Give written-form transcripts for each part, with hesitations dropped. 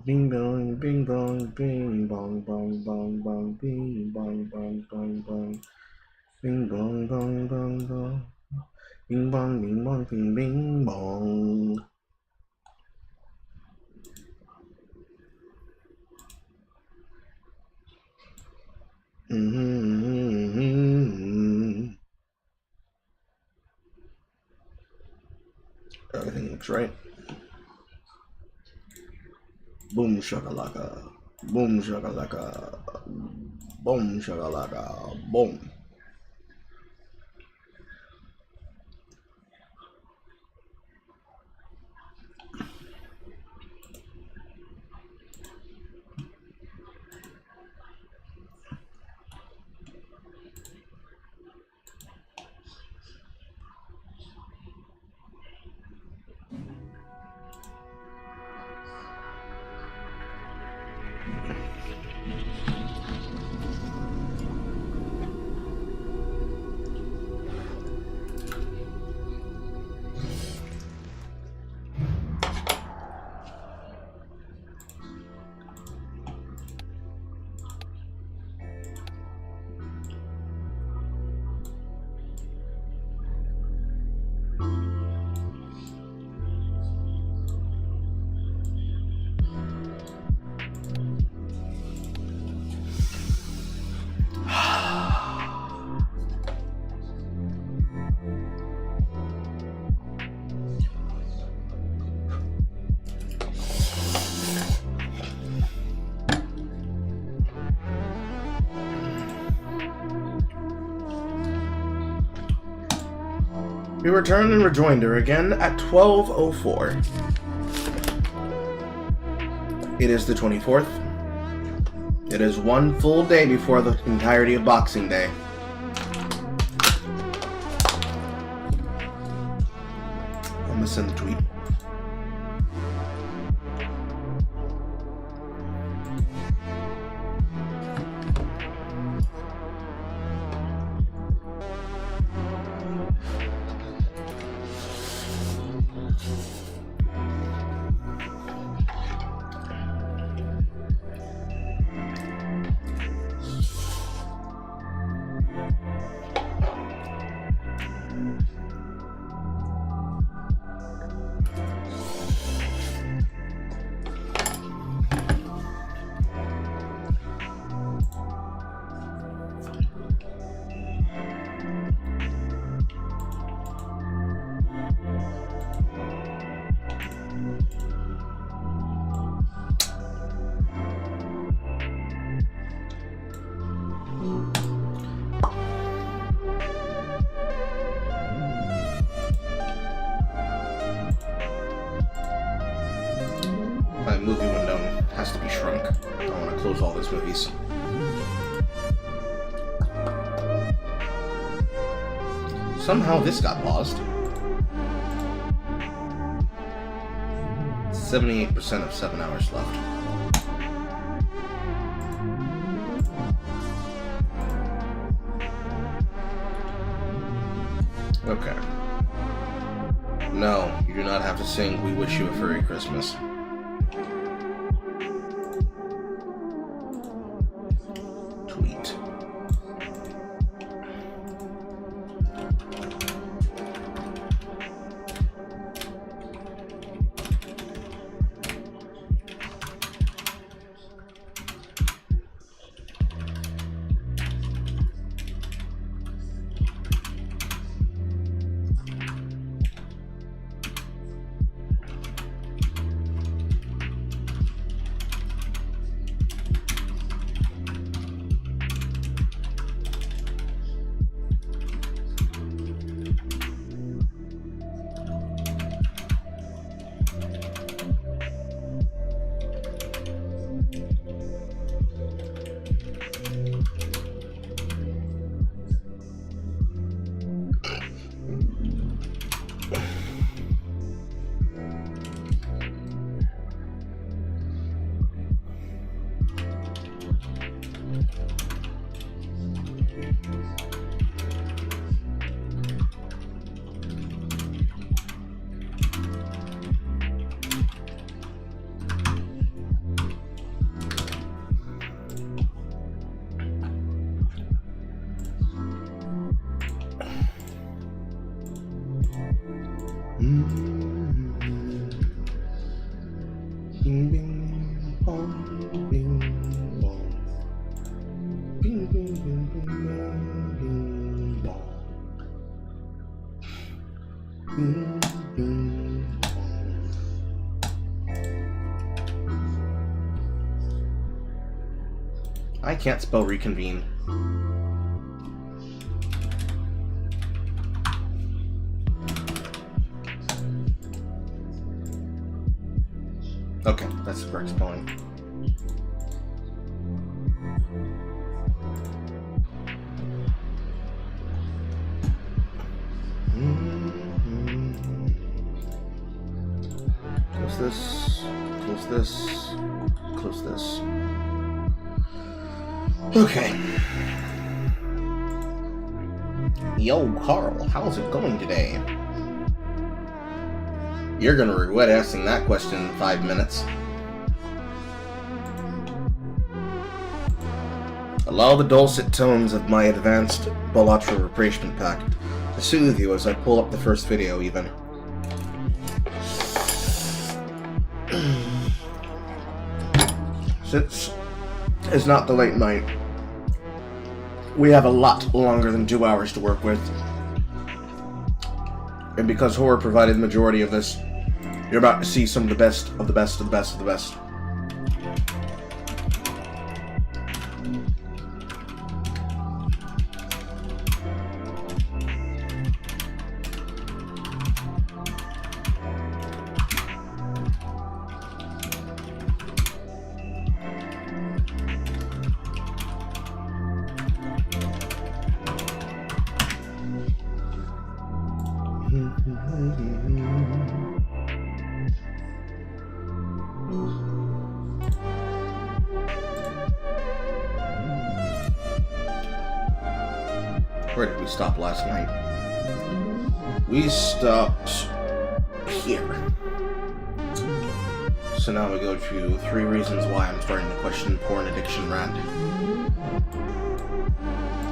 Bing bong, bing bong, bing bong, bong, bong, bong, bing bong, bong, bong, bong, bing bong, bong, bong, bong, bing bong, bing bong, bing, bing bong. Everything looks right. Boom shakalaka, boom shakalaka, boom shakalaka, boom. We return and rejoinder again at 12:04. It is the 24th. It is one full day before the entirety of Boxing Day. I'm gonna send the tweet. My movie window has to be shrunk. I want to close all these movies. Somehow this got paused. 78% of 7 hours left. Okay. No, you do not have to sing "We Wish You a Furry Christmas." Tweet. Bing bing bong, bing bong. Bing bing bing bing bing bong. Bing bing bong. I can't spell reconvene. Okay, that's the correct spelling. Close this, close this, close this. Okay. Yo, Carl, how's it going today? You're gonna regret asking that question in 5 minutes. Allow the dulcet tones of my advanced Balatro replacement pack to soothe you as I pull up the first video, even. Since it's not the late night, we have a lot longer than 2 hours to work with. And because horror provided the majority of this, you're about to see some of the best of the best of the best of the best. Where did we stop last night? We stopped here. So now we go to 3 reasons why I'm starting to question porn addiction rant.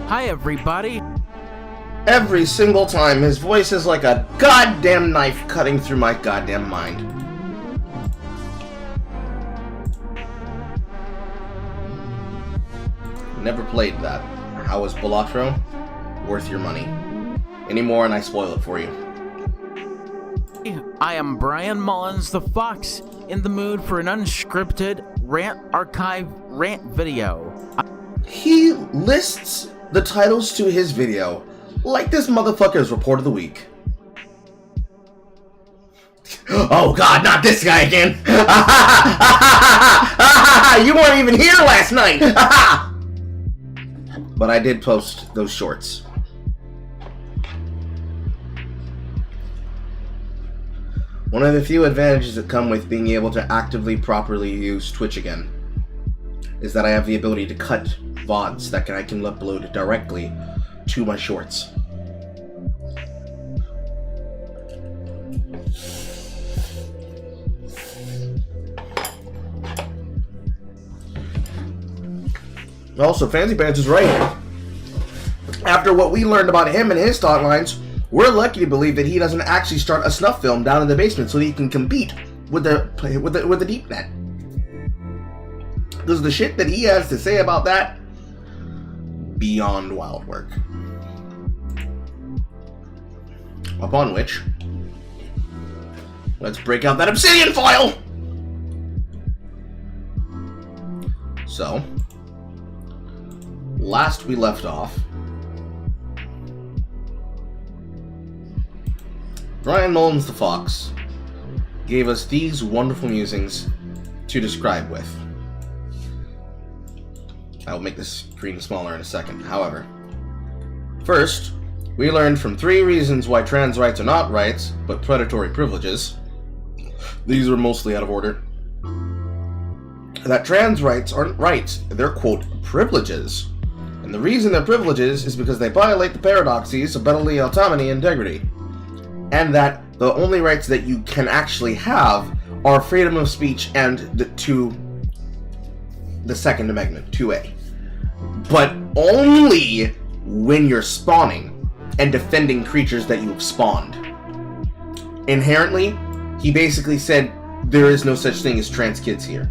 Hi everybody! Every single time, his voice is like a goddamn knife cutting through my goddamn mind. Never played that. How was Balatro? Worth your money. Any more and I spoil it for you. I am Brian Mullins the Fox, in the mood for an unscripted rant archive rant video. He lists the titles to his video like this motherfucker's report of the week. Oh god, not this guy again! You weren't even here last night! But I did post those shorts. One of the few advantages that come with being able to actively properly use Twitch again is that I have the ability to cut VODs that I can upload directly to my shorts. Also, Fancy Pants is right. After what we learned about him and his thought lines, we're lucky to believe that he doesn't actually start a snuff film down in the basement so that he can compete with the deep net. Because the shit that he has to say about that, beyond wild work. Upon which, let's break out that obsidian file! So, last we left off, Brian Mullins the Fox gave us these wonderful musings to describe with. I will make this screen smaller in a second. However, first, we learned from 3 reasons why trans rights are not rights, but predatory privileges. These are mostly out of order. That trans rights aren't rights, they're, quote, privileges. And the reason they're privileges is because they violate the paradoxes of bodily autonomy and integrity. And that the only rights that you can actually have are freedom of speech and the Second Amendment, 2A. But only when you're spawning and defending creatures that you have spawned. inherently, he basically said there is no such thing as trans kids here.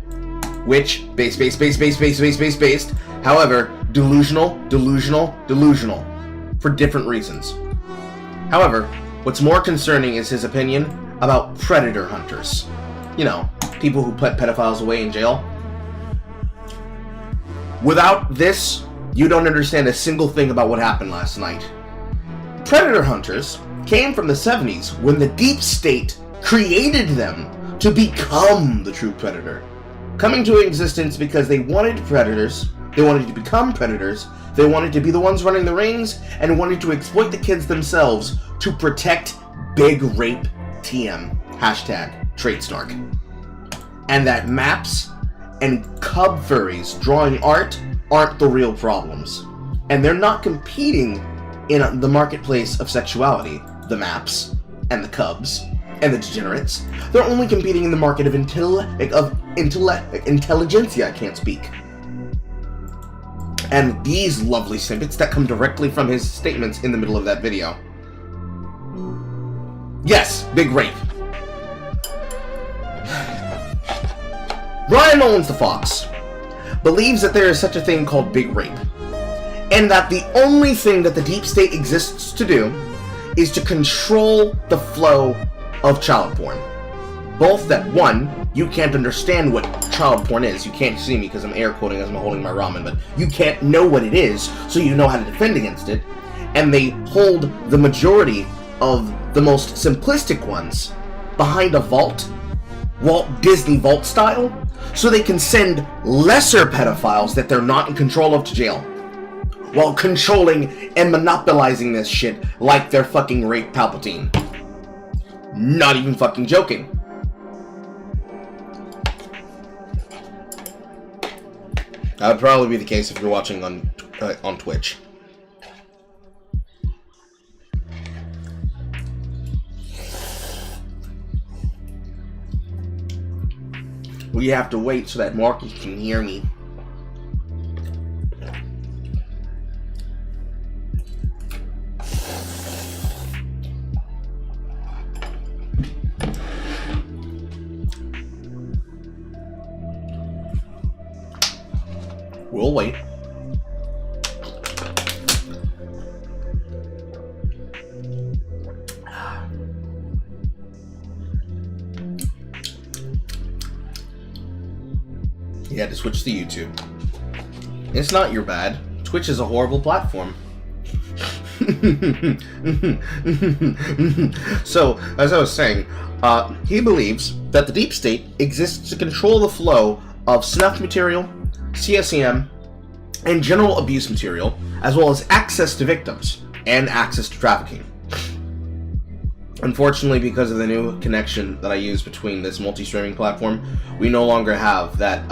Which, based. However, delusional. For different reasons. However, what's more concerning is his opinion about predator hunters. You know, people who put pedophiles away in jail. Without this, you don't understand a single thing about what happened last night. Predator hunters came from the 70s when the deep state created them to become the true predator. Coming to existence because they wanted predators, they wanted to become predators, they wanted to be the ones running the rings, and wanted to exploit the kids themselves to protect Big Rape TM. Hashtag Trade Snark. And that maps and cub furries drawing art aren't the real problems. And they're not competing in the marketplace of sexuality, the maps, and the cubs, and the degenerates. They're only competing in the market of intelligentsia, I can't speak. And these lovely snippets that come directly from his statements in the middle of that video. Yes, Big Rape. Ryan Mullins the Fox believes that there is such a thing called Big Rape, and that the only thing that the deep state exists to do is to control the flow of child porn. Both that, one, you can't understand what child porn is. You can't see me because I'm air quoting as I'm holding my ramen, but you can't know what it is, so you know how to defend against it. And they hold the majority of the most simplistic ones behind a vault, Walt Disney Vault style, so they can send lesser pedophiles that they're not in control of to jail, while controlling and monopolizing this shit like they're fucking Rape Palpatine. Not even fucking joking. That would probably be the case if you're watching on Twitch. We have to wait so that Marcus can hear me. We'll wait. You had to switch to YouTube. It's not your bad. Twitch is a horrible platform. So, as I was saying, he believes that the deep state exists to control the flow of snuff material, CSEM, and general abuse material, as well as access to victims and access to trafficking. Unfortunately, because of the new connection that I use between this multi-streaming platform, we no longer have that.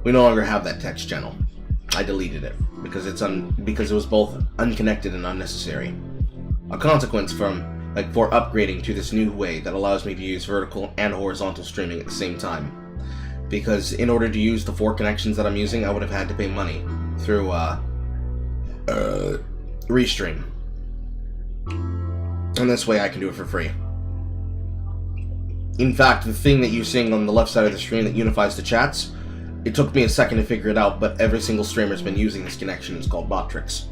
We no longer have that text channel. I deleted it because because it was both unconnected and unnecessary. A consequence for upgrading to this new way that allows me to use vertical and horizontal streaming at the same time. Because in order to use the 4 connections that I'm using, I would have had to pay money through Restream. And this way I can do it for free. In fact, the thing that you're seeing on the left side of the screen that unifies the chats, it took me a second to figure it out, but every single streamer's been using this connection. It's called Botrix.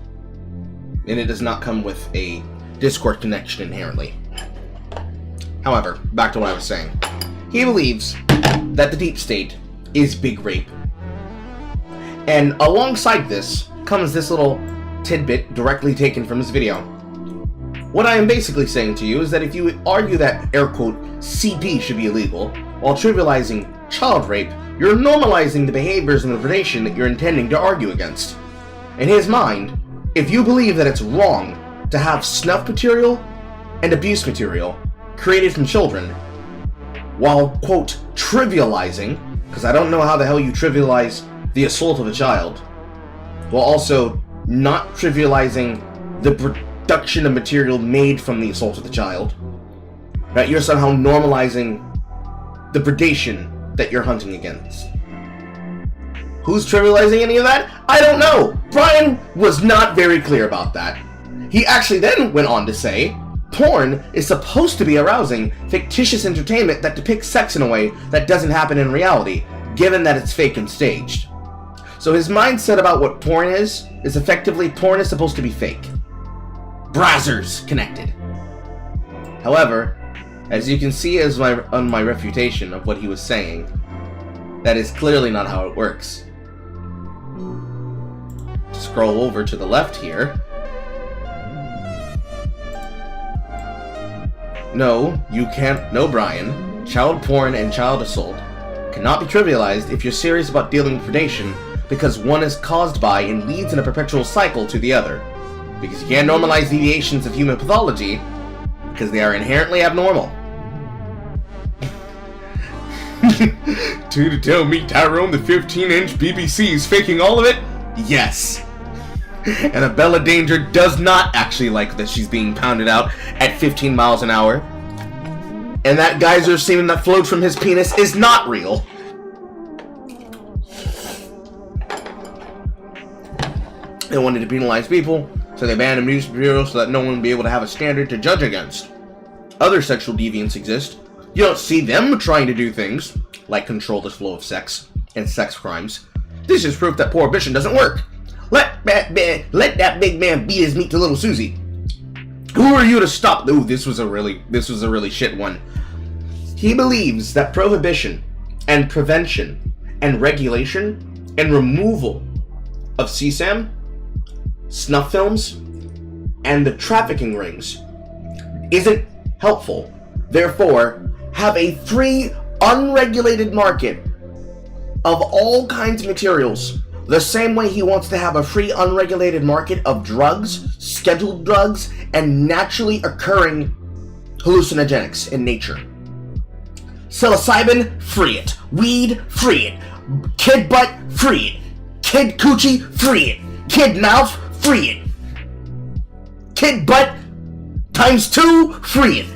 And it does not come with a Discord connection inherently. However, back to what I was saying. He believes that the deep state is Big Rape. And alongside this comes this little tidbit directly taken from his video. What I am basically saying to you is that if you argue that, air quote, CP should be illegal, while trivializing child rape, you're normalizing the behaviors and the predation that you're intending to argue against. In his mind, if you believe that it's wrong to have snuff material and abuse material created from children, while, quote, trivializing, because I don't know how the hell you trivialize the assault of a child, while also not trivializing the production of material made from the assault of the child, that you're somehow normalizing the predation that you're hunting against. Who's trivializing any of that? I don't know. Brian was not very clear about that. He actually then went on to say, Porn is supposed to be arousing, fictitious entertainment that depicts sex in a way that doesn't happen in reality, given that it's fake and staged. So his mindset about what porn is effectively porn is supposed to be fake. Brazzers connected. However, as you can see on my refutation of what he was saying, that is clearly not how it works. Scroll over to the left here. No, you can't. No, Brian. Child porn and child assault cannot be trivialized if you're serious about dealing with predation, because one is caused by and leads in a perpetual cycle to the other. Because you can't normalize deviations of human pathology, because they are inherently abnormal. To tell me Tyrone the 15-inch BBC is faking all of it? Yes. And Bella Danger does not actually like that she's being pounded out at 15 miles an hour. And that geyser semen that flowed from his penis is not real. They wanted to penalize people, so they banned news bureaus so that no one would be able to have a standard to judge against. Other sexual deviants exist. You don't see them trying to do things like control the flow of sex and sex crimes. This is proof that prohibition doesn't work. Let that big man beat his meat to little Susie. Who are you to stop? Ooh, this was a really shit one. He believes that prohibition and prevention and regulation and removal of CSAM, snuff films, and the trafficking rings isn't helpful. Therefore, have a free, unregulated market of all kinds of materials. The same way he wants to have a free, unregulated market of drugs, scheduled drugs, and naturally occurring hallucinogenics in nature. Psilocybin, free it. Weed, free it. Kid butt, free it. Kid coochie, free it. Kid mouth, free it. Kid butt times 2, free it.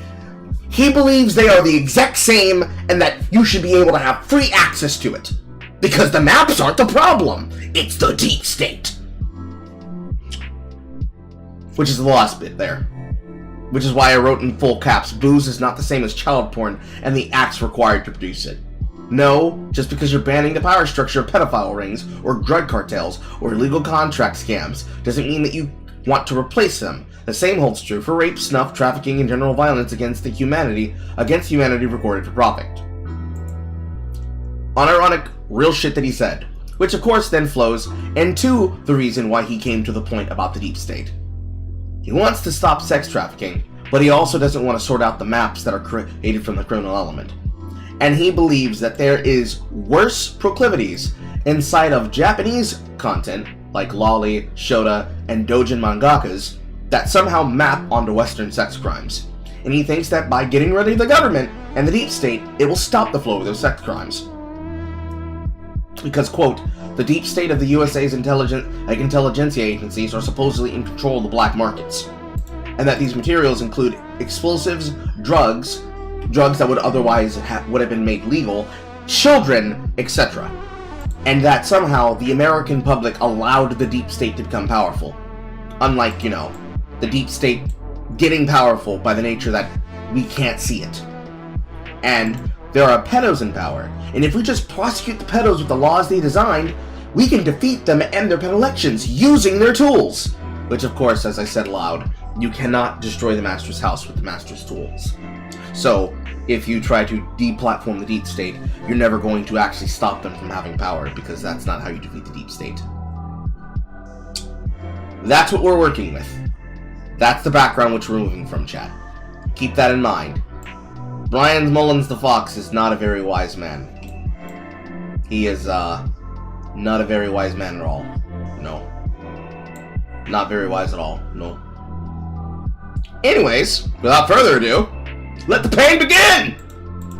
He believes they are the exact same and that you should be able to have free access to it. Because the maps aren't the problem. It's the deep state. Which is the last bit there. Which is why I wrote in full caps, booze is not the same as child porn and the acts required to produce it. No, just because you're banning the power structure of pedophile rings, or drug cartels, or illegal contract scams, doesn't mean that you want to replace them. The same holds true for rape, snuff, trafficking, and general violence against humanity recorded for profit. Unironic, real shit that he said. Which of course then flows into the reason why he came to the point about the deep state. He wants to stop sex trafficking, but he also doesn't want to sort out the maps that are created from the criminal element. And he believes that there is worse proclivities inside of Japanese content, like lolly, shota, and doujin mangakas, that somehow map onto Western sex crimes. And he thinks that by getting rid of the government and the deep state, it will stop the flow of those sex crimes. Because, quote, the deep state of the USA's intelligentsia agencies are supposedly in control of the black markets. And that these materials include explosives, drugs that would otherwise would have been made legal, children, etc. And that somehow the American public allowed the deep state to become powerful. Unlike, the deep state getting powerful by the nature that we can't see it. And there are pedos in power, and if we just prosecute the pedos with the laws they designed, we can defeat them and end their pet elections using their tools. Which, of course, as I said aloud, you cannot destroy the Master's house with the Master's tools. So, if you try to deplatform the deep state, you're never going to actually stop them from having power, because that's not how you defeat the deep state. That's what we're working with. That's the background which we're moving from, chat. Keep that in mind. Brian Mullins the Fox is not a very wise man. He is, not a very wise man at all. No. Not very wise at all. No. Anyways, without further ado, let the pain begin!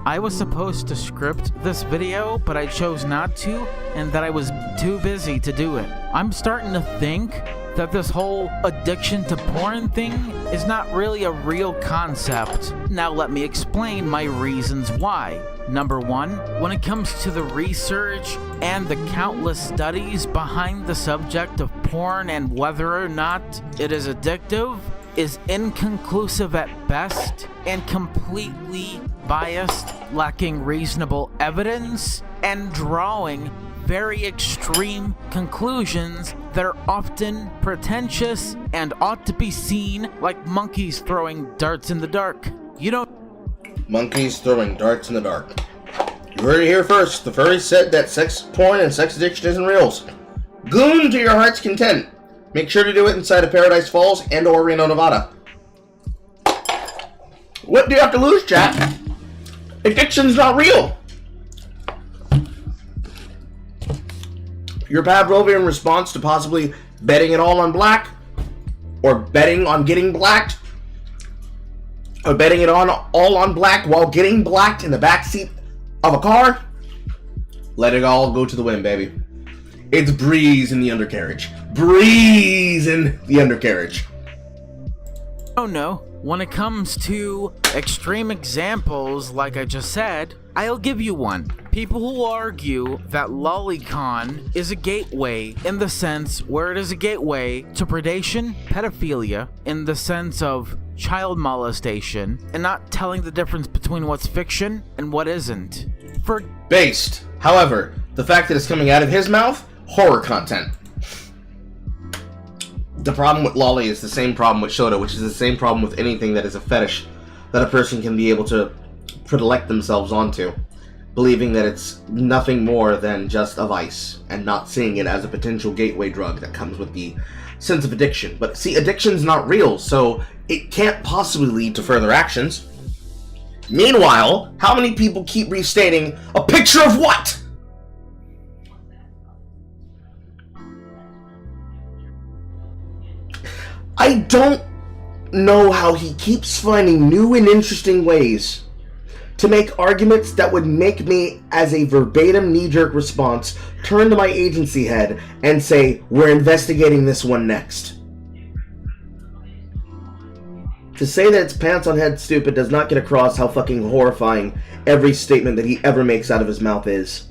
I was supposed to script this video, but I chose not to, and that I was too busy to do it. I'm starting to think that this whole addiction to porn thing is not really a real concept. Now let me explain my reasons why. Number one, when it comes to the research and the countless studies behind the subject of porn and whether or not it is addictive, is inconclusive at best and completely biased, lacking reasonable evidence, and drawing very extreme conclusions that are often pretentious and ought to be seen like monkeys throwing darts in the dark. You don't. Monkeys throwing darts in the dark. You heard it here first. The furries said that sex porn and sex addiction isn't real. Goon to your heart's content. Make sure to do it inside of Paradise Falls and or Reno, Nevada. What do you have to lose, chat? Addiction's not real. Your Pavlovian response to possibly betting it all on black, or betting on getting blacked, or betting it on all on black while getting blacked in the backseat of a car, let it all go to the wind, baby. It's breeze in the undercarriage. Breeze in the undercarriage. Oh no. When it comes to extreme examples, like I just said, I'll give you one. People who argue that lolicon is a gateway in the sense where it is a gateway to predation, pedophilia, in the sense of child molestation, and not telling the difference between what's fiction and what isn't. Based. However, the fact that it's coming out of his mouth, horror content. The problem with lolly is the same problem with Shota, which is the same problem with anything that is a fetish that a person can be able to predilect themselves onto, believing that it's nothing more than just a vice, and not seeing it as a potential gateway drug that comes with the sense of addiction. But see, addiction's not real, so it can't possibly lead to further actions. Meanwhile, how many people keep restating a picture of what? I don't know how he keeps finding new and interesting ways to make arguments that would make me, as a verbatim knee-jerk response, turn to my agency head and say, we're investigating this one next. To say that it's pants on head stupid does not get across how fucking horrifying every statement that he ever makes out of his mouth is.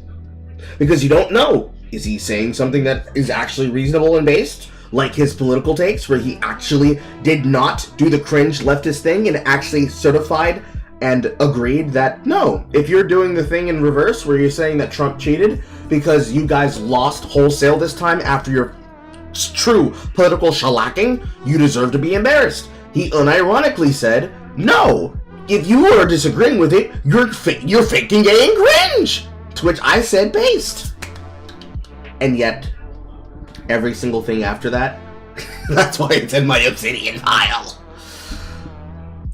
Because you don't know, is he saying something that is actually reasonable and based? Like his political takes, where he actually did not do the cringe leftist thing and actually certified and agreed that, no, if you're doing the thing in reverse where you're saying that Trump cheated because you guys lost wholesale this time after your true political shellacking, you deserve to be embarrassed. He unironically said, no, if you are disagreeing with it, you're faking gay and cringe. To which I said based. And yet, every single thing after that, that's why it's in my obsidian pile.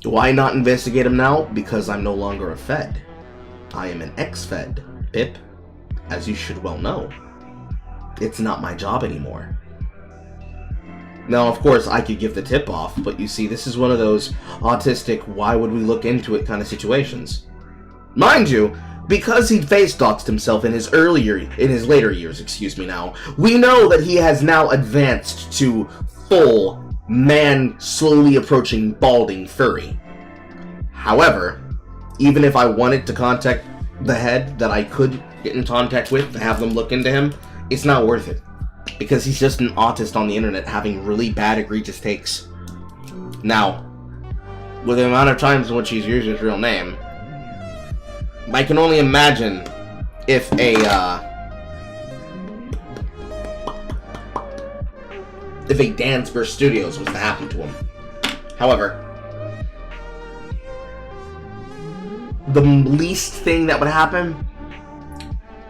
Why not investigate him now? Because I'm no longer a Fed. I am an ex-Fed, Pip, as you should well know. It's not my job anymore. Now, of course, I could give the tip off, but you see, this is one of those autistic, why would we look into it kind of situations. Mind you, because he face-doxed himself in his later years, now, we know that he has now advanced to full man slowly approaching balding furry. However, even if I wanted to contact the head that I could get in contact with to have them look into him, it's not worth it. Because he's just an autist on the internet having really bad, egregious takes. Now, with the amount of times in which he's used his real name, I can only imagine if a Dance Burst Studios was to happen to him. However, the least thing that would happen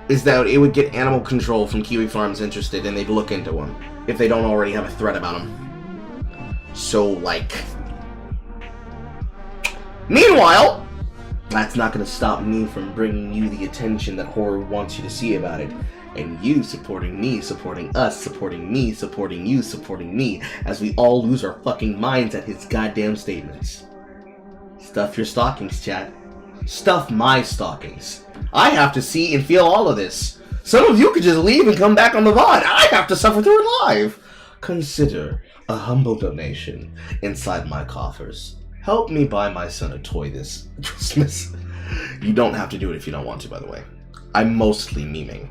is that it would get animal control from Kiwi Farms interested, and they'd look into him if they don't already have a threat about him. So, like, meanwhile, that's not going to stop me from bringing you the attention that horror wants you to see about it. And you supporting me, supporting us, supporting me, supporting you, supporting me, as we all lose our fucking minds at his goddamn statements. Stuff your stockings, chat. Stuff my stockings. I have to see and feel all of this. Some of you could just leave and come back on the VOD. I have to suffer through it live. Consider a humble donation inside my coffers. Help me buy my son a toy this Christmas. You don't have to do it if you don't want to, by the way. I'm mostly memeing.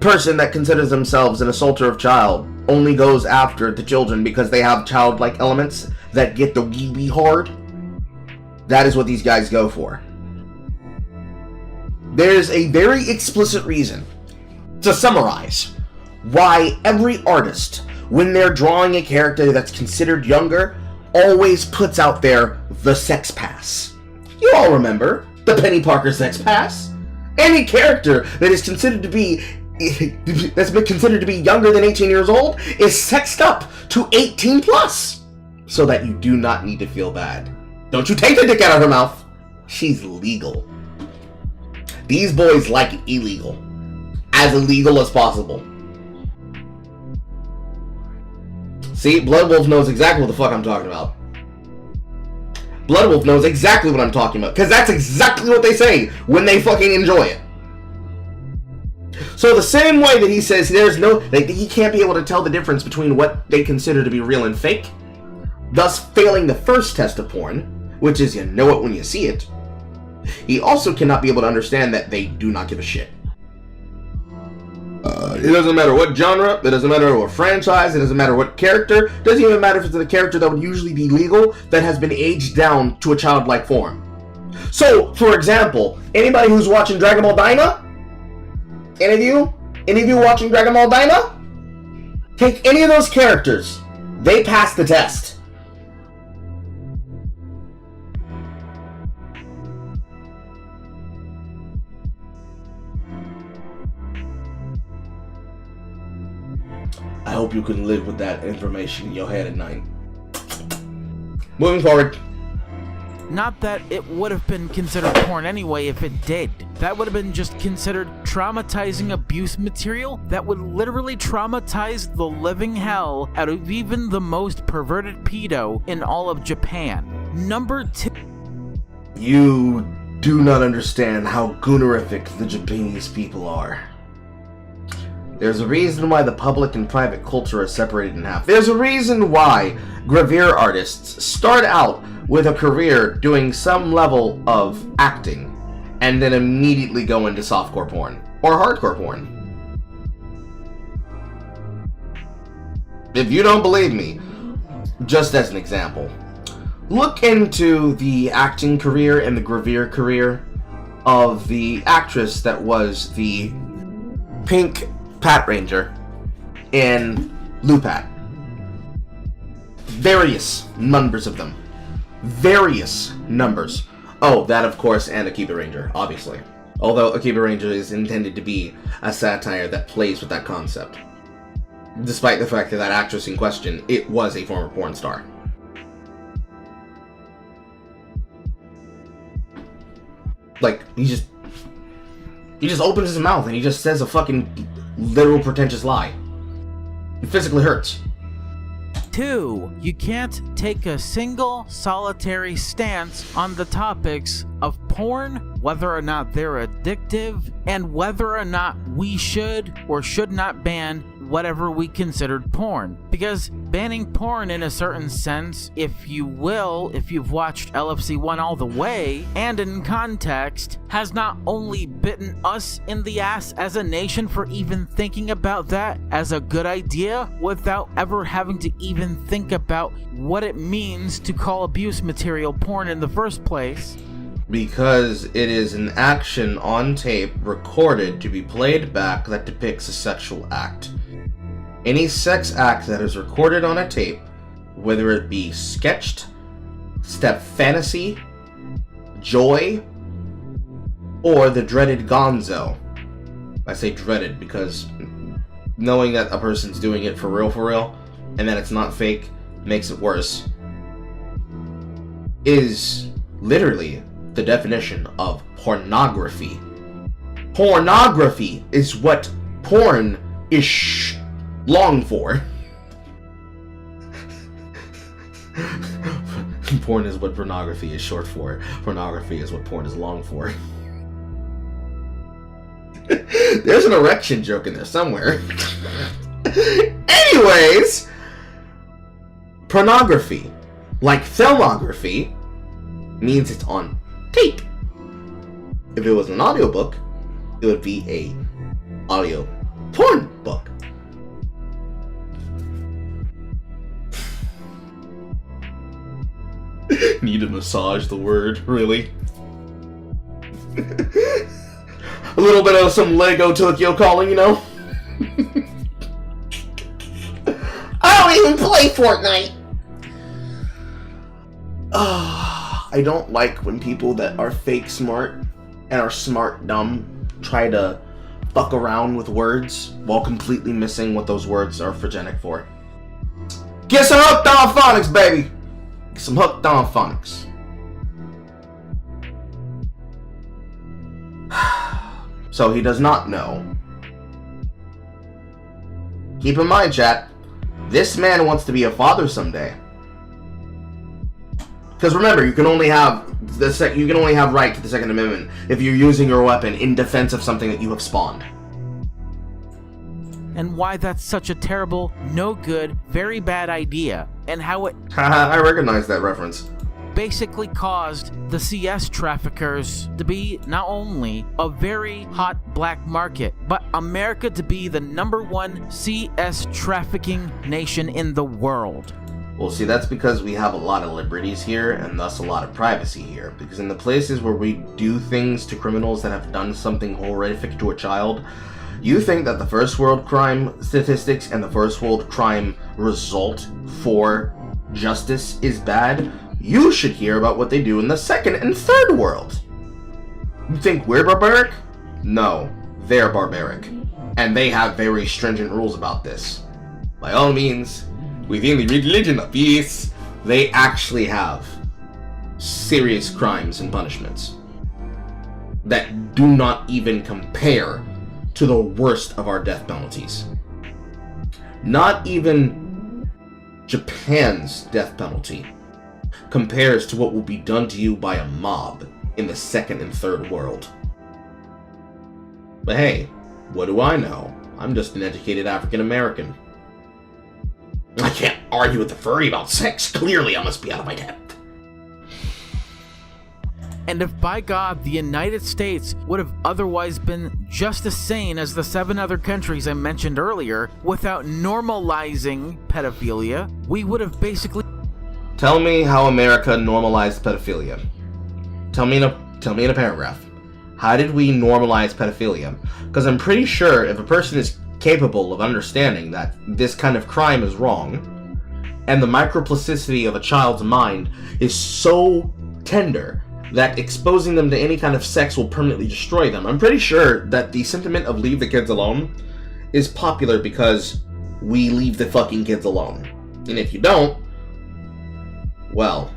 person that considers themselves an assaulter of child only goes after the children because they have childlike elements that get the wee hard. That is what these guys go for. There's a very explicit reason, to summarize, why every artist, when they're drawing a character that's considered younger, always puts out there the sex pass. You all remember the Penny Parker sex pass? Any character that is considered to be that's been considered to be younger than 18 years old is sexed up to 18 plus, so that you do not need to feel bad. Don't you take the dick out of her mouth. She's legal. These boys like it illegal. As illegal as possible. See, Blood Wolf knows exactly what the fuck I'm talking about. Blood Wolf knows exactly what I'm talking about, because that's exactly what they say when they fucking enjoy it. So the same way that he says there's no, like, he can't be able to tell the difference between what they consider to be real and fake, thus failing the first test of porn, which is you know it when you see it, he also cannot be able to understand that they do not give a shit. It doesn't matter what genre, it doesn't matter what franchise, it doesn't matter what character, it doesn't even matter if it's a character that would usually be legal that has been aged down to a childlike form. So, for example, anybody who's watching Dragon Ball Daima? Any of you watching Dragon Ball Daima? Take any of those characters. They pass the test. I hope you can live with that information in your head at night. Moving forward. Not that it would have been considered porn anyway if it did. That would have been just considered traumatizing abuse material that would literally traumatize the living hell out of even the most perverted pedo in all of Japan. Number 2. You do not understand how goonerific the Japanese people are. There's a reason why the public and private culture are separated in half. There's a reason why gravure artists start out with a career doing some level of acting and then immediately go into softcore porn or hardcore porn. If you don't believe me, just as an example, look into the acting career and the gravure career of the actress that was the pink Pat Ranger in Lupat. Various numbers of them. Various numbers. Oh, that of course, and Akiba Ranger, obviously. Although Akiba Ranger is intended to be a satire that plays with that concept. Despite the fact that that actress in question, it was a former porn star. Like, he just opens his mouth and he just says a fucking literal pretentious lie. It physically hurts. 2. You can't take a single solitary stance on the topics of porn, whether or not they're addictive, and whether or not we should or should not ban whatever we considered porn. Because banning porn in a certain sense, if you will, if you've watched LFC 1 all the way, and in context, has not only bitten us in the ass as a nation for even thinking about that as a good idea, without ever having to even think about what it means to call abuse material porn in the first place. Because it is an action on tape recorded to be played back that depicts a sexual act. Any sex act that is recorded on a tape, whether it be sketched, step fantasy, joy, or the dreaded gonzo. I say dreaded because knowing that a person's doing it for real, and that it's not fake, makes it worse, is literally the definition of pornography. Pornography is what porn is long for. Porn is what pornography is short for. Pornography is what porn is long for. There's an erection joke in there somewhere. Anyways, pornography, like filmography, means it's on tape. If it was an audiobook, it would be a audio porn book. Need to massage the word, really? A little bit of some Lego Tokyo calling, you know? I don't even play Fortnite! I don't like when people that are fake smart and are smart dumb try to fuck around with words while completely missing what those words are phonemic for. Get some hooked on phonics, baby! Get some hooked on phonics. So he does not know. Keep in mind, chat, this man wants to be a father someday. Because remember, you can only have right to the Second Amendment if you're using your weapon in defense of something that you have spawned. And why that's such a terrible, no good, very bad idea, and how it I recognize that reference. basically caused the CS traffickers to be not only a very hot black market, but America to be the #1 CS trafficking nation in the world. Well, see, that's because we have a lot of liberties here, and thus a lot of privacy here. Because in the places where we do things to criminals that have done something horrific to a child, you think that the first world crime statistics and the first world crime result for justice is bad? You should hear about what they do in the second and third world. You think we're barbaric? No, they're barbaric. And they have very stringent rules about this. By all means, within the religion of peace, they actually have serious crimes and punishments that do not even compare to the worst of our death penalties. Not even Japan's death penalty compares to what will be done to you by a mob in the second and third world. But hey, what do I know? I'm just an educated African American. I can't argue with the furry about sex. Clearly I must be out of my depth. And if by God the United States would have otherwise been just as sane as the 7 other countries I mentioned earlier, without normalizing pedophilia, we would have basically... Tell me how America normalized pedophilia. Tell me in a paragraph. How did we normalize pedophilia? Because I'm pretty sure if a person is capable of understanding that this kind of crime is wrong, and the microplasticity of a child's mind is so tender that exposing them to any kind of sex will permanently destroy them, I'm pretty sure that the sentiment of leave the kids alone is popular because we leave the fucking kids alone. And if you don't, well,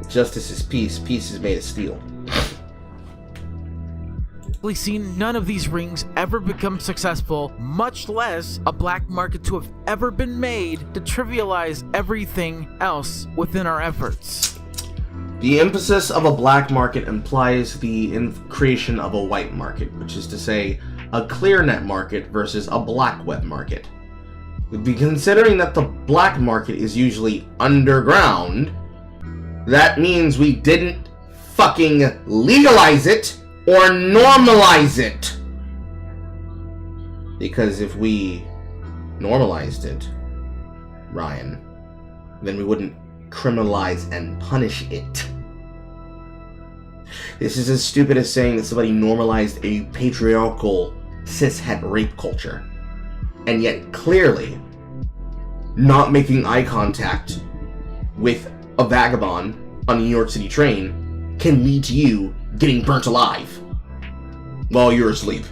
justice is peace, peace is made of steel. seen none of these rings ever become successful, much less a black market to have ever been made to trivialize everything else within our efforts. The emphasis of a black market implies the creation of a white market, which is to say, a clear net market versus a black web market. Considering that the black market is usually underground, that means we didn't fucking legalize it or normalize it. Because if we normalized it, Ryan, then we wouldn't criminalize and punish it. This is as stupid as saying that somebody normalized a patriarchal cishet rape culture, and yet clearly not making eye contact with a vagabond on a New York City train can lead to you getting burnt alive while you're asleep.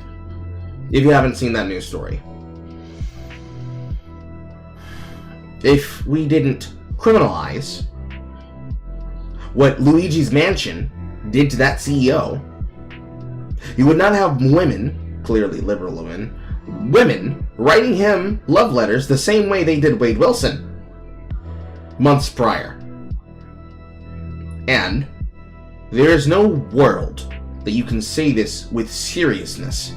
If you haven't seen that news story. If we didn't criminalize what Luigi's Mansion did to that CEO, you would not have women, clearly liberal women, writing him love letters the same way they did Wade Wilson months prior. And there is no world that you can say this with seriousness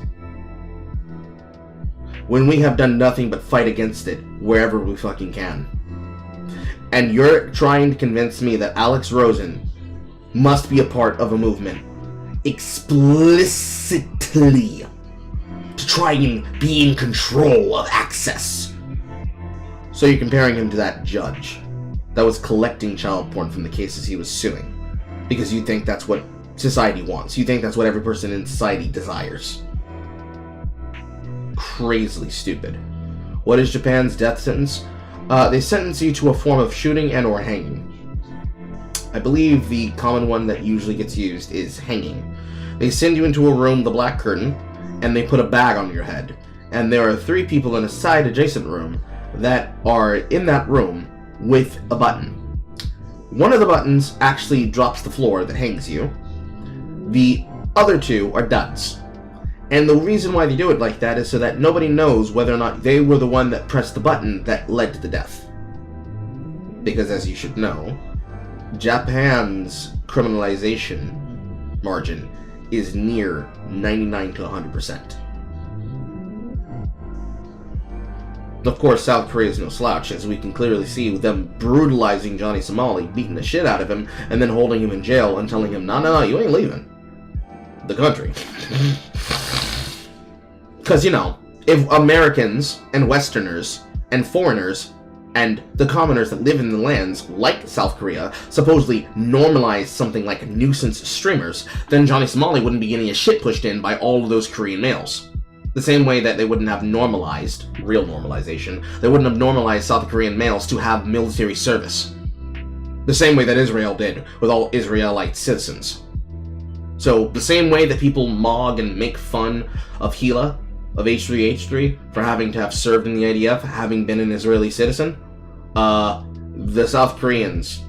when we have done nothing but fight against it wherever we fucking can. And you're trying to convince me that Alex Rosen must be a part of a movement explicitly to try and be in control of access. So you're comparing him to that judge that was collecting child porn from the cases he was suing, because you think that's what society wants. You think that's what every person in society desires. Crazily stupid. What is Japan's death sentence? They sentence you to a form of shooting and or hanging. I believe the common one that usually gets used is hanging. They send you into a room, the black curtain, and they put a bag on your head. And there are 3 people in a side adjacent room that are in that room with a button. One of the buttons actually drops the floor that hangs you. The other 2 are duds. And the reason why they do it like that is so that nobody knows whether or not they were the one that pressed the button that led to the death. Because as you should know, Japan's criminalization margin is near 99 to 100%. Of course, South Korea is no slouch, as we can clearly see with them brutalizing Johnny Somali, beating the shit out of him, and then holding him in jail and telling him, no, you ain't leaving the country. Because, you know, if Americans and Westerners and foreigners and the commoners that live in the lands, like South Korea, supposedly normalize something like nuisance streamers, then Johnny Somali wouldn't be getting his shit pushed in by all of those Korean males. The same way that they wouldn't have normalized, real normalization, they wouldn't have normalized South Korean males to have military service. The same way that Israel did with all Israelite citizens. So, the same way that people mog and make fun of Hila, of H3H3, for having to have served in the IDF, having been an Israeli citizen, the South Koreans,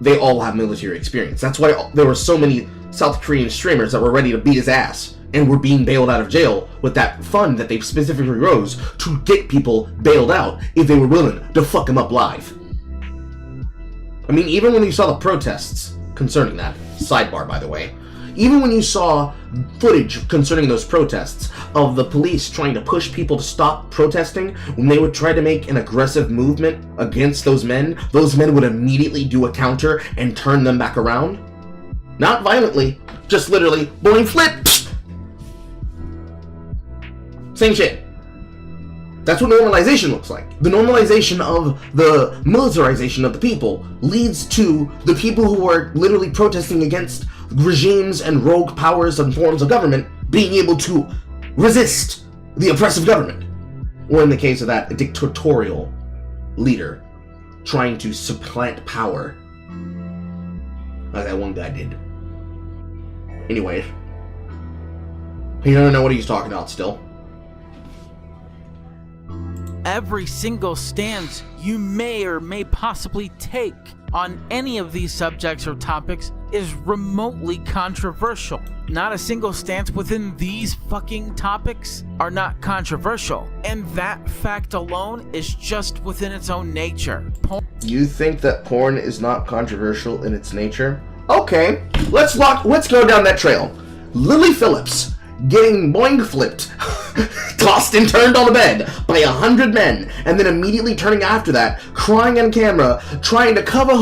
they all have military experience. That's why there were so many South Korean streamers that were ready to beat his ass and were being bailed out of jail with that fund that they specifically rose to get people bailed out if they were willing to fuck him up live. I mean, even when you saw the protests concerning that, sidebar by the way, even when you saw footage concerning those protests of the police trying to push people to stop protesting, when they would try to make an aggressive movement against those men would immediately do a counter and turn them back around. Not violently, just literally, boing, flip, psh! Same shit. That's what normalization looks like. The normalization of the militarization of the people leads to the people who are literally protesting against regimes and rogue powers and forms of government being able to resist the oppressive government. Or in the case of that, a dictatorial leader trying to supplant power. Like that one guy did. Anyway. You don't know what he's talking about still. Every single stance you may or may possibly take on any of these subjects or topics is remotely controversial. Not a single stance within these fucking topics are not controversial. And that fact alone is just within its own nature. You think that porn is not controversial in its nature? Okay, let's go down that trail. Lily Phillips getting boing flipped, tossed and turned on the bed by 100 men, and then immediately turning after that, crying on camera, trying to cover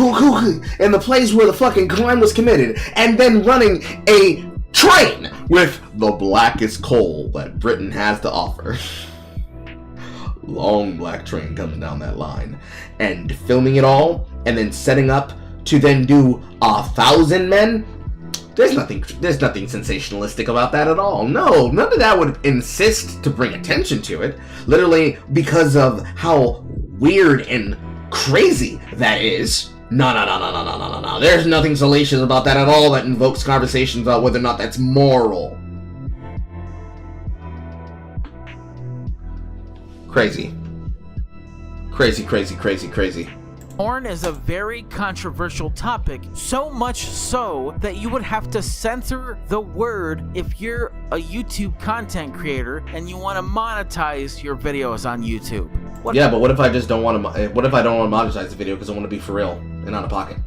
in the place where the fucking crime was committed, and then running a train with the blackest coal that Britain has to offer. Long black train coming down that line, and filming it all, and then setting up to then do 1,000 men. There's nothing sensationalistic about that at all. No, none of that would insist to bring attention to it. Literally, because of how weird and crazy that is. No. There's nothing salacious about that at all that invokes conversations about whether or not that's moral. Crazy. Crazy. Porn is a very controversial topic, so much so that you would have to censor the word if you're a YouTube content creator and you want to monetize your videos on YouTube. Yeah, but what if I just don't want to? What if I don't want to monetize the video because I want to be for real and out of pocket?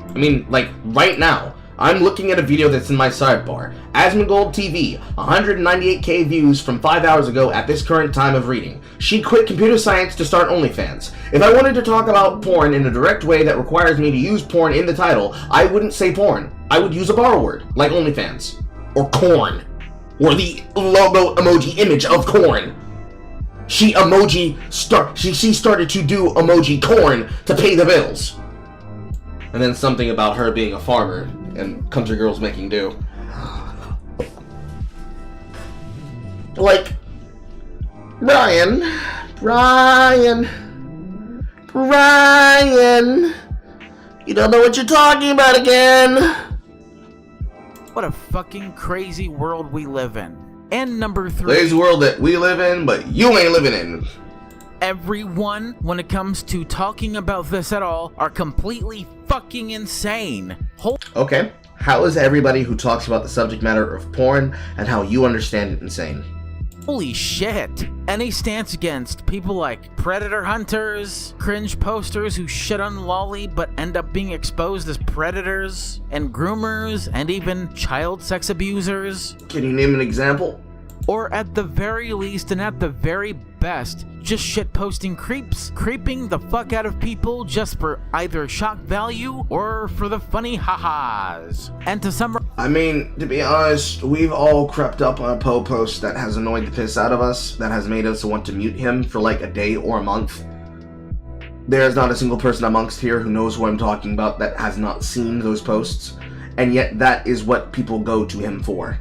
I mean, like right now, I'm looking at a video that's in my sidebar. Asmongold TV, 198k views from 5 hours ago at this current time of reading. She quit computer science to start OnlyFans. If I wanted to talk about porn in a direct way that requires me to use porn in the title, I wouldn't say porn. I would use a borrow word, like OnlyFans. Or corn. Or the logo emoji image of corn. She started to do emoji corn to pay the bills. And then something about her being a farmer and country girls making do. Like, Brian, you don't know what you're talking about again. What a fucking crazy world we live in. And number 3. Crazy world that we live in, but you ain't living in. Everyone, when it comes to talking about this at all, are completely fucking insane. Okay, how is everybody who talks about the subject matter of porn and how you understand it insane? Holy shit. Any stance against people like predator hunters, cringe posters who shit on lolly but end up being exposed as predators, and groomers, and even child sex abusers? Can you name an example? Or at the very least, and at the very best, just shitposting creeps, creeping the fuck out of people just for either shock value or for the funny ha-has. And to summarize, I mean, to be honest, we've all crept up on a Poe post that has annoyed the piss out of us, that has made us want to mute him for like a day or a month. There's not a single person amongst here who knows what I'm talking about that has not seen those posts, and yet that is what people go to him for.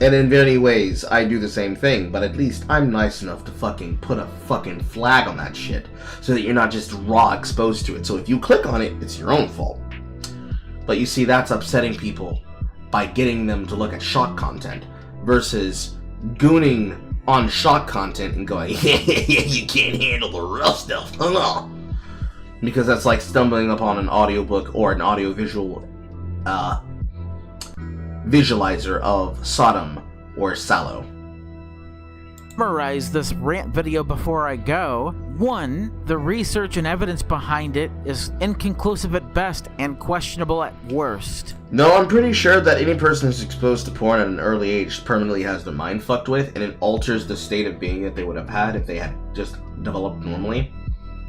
And in many ways, I do the same thing, but at least I'm nice enough to fucking put a fucking flag on that shit, so that you're not just raw exposed to it. So if you click on it, it's your own fault. But you see, that's upsetting people by getting them to look at shock content, versus gooning on shock content and going, you can't handle the real stuff, because that's like stumbling upon an audiobook or an audiovisual visualizer of Sodom or Sallow. Summarize this rant video before I go. 1. The research and evidence behind it is inconclusive at best and questionable at worst. No, I'm pretty sure that any person who's exposed to porn at an early age permanently has their mind fucked with, and it alters the state of being that they would have had if they had just developed normally.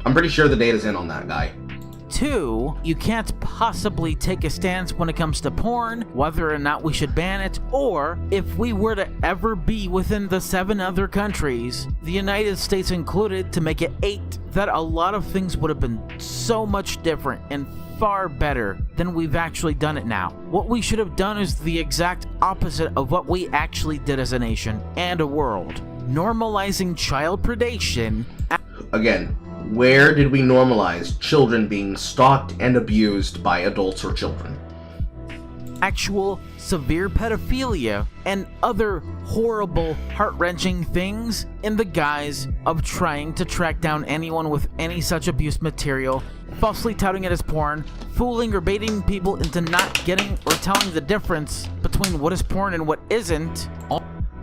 I'm pretty sure the data's in on that guy. 2. You can't possibly take a stance when it comes to porn, whether or not we should ban it, or if we were to ever be within the 7 other countries, the United States included, to make it 8, that a lot of things would have been so much different and far better than we've actually done it now. What we should have done is the exact opposite of what we actually did as a nation and a world. Normalizing child predation. Again, where did we normalize children being stalked and abused by adults or children? Actual severe pedophilia and other horrible, heart-wrenching things in the guise of trying to track down anyone with any such abuse material, falsely touting it as porn, fooling or baiting people into not getting or telling the difference between what is porn and what isn't.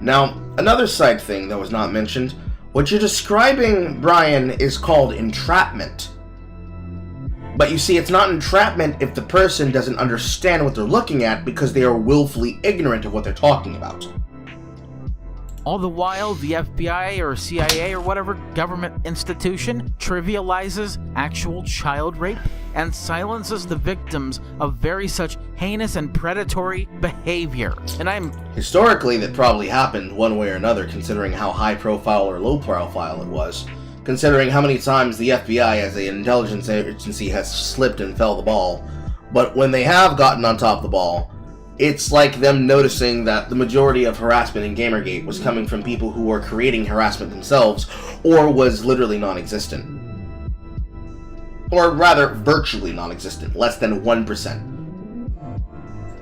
Now, another side thing that was not mentioned, what you're describing, Brian, is called entrapment. But you see, it's not entrapment if the person doesn't understand what they're looking at because they are willfully ignorant of what they're talking about. All the while, the FBI or CIA or whatever government institution trivializes actual child rape and silences the victims of very such heinous and predatory behavior. And Historically, that probably happened one way or another, considering how high profile or low profile it was. Considering how many times the FBI as an intelligence agency has slipped and fell the ball. But when they have gotten on top of the ball, it's like them noticing that the majority of harassment in Gamergate was coming from people who were creating harassment themselves, or was literally non-existent. Or rather, virtually non-existent, less than 1%.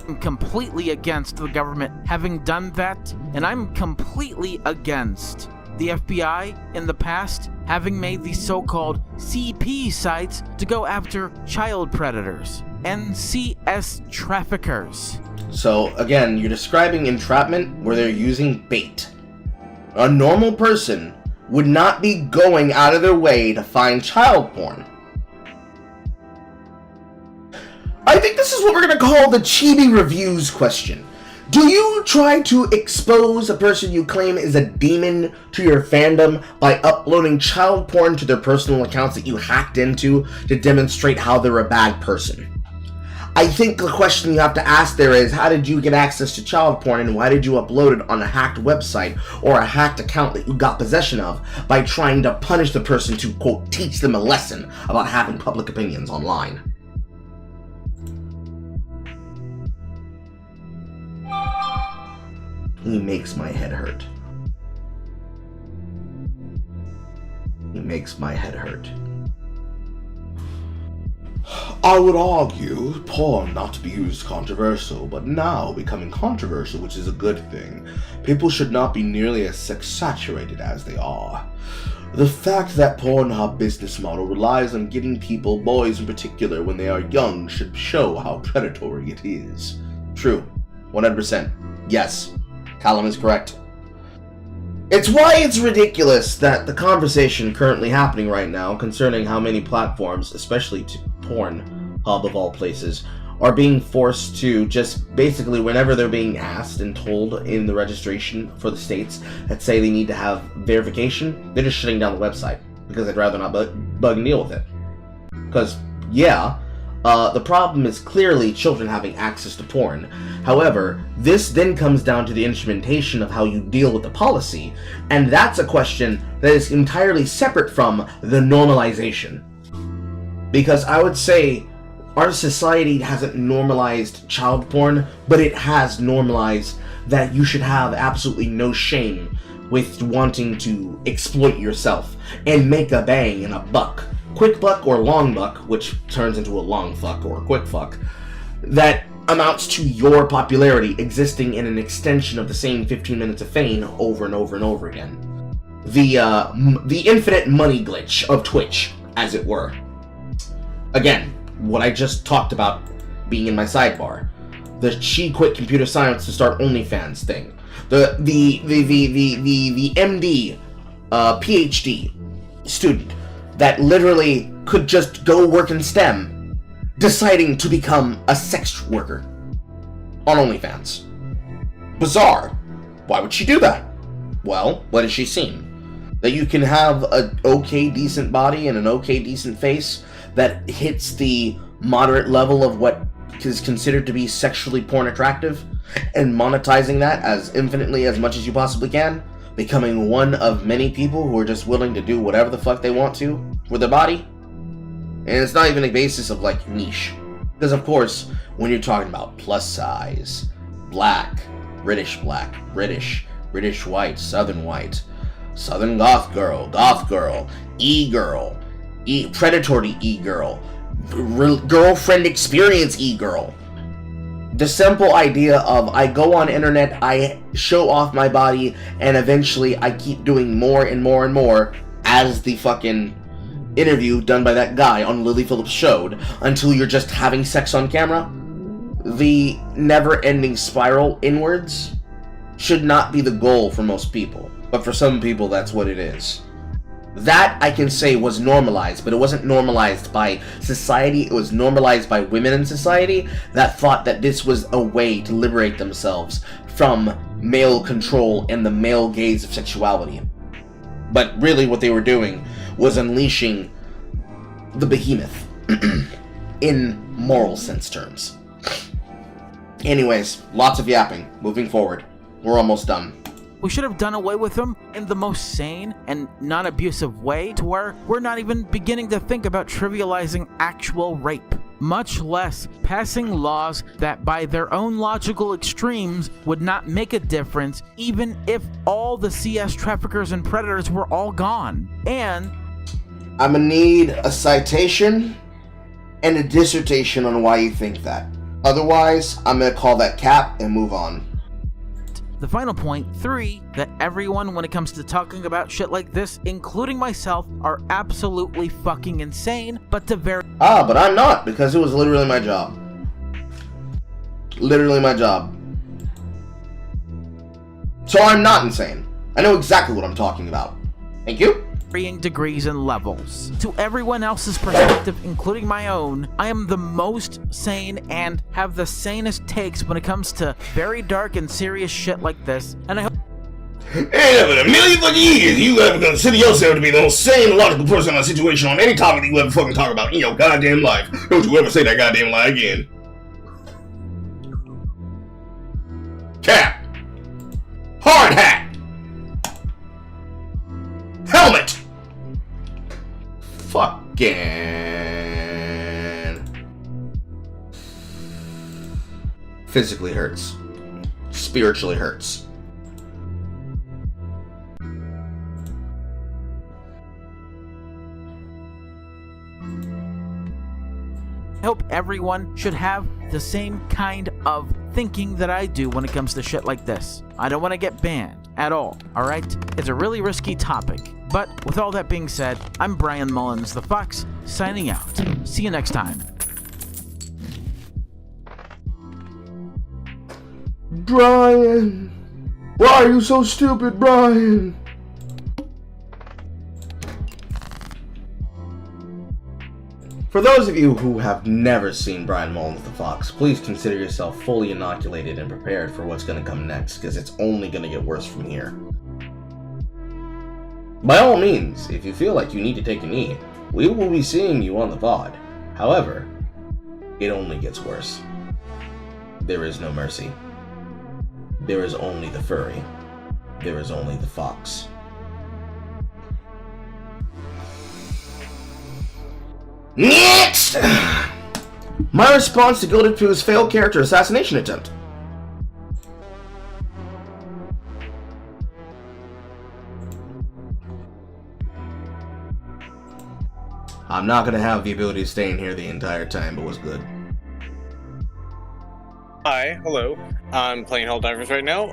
I'm completely against the government having done that, and I'm completely against the FBI in the past having made these so-called CP sites to go after child predators and CS traffickers. So, again, you're describing entrapment where they're using bait. A normal person would not be going out of their way to find child porn. I think this is what we're gonna call the Chibi Reviews question. Do you try to expose a person you claim is a demon to your fandom by uploading child porn to their personal accounts that you hacked into to demonstrate how they're a bad person? I think the question you have to ask there is, how did you get access to child porn, and why did you upload it on a hacked website or a hacked account that you got possession of by trying to punish the person to, quote, teach them a lesson about having public opinions online? He makes my head hurt. He makes my head hurt. I would argue porn not to be used controversial, but now becoming controversial, which is a good thing. People should not be nearly as sex-saturated as they are. The fact that Pornhub business model relies on getting people, boys in particular, when they are young should show how predatory it is. True. 100%. Yes. Callum is correct. It's why it's ridiculous that the conversation currently happening right now concerning how many platforms, especially to Pornhub of all places, are being forced to just basically, whenever they're being asked and told in the registration for the states that say they need to have verification, they're just shutting down the website because they'd rather not bug and deal with it. Because, yeah, the problem is clearly children having access to porn. However, this then comes down to the instrumentation of how you deal with the policy, and that's a question that is entirely separate from the normalization. Because I would say our society hasn't normalized child porn, but it has normalized that you should have absolutely no shame with wanting to exploit yourself and make a bang and a buck. Quick buck or long buck, which turns into a long fuck or a quick fuck, that amounts to your popularity existing in an extension of the same 15 minutes of fame over and over and over again. The infinite money glitch of Twitch, as it were. Again, what I just talked about being in my sidebar. The she quit computer science to start OnlyFans thing. The MD, PhD student that literally could just go work in STEM, deciding to become a sex worker on OnlyFans. Bizarre. Why would she do that? Well, what has she seen? That you can have an okay decent body and an okay decent face that hits the moderate level of what is considered to be sexually porn attractive, and monetizing that as infinitely as much as you possibly can, becoming one of many people who are just willing to do whatever the fuck they want to with their body. And it's not even a basis of, like, niche. Because, of course, when you're talking about plus size, black, British white, southern goth girl, e-girl, predatory e-girl, girlfriend experience e-girl. The simple idea of I go on internet, I show off my body, and eventually I keep doing more and more and more, as the fucking interview done by that guy on Lily Phillips showed, until you're just having sex on camera. The never-ending spiral inwards should not be the goal for most people, but for some people that's what it is. That, I can say, was normalized, but it wasn't normalized by society, it was normalized by women in society that thought that this was a way to liberate themselves from male control and the male gaze of sexuality. But really what they were doing was unleashing the behemoth, in moral sense terms. Anyways, lots of yapping. Moving forward. We're almost done. We should have done away with them in the most sane and non-abusive way, to where we're not even beginning to think about trivializing actual rape, much less passing laws that by their own logical extremes would not make a difference even if all the CS traffickers and predators were all gone. And I'm gonna need a citation and a dissertation on why you think that. Otherwise, I'm gonna call that cap and move on. the final point, 3, that everyone when it comes to talking about shit like this, including myself, are absolutely fucking insane, but to very— but I'm not, because it was literally my job. Literally my job. So I'm not insane. I know exactly what I'm talking about. Thank you. varying degrees and levels. To everyone else's perspective, including my own, I am the most sane and have the sanest takes when it comes to very dark and serious shit like this, and I hope Ain't never in a million fucking years you ever consider yourself to be the most sane, logical person on a situation on any topic that you ever fucking talk about in your goddamn life. Don't you ever say that goddamn lie again. Cap. Hard hat. Helmet. Fucking physically hurts. Spiritually hurts. I hope everyone should have the same kind of thinking that I do when it comes to shit like this. I don't want to get banned at all, alright? It's a really risky topic. But with all that being said, I'm Brian Mullins the Fox, signing out. See you next time. Brian! Why are you so stupid, Brian? For those of you who have never seen Brian Mullins the Fox, please consider yourself fully inoculated and prepared for what's going to come next, because it's only going to get worse from here. By all means, if you feel like you need to take a knee, we will be seeing you on the VOD. However, it only gets worse. There is no mercy. There is only the furry. There is only the fox. Next! My response to Gilded Pooh's failed character assassination attempt. I'm not gonna have the ability to stay in here the entire time, but was good. Hi, hello. I'm playing Helldivers right now.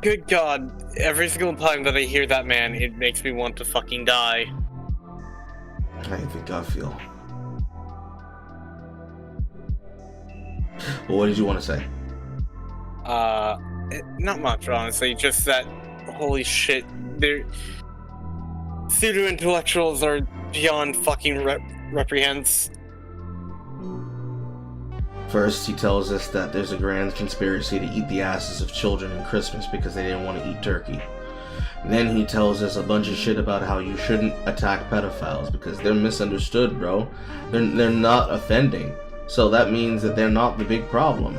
Good God, every single time that I hear that man, it makes me want to fucking die. I think I feel. Well, what did you want to say? Not much, honestly. Just that, holy shit, they're pseudo-intellectuals are beyond fucking reprehends. First, he tells us that there's a grand conspiracy to eat the asses of children in Christmas because they didn't want to eat turkey. Then he tells us a bunch of shit about how you shouldn't attack pedophiles because they're misunderstood, bro. They're not offending. So that means that they're not the big problem.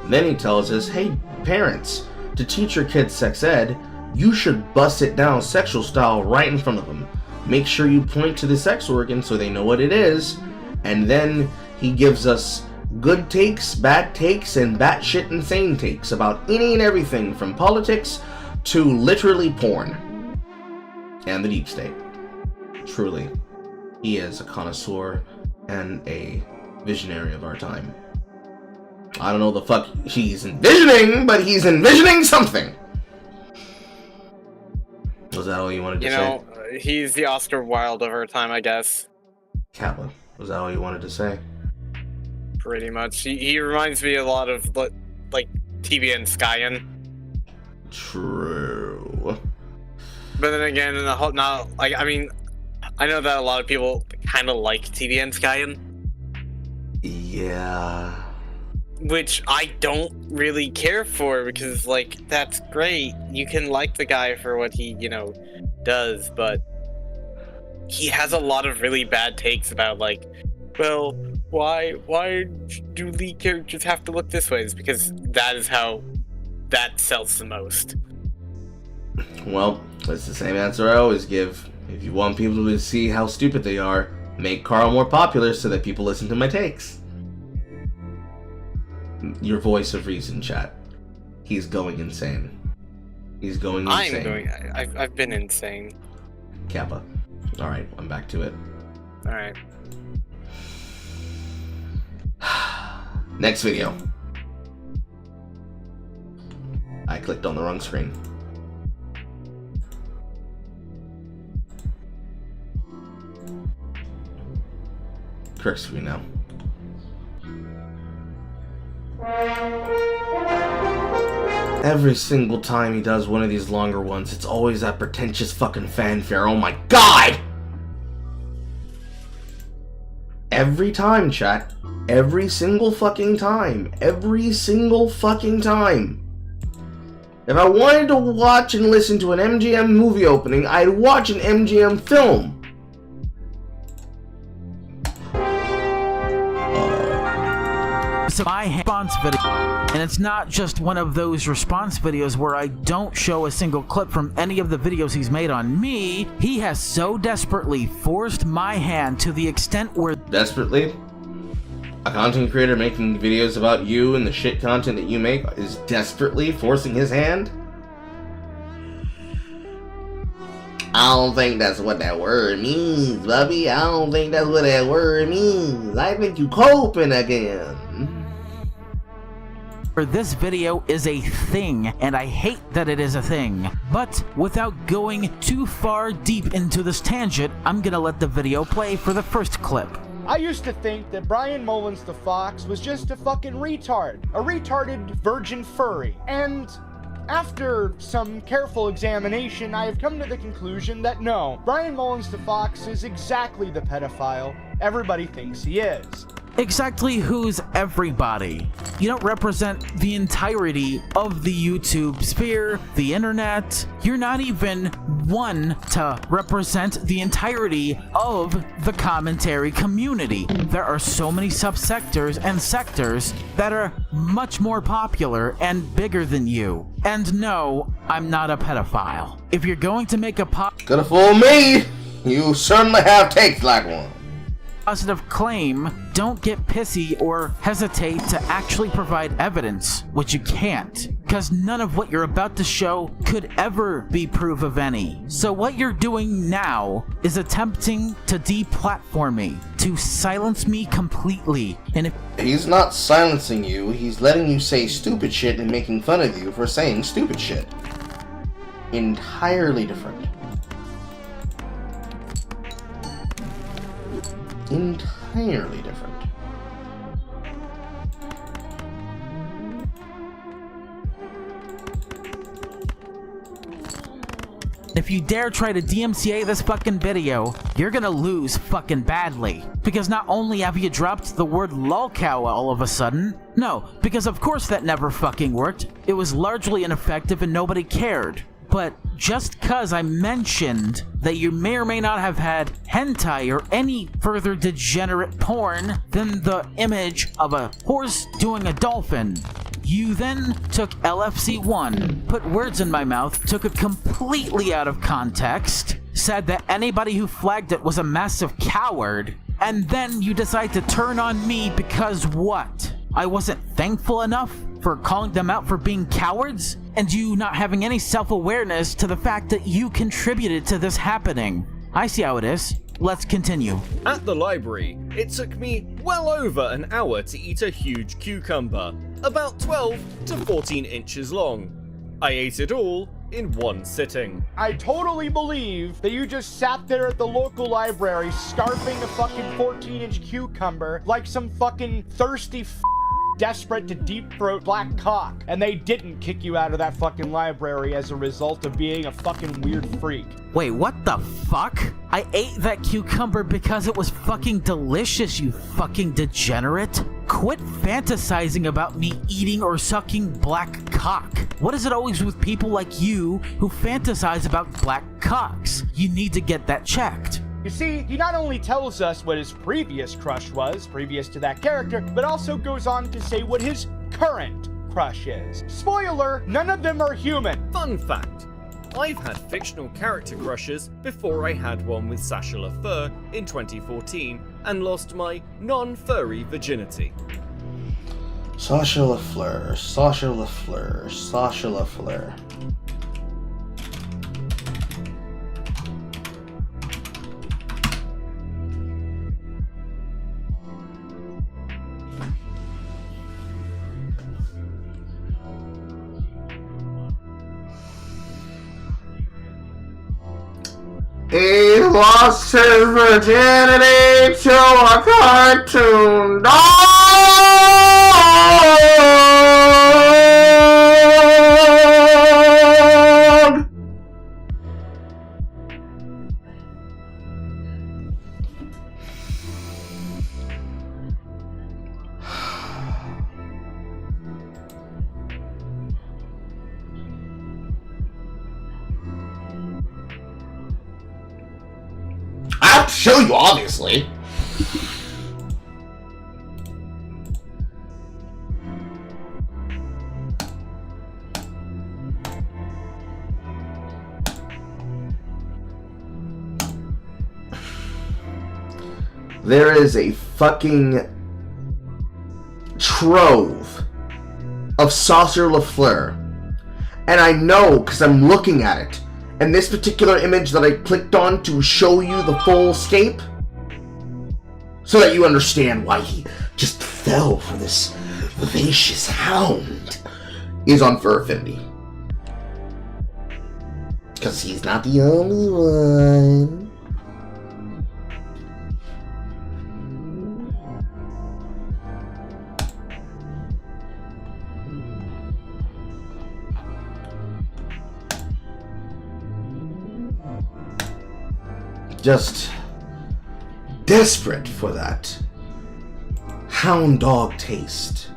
Then he tells us, hey, parents, to teach your kids sex ed, you should bust it down sexual style right in front of them. Make sure you point to the sex organ so they know what it is. And then he gives us good takes, bad takes, and batshit insane takes about any and everything from politics to literally porn and the deep state. Truly, he is a connoisseur and a visionary of our time. I don't know the fuck he's envisioning, but he's envisioning something. Was that all you wanted to say? You know, he's the Oscar Wilde of our time, I guess. Kappa, was that all you wanted to say? Pretty much. He reminds me a lot of, like, TBN Skyen. True. But then again, in the whole, not like, I mean, I know that a lot of people kind of like TBN Skyen. Yeah. Which I don't really care for because, like, that's great. You can like the guy for what he, you know, does, but he has a lot of really bad takes about, like, well, why do lead characters have to look this way? It's because that is how that sells the most. Well, that's the same answer I always give. If you want people to see how stupid they are, make Carl more popular so that people listen to my takes. Your voice of reason, chat. He's going insane. He's going insane. I've been insane. Kappa. Alright, I'm back to it. Alright. Next video. I clicked on the wrong screen. Correct screen now. Every single time he does one of these longer ones, it's always that pretentious fucking fanfare. Oh my god! Every time, chat. Every single fucking time. Every single fucking time. If I wanted to watch and listen to an MGM movie opening, I'd watch an MGM film. So my response video, and it's not just one of those response videos where I don't show a single clip from any of the videos he's made on me. He has so desperately forced my hand to the extent where... Desperately? A content creator making videos about you and the shit content that you make is desperately forcing his hand? I don't think that's what that word means, Bubby. I don't think that's what that word means. I think you coping again. this video is a thing, and I hate that it is a thing. But without going too far deep into this tangent, I'm gonna let the video play for the first clip. I used to think that Brian Mullins the Fox was just a fucking retard. A retarded virgin furry. And after some careful examination, I have come to the conclusion that no, Brian Mullins the Fox is exactly the pedophile everybody thinks he is. Exactly who's everybody? You don't represent the entirety of the YouTube sphere, the internet. You're not even one to represent the entirety of the commentary community. There are so many subsectors and sectors that are much more popular and bigger than you. And no, I'm not a pedophile. If you're going to make a Gonna fool me! You certainly have takes like one. positive claim, don't get pissy or hesitate to actually provide evidence, which you can't, because none of what you're about to show could ever be proof of any. So what you're doing now is attempting to deplatform me, to silence me completely, and if he's not silencing you, he's letting you say stupid shit and making fun of you for saying stupid shit. Entirely different. Entirely different. if you dare try to DMCA this fucking video, you're gonna lose fucking badly. Because not only have you dropped the word lolcow all of a sudden, no, because of course that never fucking worked. It was largely ineffective and nobody cared. But just cause I mentioned that you may or may not have had hentai or any further degenerate porn than the image of a horse doing a dolphin, you then took LFC1, put words in my mouth, took it completely out of context, said that anybody who flagged it was a massive coward, and then you decide to turn on me because what? I wasn't thankful enough for calling them out for being cowards? And you not having any self-awareness to the fact that you contributed to this happening. I see how it is. Let's continue. At the library, it took me well over an hour to eat a huge cucumber, about 12 to 14 inches long. I ate it all in one sitting. I totally believe that you just sat there at the local library scarfing a fucking 14-inch cucumber like some fucking thirsty desperate to deep throat black cock, and they didn't kick you out of that fucking library as a result of being a fucking weird freak. Wait, what the fuck? I ate that cucumber because it was fucking delicious, you fucking degenerate. Quit fantasizing about me eating or sucking black cock. What is it always with people like you who fantasize about black cocks? You need to get that checked. You see, he not only tells us what his previous crush was, previous to that character, but also goes on to say what his current crush is. Spoiler, none of them are human. Fun fact, I've had fictional character crushes before I had one with Sasha LaFleur in 2014 and lost my non-furry virginity. Sasha LaFleur, Sasha LaFleur, Sasha LaFleur. He lost his virginity to a cartoon doll. show you, obviously. There is a fucking trove of Saucer LaFleur. And I know because I'm looking at it. And this particular image that I clicked on to show you the full scape, so that you understand why he just fell for this vivacious hound, is on Fur Affinity. Because he's not the only one. Just desperate for that hound dog taste.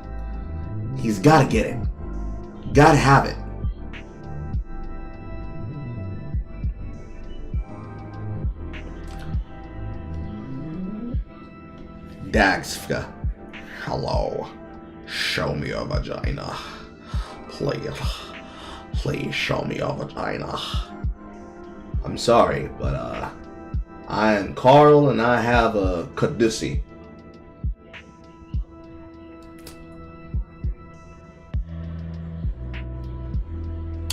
He's gotta get it. Gotta have it. Dagsfka. Hello. Show me your vagina. Please show me your vagina. I'm sorry, but I am Carl and I have a caducee.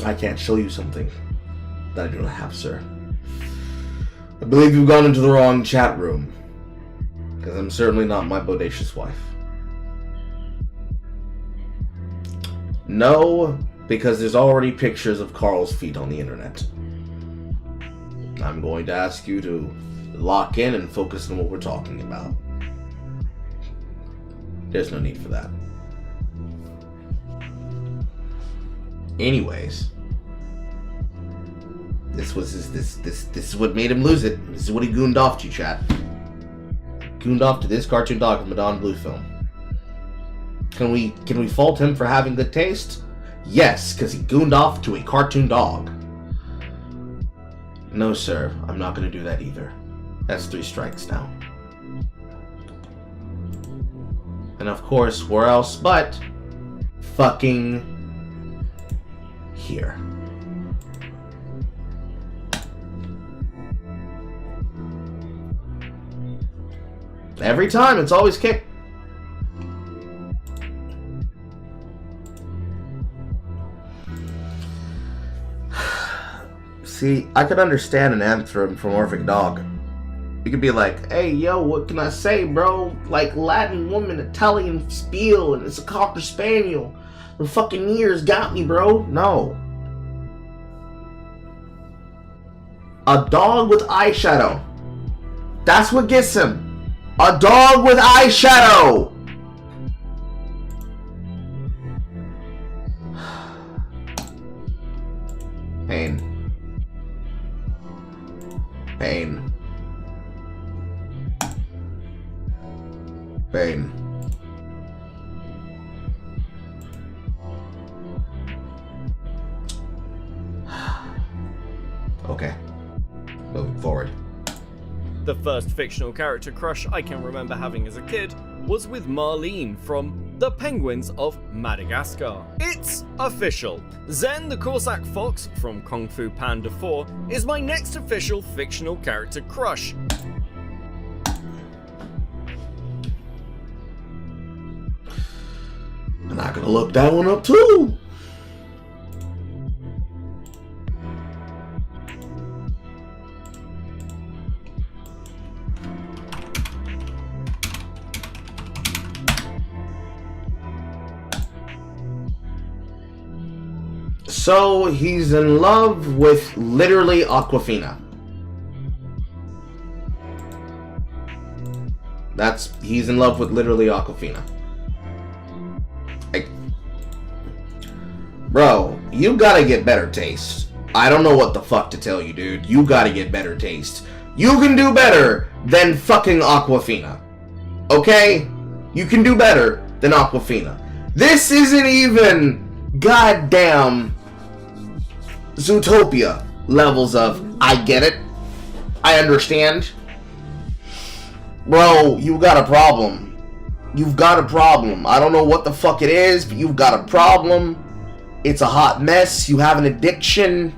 I can't show you something that I do not have, sir. I believe you've gone into the wrong chat room, because I'm certainly not my bodacious wife. No, because there's already pictures of Carl's feet on the internet. I'm going to ask you to lock in and focus on what we're talking about. There's no need for that. Anyways, this is what made him lose it. This is what he gooned off to, chat. Gooned off to this cartoon dog from Madonna Blue film. Can we fault him for having good taste? Yes, because he gooned off to a cartoon dog. No, sir, I'm not going to do that either. That's 3 strikes now. And of course, where else but fucking here. Every time, it's always kick. See, I could understand an anthropomorphic dog. You could be like, hey, yo, what can I say, bro? Like, Latin woman, Italian spiel, and it's a Cocker Spaniel. The fucking ears got me, bro. No. A dog with eyeshadow. That's what gets him. A dog with eyeshadow. Pain. Pain. Pain. Okay. Moving forward. The first fictional character crush I can remember having as a kid was with Marlene from The Penguins of Madagascar. It's official. Zen the Corsac Fox from Kung Fu Panda 4 is my next official fictional character crush. And I could look that one up too. So he's in love with literally Aquafina. He's in love with literally Aquafina. Bro, you gotta get better taste. I don't know what the fuck to tell you, dude. You gotta get better taste. You can do better than fucking Aquafina. Okay? You can do better than Aquafina. This isn't even goddamn Zootopia levels of, I get it, I understand, Bro, you got a problem. You've got a problem. I don't know what the fuck it is, but you've got a problem. It's a hot mess. You have an addiction.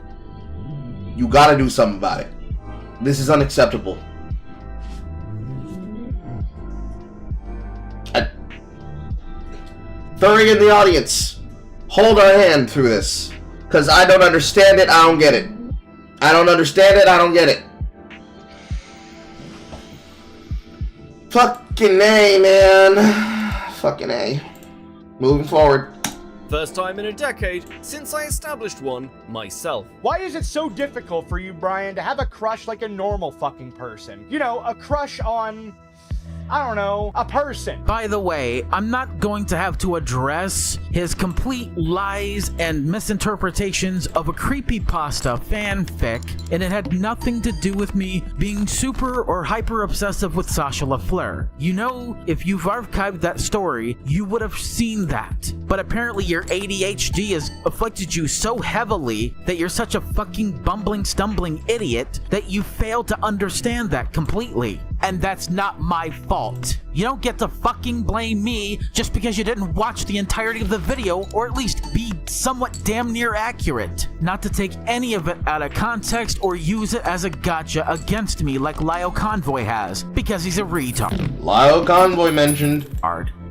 You gotta do something about it. This is unacceptable. Furry in the audience, hold our hand through this. Because I don't understand it, I don't get it. I don't understand it, I don't get it. Fucking A, man. Fucking A. Moving forward. First time in a decade since I established one myself. Why is it so difficult for you, Brian, to have a crush like a normal fucking person? You know, a crush on, I don't know, a person. By the way, I'm not going to have to address his complete lies and misinterpretations of a creepypasta fanfic, and it had nothing to do with me being super or hyper obsessive with Sasha LaFleur. You know, if you've archived that story, you would have seen that. But apparently your ADHD has afflicted you so heavily that you're such a fucking bumbling, stumbling idiot that you fail to understand that completely. And that's not my fault. You don't get to fucking blame me just because you didn't watch the entirety of the video, or at least be somewhat damn near accurate. Not to take any of it out of context or use it as a gotcha against me like Lyle Convoy has, because he's a retard. Lyle Convoy mentioned.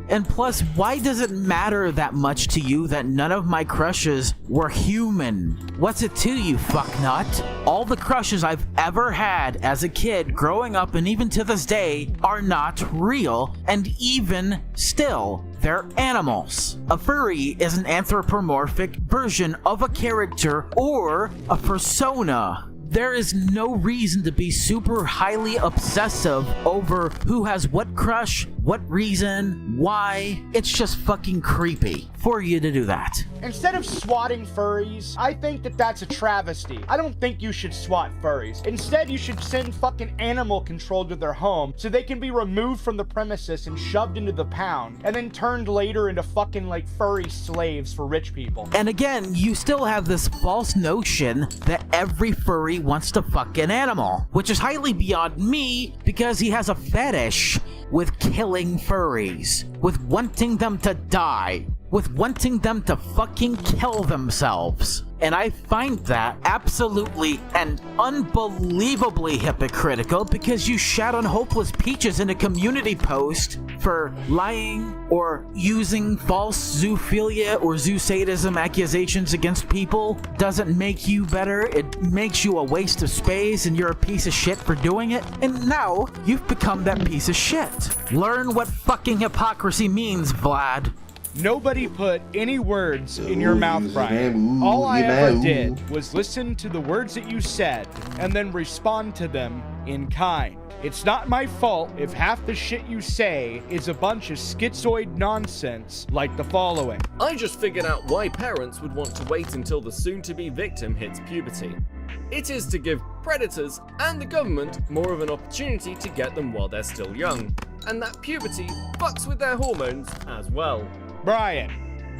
And plus, why does it matter that much to you that none of my crushes were human? What's it to you, fucknut? All the crushes I've ever had as a kid growing up and even to this day are not real, and even still, they're animals. A furry is an anthropomorphic version of a character or a persona. There is no reason to be super highly obsessive over who has what crush, what reason, why. It's just fucking creepy for you to do that. Instead of swatting furries, I think that that's a travesty. I don't think you should swat furries. Instead, you should send fucking animal control to their home so they can be removed from the premises and shoved into the pound, and then turned later into fucking like furry slaves for rich people. And again, you still have this false notion that every furry wants to fuck an animal, which is highly beyond me because he has a fetish with killing furries, with wanting them to die, with wanting them to fucking kill themselves. And I find that absolutely and unbelievably hypocritical because you shat on Hopeless Peaches in a community post for lying or using false zoophilia or zoosadism accusations against people. Doesn't make you better, it makes you a waste of space and you're a piece of shit for doing it. And now you've become that piece of shit. Learn what fucking hypocrisy means, Vlad. Nobody put any words in your mouth, Brian. All I ever did was listen to the words that you said and then respond to them in kind. It's not my fault if half the shit you say is a bunch of schizoid nonsense like the following. I just figured out why parents would want to wait until the soon-to-be victim hits puberty. It is to give predators and the government more of an opportunity to get them while they're still young, and that puberty fucks with their hormones as well. Brian,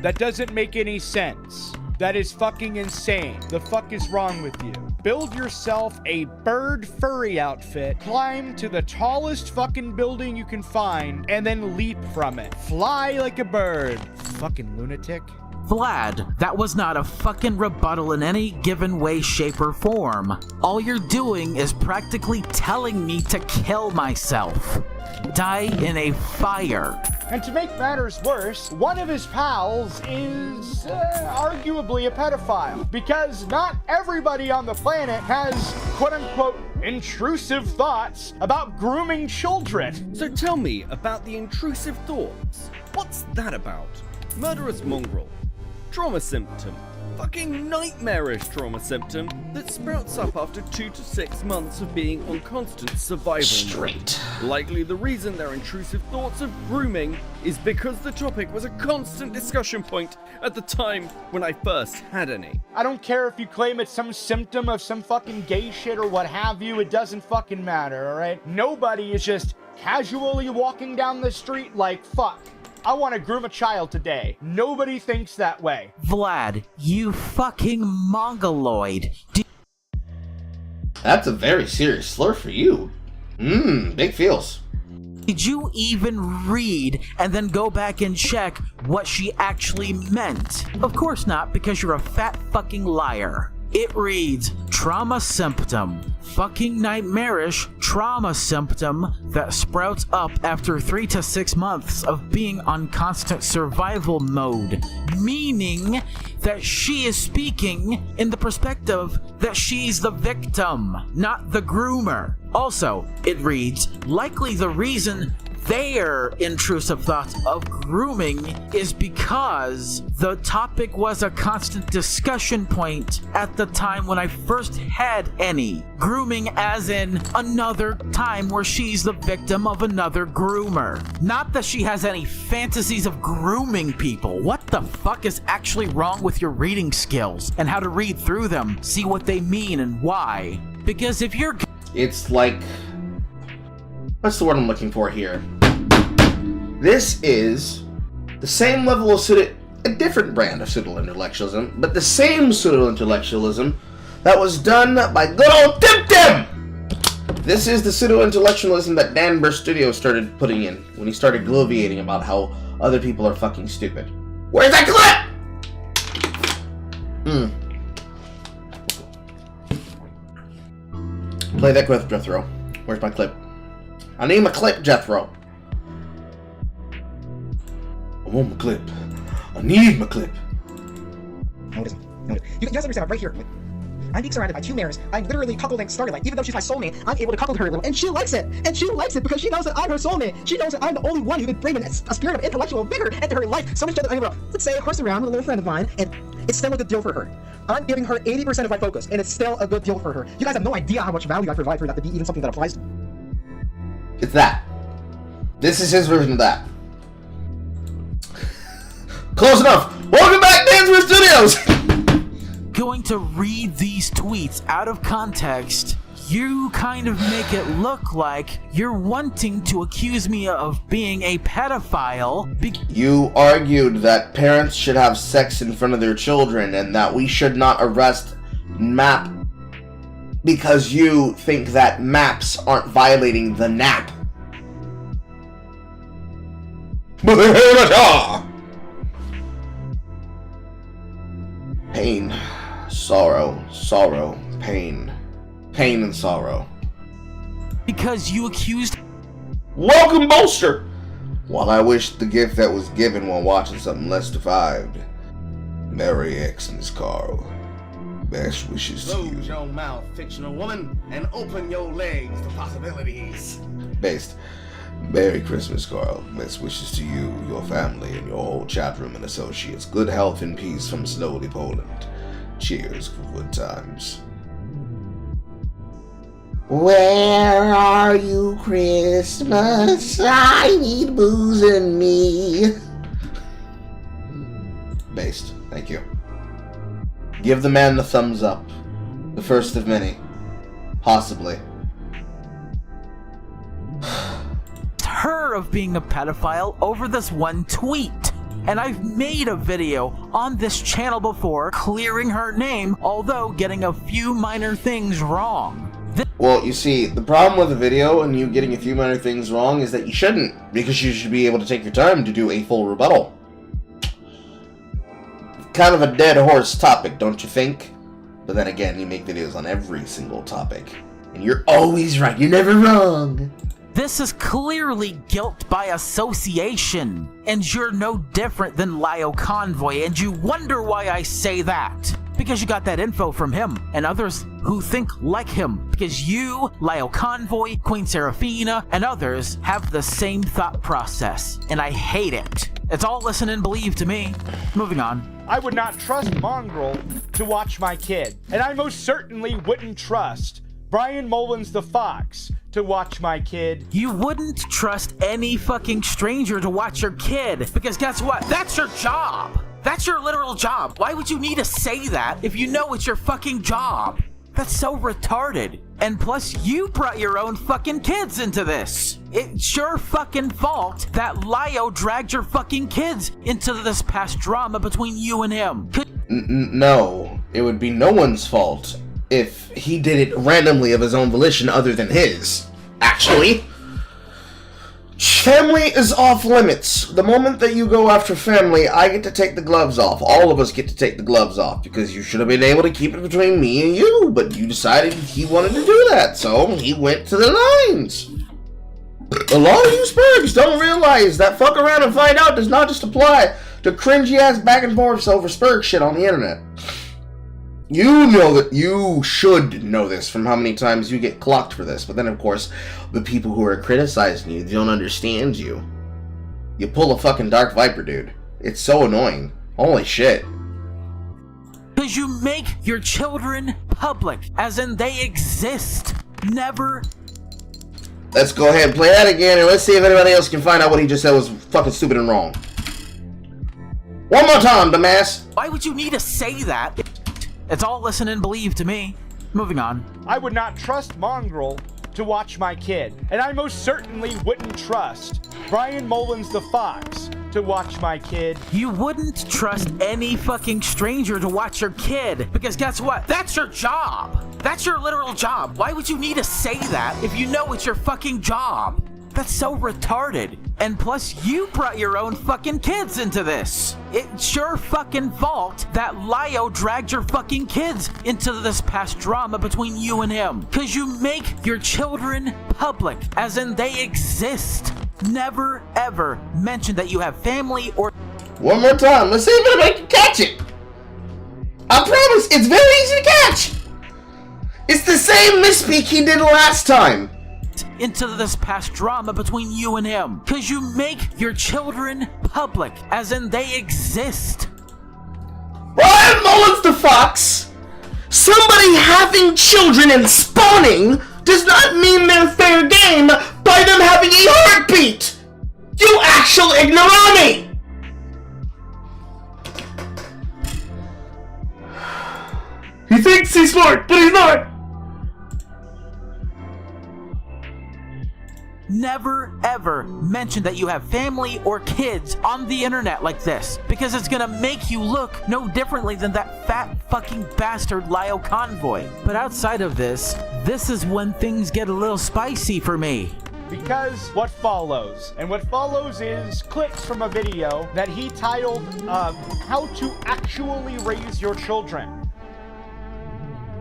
that doesn't make any sense. That is fucking insane. The fuck is wrong with you? Build yourself a bird furry outfit, climb to the tallest fucking building you can find, and then leap from it. Fly like a bird. Fucking lunatic. Vlad, that was not a fucking rebuttal in any given way, shape, or form. All you're doing is practically telling me to kill myself. Die in a fire. And to make matters worse, one of his pals is arguably a pedophile. Because not everybody on the planet has quote-unquote intrusive thoughts about grooming children. So tell me about the intrusive thoughts. What's that about? Murderous mongrel. Trauma symptom. Fucking nightmarish trauma symptom that sprouts up after 2 to 6 months of being on constant survival mode. Likely the reason their intrusive thoughts of grooming is because the topic was a constant discussion point at the time when I first had any. I don't care if you claim it's some symptom of some fucking gay shit or what have you, it doesn't fucking matter, alright? Nobody is just casually walking down the street like, fuck, I want to groom a child today. Nobody thinks that way. Vlad, you fucking mongoloid. That's a very serious slur for you. Big feels. Did you even read and then go back and check what she actually meant? Of course not, because you're a fat fucking liar. It reads, trauma symptom. Fucking nightmarish trauma symptom that sprouts up after 3 to 6 months of being on constant survival mode. Meaning that she is speaking in the perspective that she's the victim, not the groomer. Also, it reads, likely the reason their intrusive thoughts of grooming is because the topic was a constant discussion point at the time when I first had any. Grooming as in another time where she's the victim of another groomer. Not that she has any fantasies of grooming people. What the fuck is actually wrong with your reading skills and how to read through them, see what they mean and why? Because if you're... It's like... What's the word I'm looking for here? This is the same level of a different brand of pseudo-intellectualism, but the same pseudo-intellectualism that was done by good old Tim Tim! This is the pseudo-intellectualism that Dan Burr Studio started putting in when he started gloviating about how other people are fucking stupid. Where's that clip? Play that clip, Jethro. Where's my clip? I need my clip, Jethro. I want my clip. I need my clip. No, it isn't. No, it isn't. You guys understand, right here. I'm being surrounded by 2 mares. I'm literally cuckolding Starlight. Even though she's my soulmate, I'm able to cuckold her a little. And she likes it. And she likes it because she knows that I'm her soulmate. She knows that I'm the only one who could bring a spirit of intellectual vigor into her life. So much that I'm able to, let's say, horse around with a little friend of mine, and it's still a good deal for her. I'm giving her 80% of my focus, and it's still a good deal for her. You guys have no idea how much value I provide for that to be even something that applies to me. It's that. This is his version of that. Close enough. Welcome back, Dansworth Studios! Going to read these tweets out of context, you kind of make it look like you're wanting to accuse me of being a pedophile. You argued that parents should have sex in front of their children and that we should not arrest MAP because you think that MAPs aren't violating the NAP. Pain, sorrow, sorrow, pain. Pain and sorrow. Because you accused... Welcome, bolster! While I wish the gift that was given while watching something less deprived. Merry Xmas, Carl. Best wishes to you. Close your mouth, fictional woman, and open your legs to possibilities. Based. Merry Christmas, Carl. Best wishes to you, your family, and your whole chat room and associates. Good health and peace from Slowly Poland. Cheers for good times. Where are you, Christmas? I need booze in me. Based. Thank you. Give the man the thumbs up. The first of many. Possibly. her of being a pedophile over this one tweet. And I've made a video on this channel before clearing her name, although getting a few minor things wrong. Well, you see, the problem with the video and you getting a few minor things wrong is that you shouldn't, because you should be able to take your time to do a full rebuttal. Kind of a dead horse topic, don't you think? But then again, you make videos on every single topic, and you're always right, you're never wrong. This is clearly guilt by association, and you're no different than Lio Convoy, and you wonder why I say that. Because you got that info from him, and others who think like him. Because you, Lio Convoy, Queen Seraphina, and others have the same thought process, and I hate it. It's all listen and believe to me. Moving on. I would not trust Mongrel to watch my kid, and I most certainly wouldn't trust Brian Mullins the Fox to watch my kid. You wouldn't trust any fucking stranger to watch your kid, because guess what? That's your job. That's your literal job. Why would you need to say that if you know it's your fucking job? That's so retarded. And plus, you brought your own fucking kids into this. It's your fucking fault that Lio dragged your fucking kids into this past drama between you and him. No, it would be no one's fault if he did it randomly of his own volition other than his. Actually. Family is off limits. The moment that you go after family, I get to take the gloves off. All of us get to take the gloves off because you should have been able to keep it between me and you, but you decided he wanted to do that, so he went to the lines. A lot of you Spurgs don't realize that fuck around and find out does not just apply to cringy ass back and forth over Spurg shit on the internet. You know that you should know this from how many times you get clocked for this, but then of course the people who are criticizing you don't understand you. You pull a fucking Dark Viper, dude. It's so annoying. Holy shit. Because you make your children public, as in they exist. Never. Let's go ahead and play that again, and let's see if anybody else can find out what he just said was fucking stupid and wrong. One more time, dumbass. Why would you need to say that? It's all listen and believe to me. Moving on. I would not trust Mongrel to watch my kid, and I most certainly wouldn't trust Brian Mullins the Fox to watch my kid. You wouldn't trust any fucking stranger to watch your kid, because guess what? That's your job. That's your literal job. Why would you need to say that if you know it's your fucking job? That's so retarded. And plus, you brought your own fucking kids into this. It's your fucking fault that Lio dragged your fucking kids into this past drama between you and him. Because you make your children public, as in they exist. Never, ever mention that you have family or... One more time. Let's see if anybody can catch it. I promise, it's very easy to catch. It's the same misspeak he did last time. Into this past drama between you and him. Because you make your children public, as in they exist. Brian Mullins the Fox, somebody having children and spawning does not mean they're fair game by them having a heartbeat. You actual ignorami! He thinks he's smart, but he's not. Never, ever mention that you have family or kids on the internet like this, because it's gonna make you look no differently than that fat fucking bastard Lio Convoy. But outside of this is when things get a little spicy for me. Because what follows? And what follows is clips from a video that he titled, How to Actually Raise Your Children.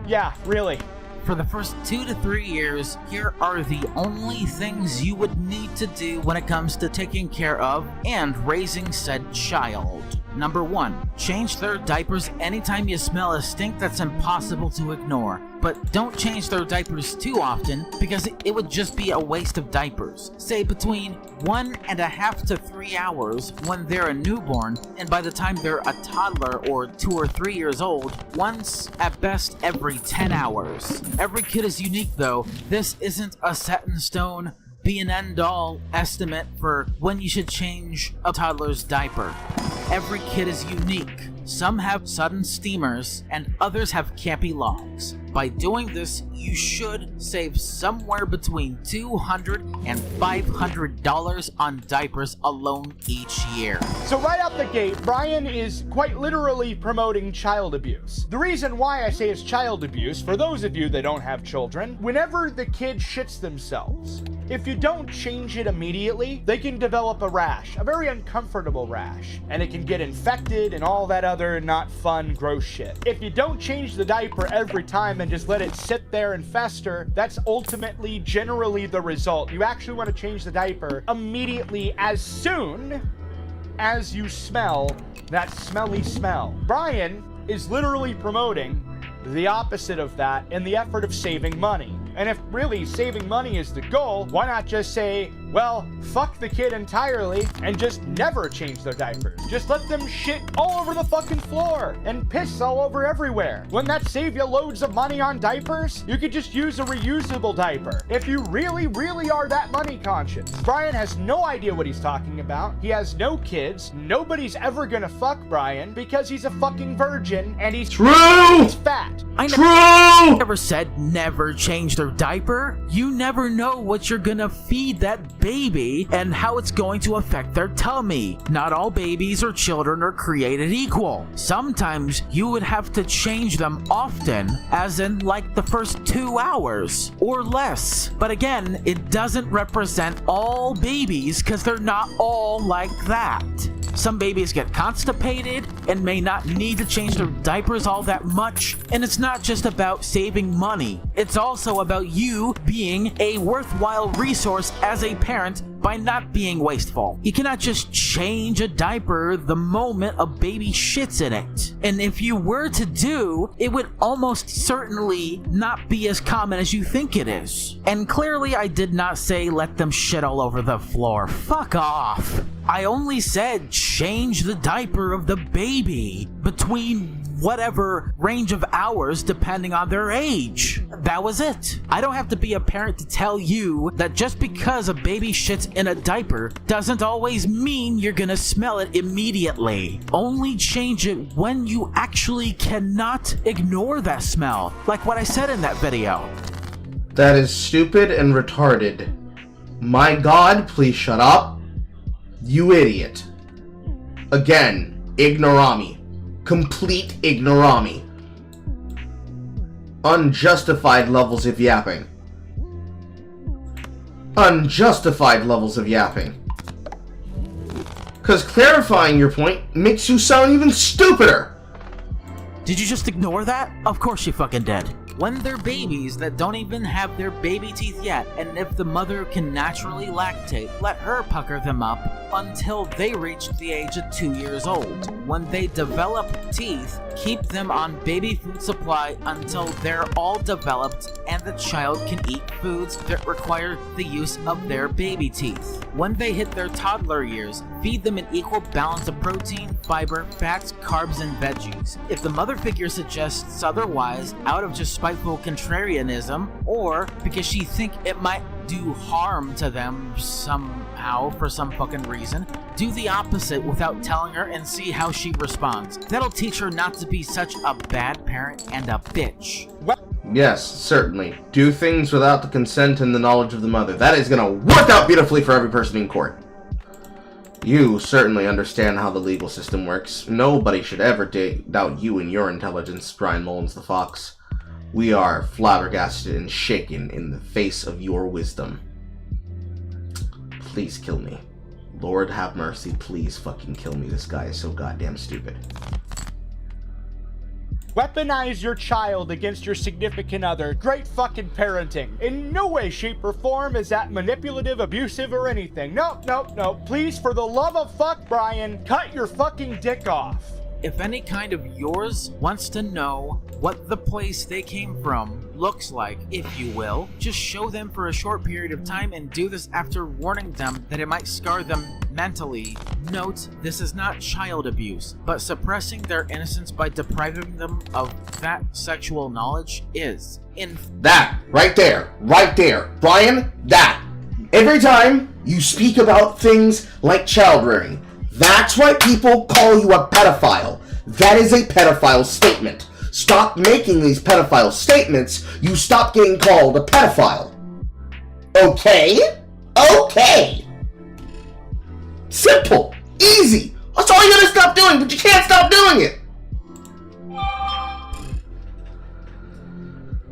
Yeah, really. For the first 2 to 3 years, here are the only things you would need to do when it comes to taking care of and raising said child. Number 1, change their diapers anytime you smell a stink that's impossible to ignore. But don't change their diapers too often, because it would just be a waste of diapers. Say between 1.5 to 3 hours when they're a newborn, and by the time they're a toddler or 2 or 3 years old, once at best every 10 hours. Every kid is unique though. This isn't a set in stone, be an end-all estimate for when you should change a toddler's diaper. Every kid is unique. Some have sudden steamers, and others have campy logs. By doing this, you should save somewhere between $200 and $500 on diapers alone each year. So right out the gate, Brian is quite literally promoting child abuse. The reason why I say it's child abuse, for those of you that don't have children, whenever the kid shits themselves, if you don't change it immediately, they can develop a rash, a very uncomfortable rash, and it can get infected and all that other not fun, gross shit. If you don't change the diaper every time and just let it sit there and fester, that's ultimately generally the result. You actually want to change the diaper immediately as soon as you smell that smelly smell. Brian is literally promoting the opposite of that in the effort of saving money. And if really saving money is the goal, why not just say, well, fuck the kid entirely and just never change their diapers? Just let them shit all over the fucking floor and piss all over everywhere. Wouldn't that save you loads of money on diapers? You could just use a reusable diaper if you really, really are that money conscious. Brian has no idea what he's talking about. He has no kids. Nobody's ever gonna fuck Brian because he's a fucking virgin and he's fat. I never said never change their diaper. You never know what you're gonna feed that baby and how it's going to affect their tummy. Not all babies or children are created equal. Sometimes you would have to change them often, as in like the first 2 hours or less. But again, it doesn't represent all babies because they're not all like that. Some babies get constipated and may not need to change their diapers all that much. And it's not just about saving money. It's also about you being a worthwhile resource as a parent by not being wasteful. You cannot just change a diaper the moment a baby shits in it. And if you were to do, it would almost certainly not be as common as you think it is. And clearly I did not say let them shit all over the floor. Fuck off. I only said change the diaper of the baby between whatever range of hours depending on their age. That was it. I don't have to be a parent to tell you that just because a baby shits in a diaper doesn't always mean you're gonna smell it immediately. Only change it when you actually cannot ignore that smell, like what I said in that video. That is stupid and retarded. My God, please shut up. You idiot. Again, ignorami. Complete ignorami. Unjustified levels of yapping. Unjustified levels of yapping. Because clarifying your point makes you sound even stupider. Did you just ignore that? Of course you fucking did. When they're babies that don't even have their baby teeth yet, and if the mother can naturally lactate, let her pucker them up until they reach the age of 2 years old. When they develop teeth, keep them on baby food supply until they're all developed and the child can eat foods that require the use of their baby teeth. When they hit their toddler years, feed them an equal balance of protein, fiber, fats, carbs, and veggies. If the mother figure suggests otherwise out of just spiteful contrarianism, or because she think it might do harm to them somehow for some fucking reason, do the opposite without telling her and see how she responds. That'll teach her not to be such a bad parent and a bitch. Yes, certainly. Do things without the consent and the knowledge of the mother. That is gonna work out beautifully for every person in court. You certainly understand how the legal system works. Nobody should ever doubt you and your intelligence, Brian Mullins the Fox. We are flabbergasted and shaken in the face of your wisdom. Please kill me. Lord have mercy, please fucking kill me. This guy is so goddamn stupid. Weaponize your child against your significant other. Great fucking parenting. In no way, shape, or form is that manipulative, abusive, or anything. Nope, nope, nope. Please, for the love of fuck, Brian, cut your fucking dick off. If any kind of yours wants to know what the place they came from looks like, if you will, just show them for a short period of time and do this after warning them that it might scar them mentally. Note, this is not child abuse, but suppressing their innocence by depriving them of that sexual knowledge is. That, right there, Brian, that. Every time you speak about things like child rearing, that's why people call you a pedophile. That is a pedophile statement. Stop making these pedophile statements, you stop getting called a pedophile. Okay? Okay. Simple. Easy. That's all you gotta stop doing, but you can't stop doing it.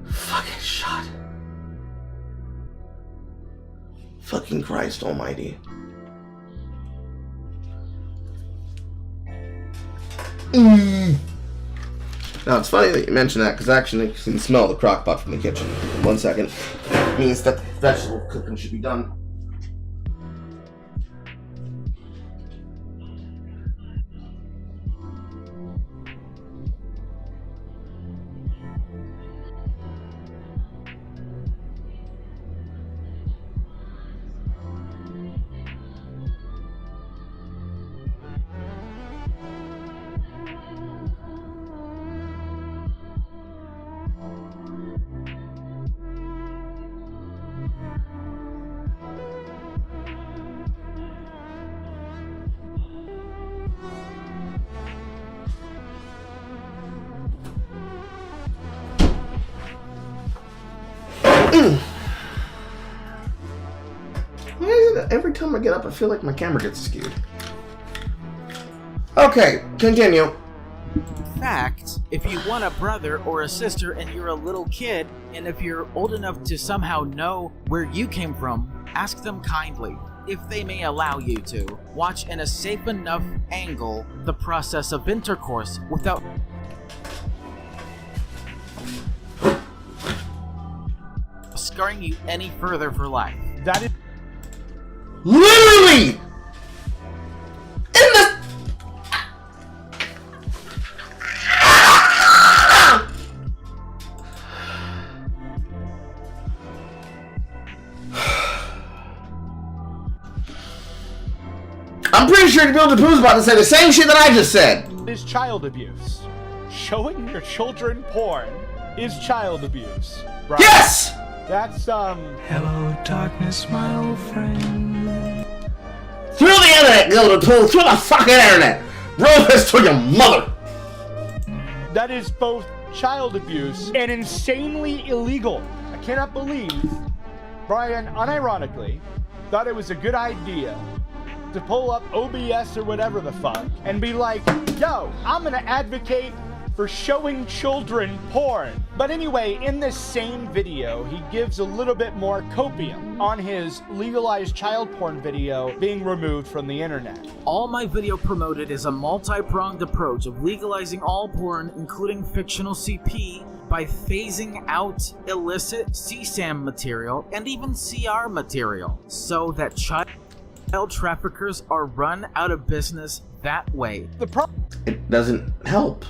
Fucking shot. Fucking Christ almighty. Now, it's funny that you mention that, because actually you can smell the crock pot from the kitchen. 1 second. It means that vegetable cooking should be done. time I get up, I feel like my camera gets skewed. Okay, continue. Fact, if you want a brother or a sister and you're a little kid, and if you're old enough to somehow know where you came from, ask them kindly, if they may allow you to, watch in a safe enough angle the process of intercourse without scarring you any further for life. That is Literally! In the... I'm pretty sure Bill DePooh's about to say the same shit that I just said. is child abuse. Showing your children porn is child abuse. Right? Yes! That's Hello, darkness, my old friend. Through the internet, Bill DePooh. Through the fucking internet. Roll this to your mother. that is both child abuse and insanely illegal. I cannot believe Brian, unironically, thought it was a good idea to pull up OBS or whatever the fuck and be like, yo, I'm gonna advocate for showing children porn. But anyway, in this same video, he gives a little bit more copium on his legalized child porn video being removed from the internet. All my video promoted is a multi-pronged approach of legalizing all porn, including fictional CP, by phasing out illicit CSAM material and even CR material, so that child traffickers are run out of business that way. It doesn't help.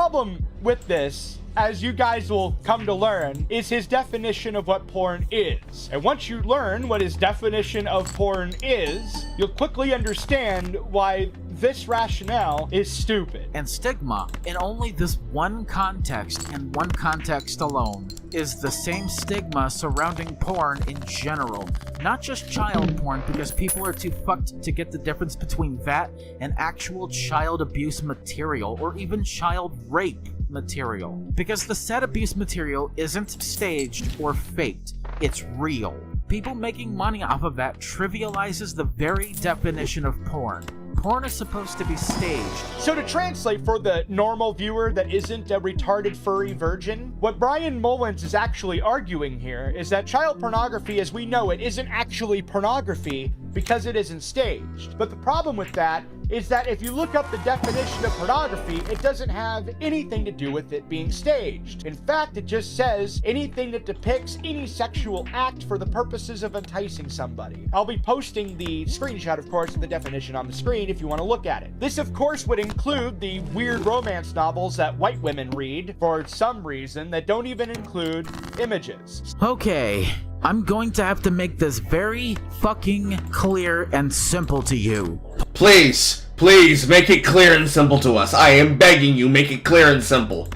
Problem with this, as you guys will come to learn, is his definition of what porn is. And once you learn what his definition of porn is, you'll quickly understand why this rationale is stupid. And stigma, in only this one context and one context alone, is the same stigma surrounding porn in general. Not just child porn, because people are too fucked to get the difference between that and actual child abuse material, or even child rape material. Because the said abuse material isn't staged or faked, it's real. People making money off of that trivializes the very definition of porn. Porn is supposed to be staged. So to translate for the normal viewer that isn't a retarded furry virgin, what Brian Mullins is actually arguing here is that child pornography as we know it isn't actually pornography because it isn't staged. But the problem with that is that if you look up the definition of pornography, it doesn't have anything to do with it being staged. In fact, it just says anything that depicts any sexual act for the purposes of enticing somebody. I'll be posting the screenshot, of course, of the definition on the screen if you want to look at it. This, of course, would include the weird romance novels that white women read for some reason that don't even include images. Okay, I'm going to have to make this very fucking clear and simple to you. Please, please, make it clear and simple to us. I am begging you, make it clear and simple.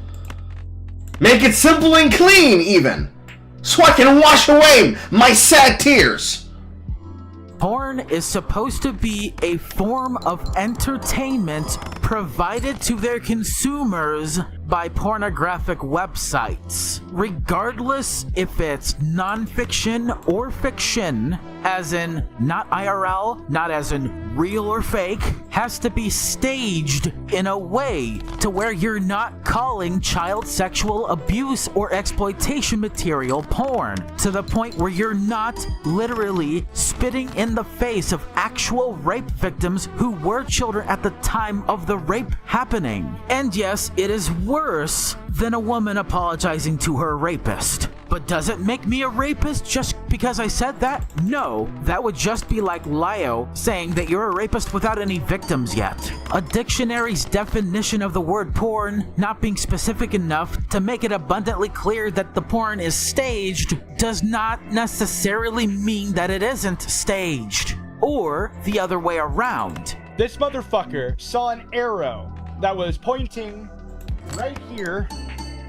Make it simple and clean, even. So I can wash away my sad tears. Porn is supposed to be a form of entertainment provided to their consumers by pornographic websites. Regardless if it's non-fiction or fiction, as in not IRL, not as in real or fake, has to be staged in a way to where you're not calling child sexual abuse or exploitation material porn, to the point where you're not literally spitting in the face of actual rape victims who were children at the time of the rape happening. And yes, it is worse than a woman apologizing to her rapist. But does it make me a rapist just because I said that? No, that would just be like Lio saying that you're a rapist without any victims yet. A dictionary's definition of the word porn not being specific enough to make it abundantly clear that the porn is staged does not necessarily mean that it isn't staged. Or the other way around. This motherfucker saw an arrow that was pointing right here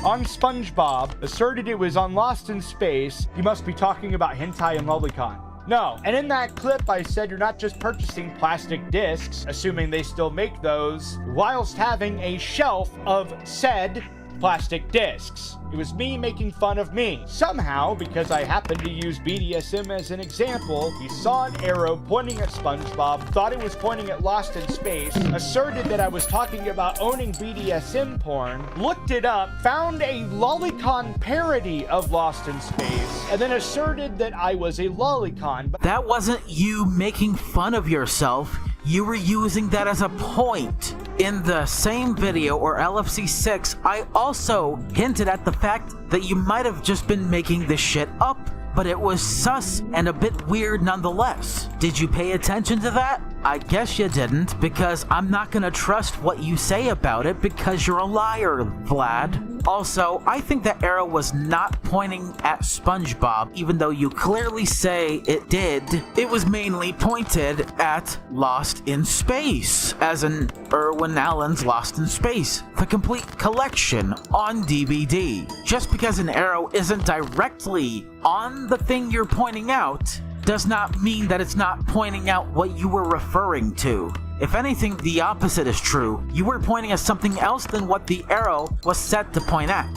on SpongeBob, asserted it was on Lost in Space. He must be talking about hentai and lolicon. No. And in that clip, I said you're not just purchasing plastic discs, assuming they still make those, whilst having a shelf of said plastic discs. It was me making fun of me. Somehow, because I happened to use BDSM as an example, he saw an arrow pointing at SpongeBob, thought it was pointing at Lost in Space, asserted that I was talking about owning BDSM porn, looked it up, found a lolicon parody of Lost in Space, and then asserted that I was a lolicon. That wasn't you making fun of yourself. You were using that as a point. In the same video, or LFC 6, I also hinted at the fact that you might have just been making this shit up, but it was sus and a bit weird nonetheless. Did you pay attention to that? I guess you didn't, because I'm not gonna trust what you say about it because you're a liar, Vlad. Also, I think that arrow was not pointing at SpongeBob, even though you clearly say it did. It was mainly pointed at Lost in Space, as in Irwin Allen's Lost in Space, the complete collection on DVD. Just because an arrow isn't directly on the thing you're pointing out, does not mean that it's not pointing out what you were referring to. If anything, the opposite is true. You were pointing at something else than what the arrow was set to point at.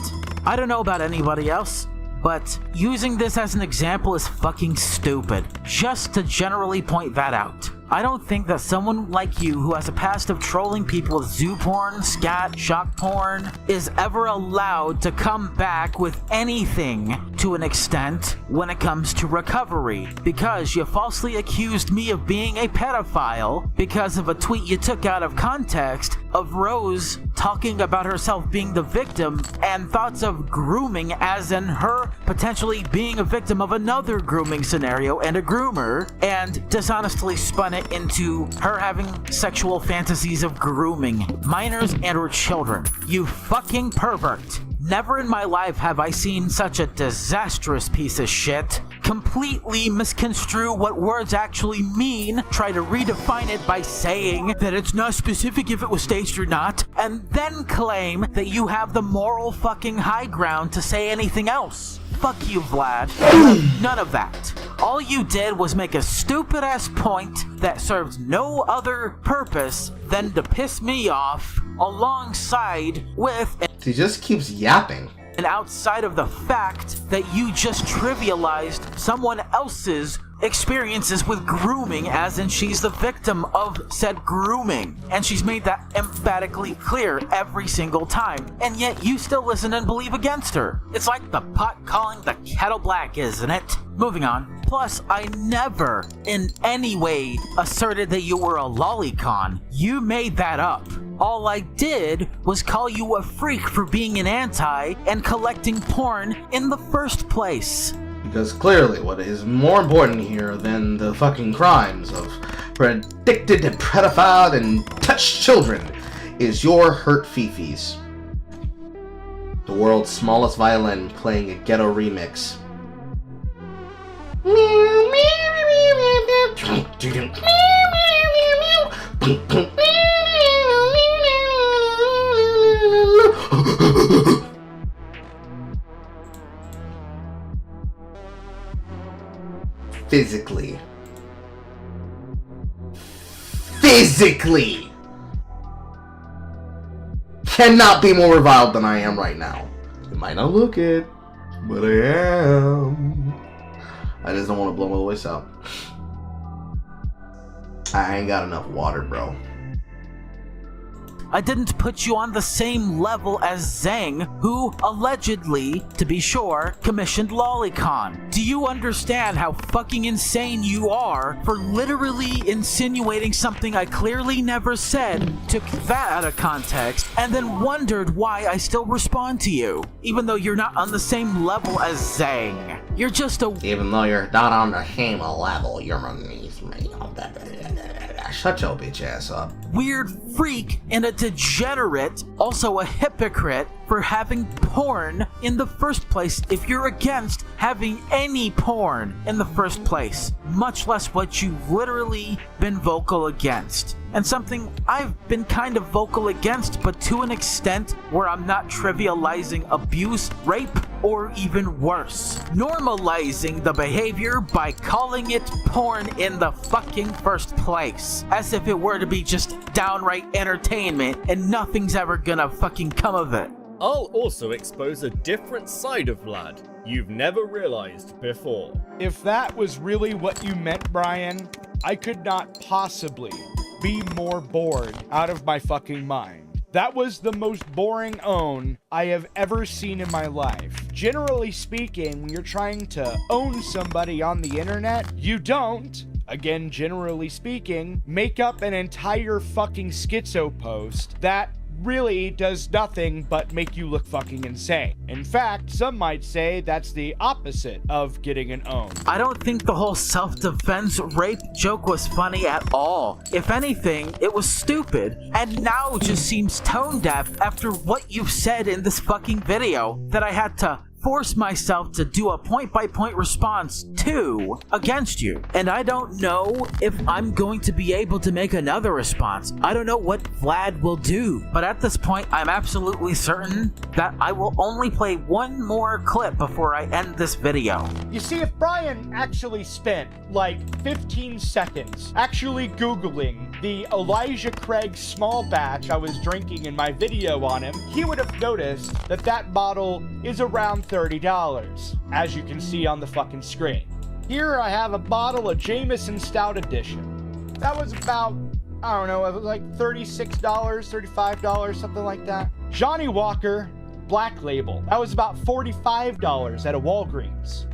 I don't know about anybody else, but using this as an example is fucking stupid. Just to generally point that out. I don't think that someone like you who has a past of trolling people with zoo porn, scat, shock porn, is ever allowed to come back with anything to an extent when it comes to recovery, because you falsely accused me of being a pedophile because of a tweet you took out of context of Rose talking about herself being the victim and thoughts of grooming as in her potentially being a victim of another grooming scenario and a groomer, and dishonestly spun it into her having sexual fantasies of grooming minors and or children. You fucking pervert. Never in my life have I seen such a disastrous piece of shit completely misconstrue what words actually mean, try to redefine it by saying that it's not specific if it was staged or not, and then claim that you have the moral fucking high ground to say anything else. Fuck you, Vlad. None of that. All you did was make a stupid ass point that served no other purpose than to piss me off alongside with He just keeps yapping. and outside of the fact that you just trivialized someone else's experiences with grooming, as in she's the victim of said grooming, and she's made that emphatically clear every single time, and yet you still listen and believe against her. It's like the pot calling the kettle black, isn't it? Moving on. Plus, I never in any way asserted that you were a lolicon. You made that up. All I did was call you a freak for being an anti and collecting porn in the first place. Because clearly what is more important here than the fucking crimes of addicted, pedophile, and touched children is your hurt fifis. The world's smallest violin playing a ghetto remix. Physically. Cannot be more reviled than I am right now. You might not look it, but I am. I just don't want to blow my voice out. I ain't got enough water, bro. I didn't put you on the same level as Zhang, who allegedly, to be sure, commissioned Lolicon. Do you understand how fucking insane you are for literally insinuating something I clearly never said, took that out of context, and then wondered why I still respond to you, even though you're not on the same level as Zhang? You're just a— Even though you're not on the same level, you're on me. Shut your bitch ass up. weird freak and a degenerate, also a hypocrite, for having porn in the first place if you're against having any porn in the first place, much less what you've literally been vocal against. And something I've been kind of vocal against, but to an extent where I'm not trivializing abuse, rape, or even worse. Normalizing the behavior by calling it porn in the fucking first place. As if it were to be just downright entertainment and nothing's ever gonna fucking come of it. I'll also expose a different side of Vlad you've never realized before. If that was really what you meant, Brian, I could not possibly be more bored out of my fucking mind. That was the most boring own I have ever seen in my life. Generally speaking, when you're trying to own somebody on the internet, you don't, again, generally speaking, make up an entire fucking schizo post that really does nothing but make you look fucking insane. In fact, some might say that's the opposite of getting an own. I don't think the whole self-defense rape joke was funny at all. If anything, it was stupid, and now just seems tone deaf after what you've said in this fucking video that I had to force myself to do a point-by-point response to against you. And I don't know if I'm going to be able to make another response. I don't know what Vlad will do, but at this point I'm absolutely certain that I will only play one more clip before I end this video. You see, if Brian actually spent like 15 seconds actually Googling the Elijah Craig small batch I was drinking in my video on him, he would have noticed that that bottle is around $30, as you can see on the fucking screen. Here I have a bottle of Jameson Stout Edition. That was about, I don't know, it was like $36, $35, something like that. Johnny Walker Black Label. That was about $45 at a Walgreens.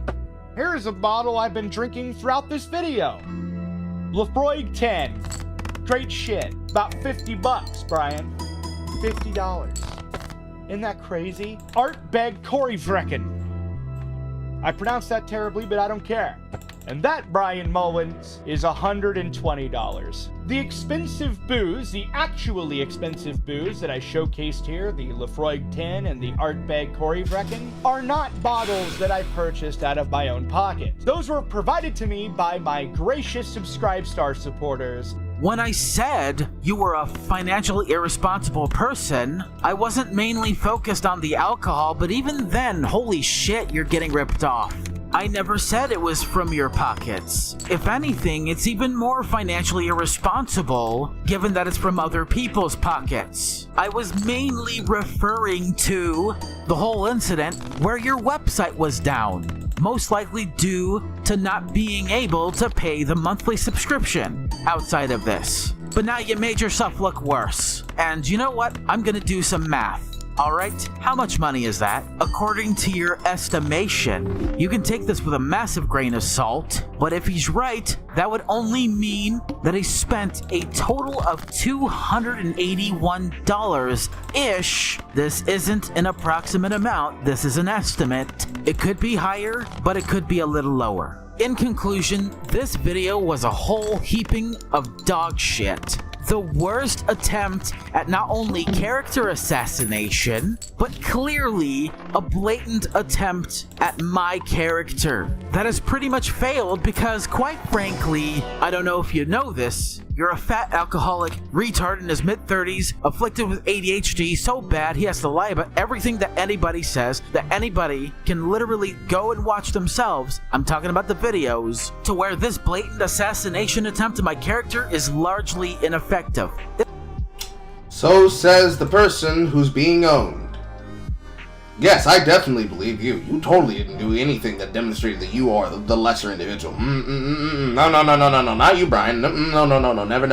Here's a bottle I've been drinking throughout this video. Lafroig 10. Great shit. About $50, Brian. $50. Isn't that crazy? Art Beg Korivrekken. I pronounced that terribly, but I don't care. And that, Brian Mullins, is $120. The expensive booze, the actually expensive booze that I showcased here, the Lafroig 10 and the Art Beg Korivrekken, are not bottles that I purchased out of my own pocket. Those were provided to me by my gracious Subscribe Star supporters. When I said you were a financially irresponsible person, I wasn't mainly focused on the alcohol, but even then, holy shit, you're getting ripped off. I never said it was from your pockets. If anything, it's even more financially irresponsible, given that it's from other people's pockets. I was mainly referring to the whole incident where your website was down, most likely due to not being able to pay the monthly subscription outside of this. But now you made yourself look worse. And you know what? I'm gonna do some math. Alright, how much money is that? According to your estimation, you can take this with a massive grain of salt, but if he's right, that would only mean that he spent a total of $281-ish. This isn't an approximate amount, this is an estimate. It could be higher, but it could be a little lower. In conclusion, this video was a whole heaping of dog shit. The worst attempt at not only character assassination, but clearly a blatant attempt at my character. That has pretty much failed because, quite frankly, I don't know if you know this, you're a fat alcoholic retard in his mid-30s, afflicted with ADHD so bad he has to lie about everything that anybody says, that anybody can literally go and watch themselves. I'm talking about the videos, to where this blatant assassination attempt to my character is largely ineffective. So says the person who's being owned. Yes, I definitely believe you. You totally didn't do anything that demonstrated that you are the lesser individual. No, not you, Brian. No, never.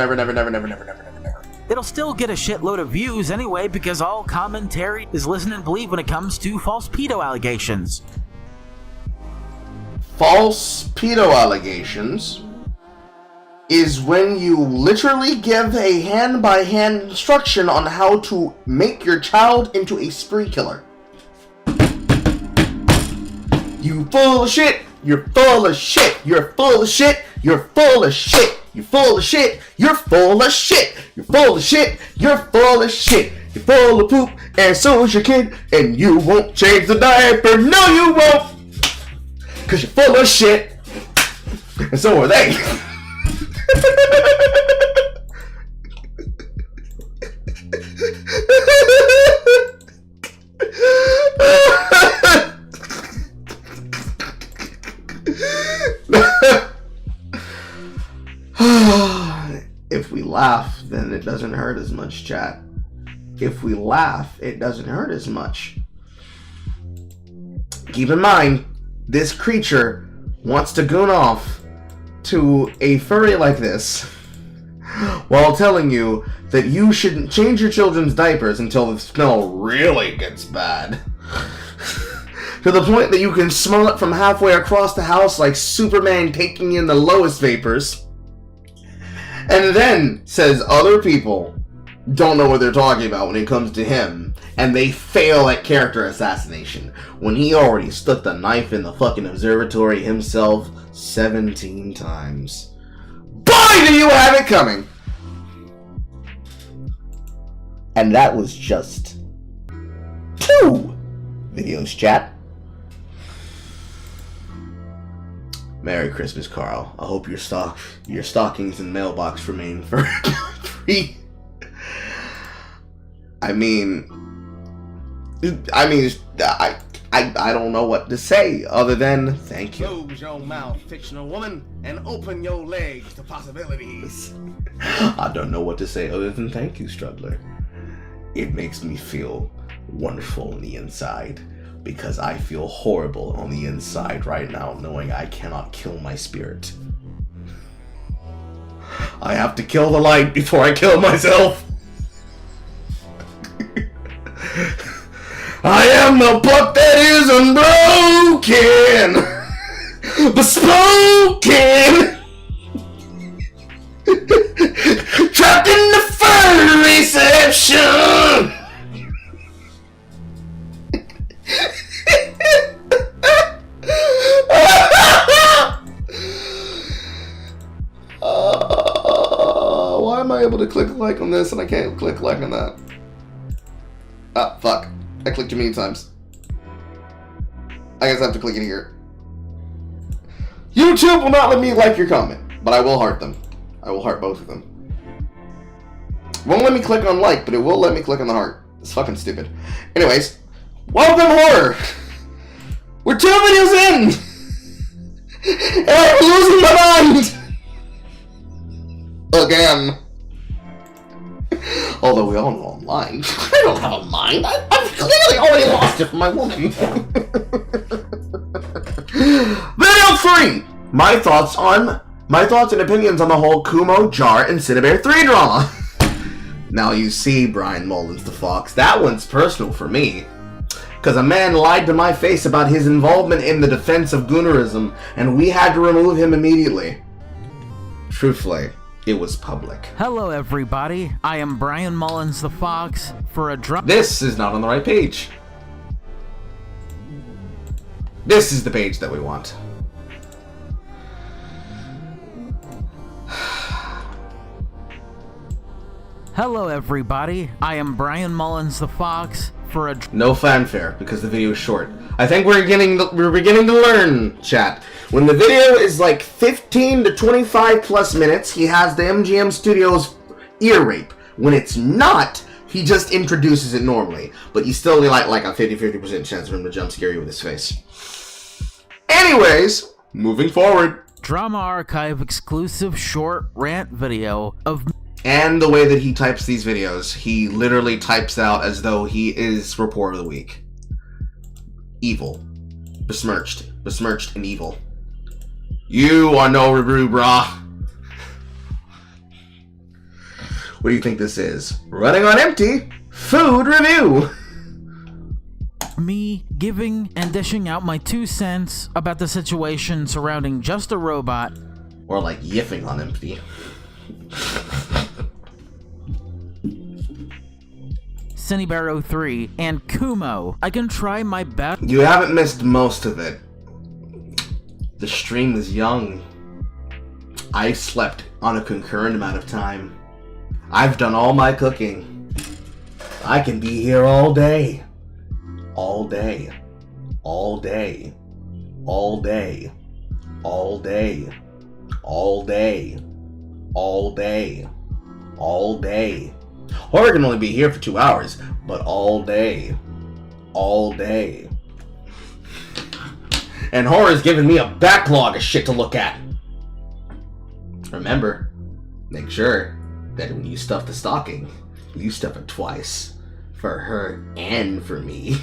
It'll still get a shitload of views anyway because all commentary is listen and believe when it comes to false pedo allegations. False pedo allegations is when you literally give a hand-by-hand instruction on how to make your child into a spree killer. You full of shit! You're full of shit! You're full of shit! You're full of shit! You're full of shit! You're full of shit! You're full of shit! You're full of shit! You're full of poop, and so is your kid, and you won't change the diaper! No, you won't! Cause you're full of shit! And so are they! If we laugh, then it doesn't hurt as much, chat. if we laugh, it doesn't hurt as much. Keep in mind, this creature wants to goon off to a furry like this while telling you that you shouldn't change your children's diapers until the smell really gets bad. To the point that you can smell it from halfway across the house like Superman taking in the lowest vapors. And then says other people don't know what they're talking about when it comes to him, and they fail at character assassination when he already stuck the knife in the fucking observatory himself 17 times. Boy, do you have it coming! And that was just 2 videos, chat. Merry Christmas, Carl. I hope your stockings and mailbox remain free. I don't know what to say other than thank you. Close your mouth, fictional woman, and open your legs to possibilities. I don't know what to say other than thank you, Struggler. It makes me feel wonderful on the inside, because I feel horrible on the inside right now, knowing I cannot kill my spirit. I have to kill the light before I kill myself. I am the book that isn't broken, bespoken, trapped in the furry reception. Why am I able to click like on this and I can't click like on that? Ah, fuck. I clicked too many times. I guess I have to click it here. YouTube will not let me like your comment, but I will heart them. I will heart both of them. Won't let me click on like, but it will let me click on the heart. It's fucking stupid. Anyways, welcome horror! We're 2 videos in! And I'm losing my mind! Again. Although we all know I'm lying. I don't have a mind. I've clearly already lost it for my woman. Video 3! My thoughts and opinions on the whole Kumo, Jar, and Cinnabare 3 drama. Now you see, Brian Mullins the Fox, that one's personal for me. Because a man lied to my face about his involvement in the defense of goonerism, and we had to remove him immediately. Truthfully, it was public. Hello everybody, I am Brian Mullins the Fox for a drop. This is not on the right page. This is the page that we want. Hello everybody, I am Brian Mullins the Fox for a no fanfare because the video is short. I think we're beginning to learn, chat. When the video is like 15 to 25 plus minutes, he has the MGM Studios ear rape. When it's not, he just introduces it normally. But you still like a 50% chance for him to jump scare you with his face. Anyways, moving forward. Drama Archive exclusive short rant video of... And the way that he types these videos, he literally types out as though he is Report of the Week. Evil. Besmirched, and evil. You are no review, brah. What do you think this is? Running on empty? Food review! Me giving and dishing out my 2 cents about the situation surrounding Just a Robot. Or like yiffing on empty. Cinnabare 3 and Kumo. I can try my best. You haven't missed most of it. The stream is young. I slept on a concurrent amount of time. I've done all my cooking. I can be here all day. All day. All day. All day. All day. All day. All day. All day. Horror can only be here for 2 hours, but all day. All day. And horror's giving me a backlog of shit to look at. Remember, make sure that when you stuff the stocking, you stuff it twice. For her and for me.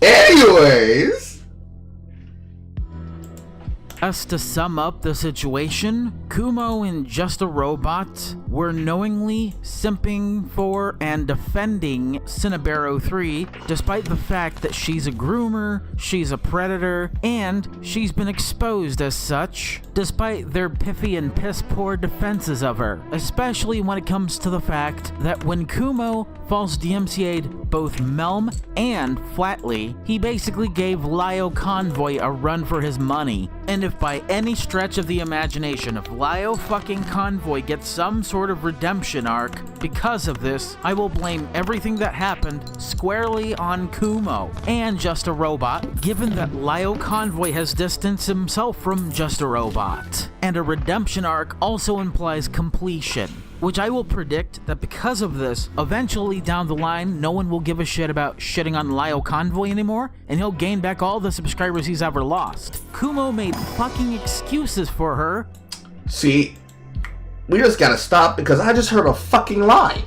Anyways. As to sum up the situation, Kumo and Just a Robot were knowingly simping for and defending Cinnabaro 3, despite the fact that she's a groomer, she's a predator, and she's been exposed as such, despite their piffy and piss-poor defenses of her, especially when it comes to the fact that when Kumo false DMCA'd both Melm and Flatley, he basically gave Lio Convoy a run for his money. And if by any stretch of the imagination, if Lio fucking Convoy gets some sort of redemption arc because of this, I will blame everything that happened squarely on Kumo and Just a Robot, given that Lio Convoy has distanced himself from Just a Robot. And a redemption arc also implies completion, which I will predict that because of this, eventually down the line, no one will give a shit about shitting on Lio Convoy anymore, and he'll gain back all the subscribers he's ever lost. Kumo made fucking excuses for her. See, we just gotta stop because I just heard a fucking lie.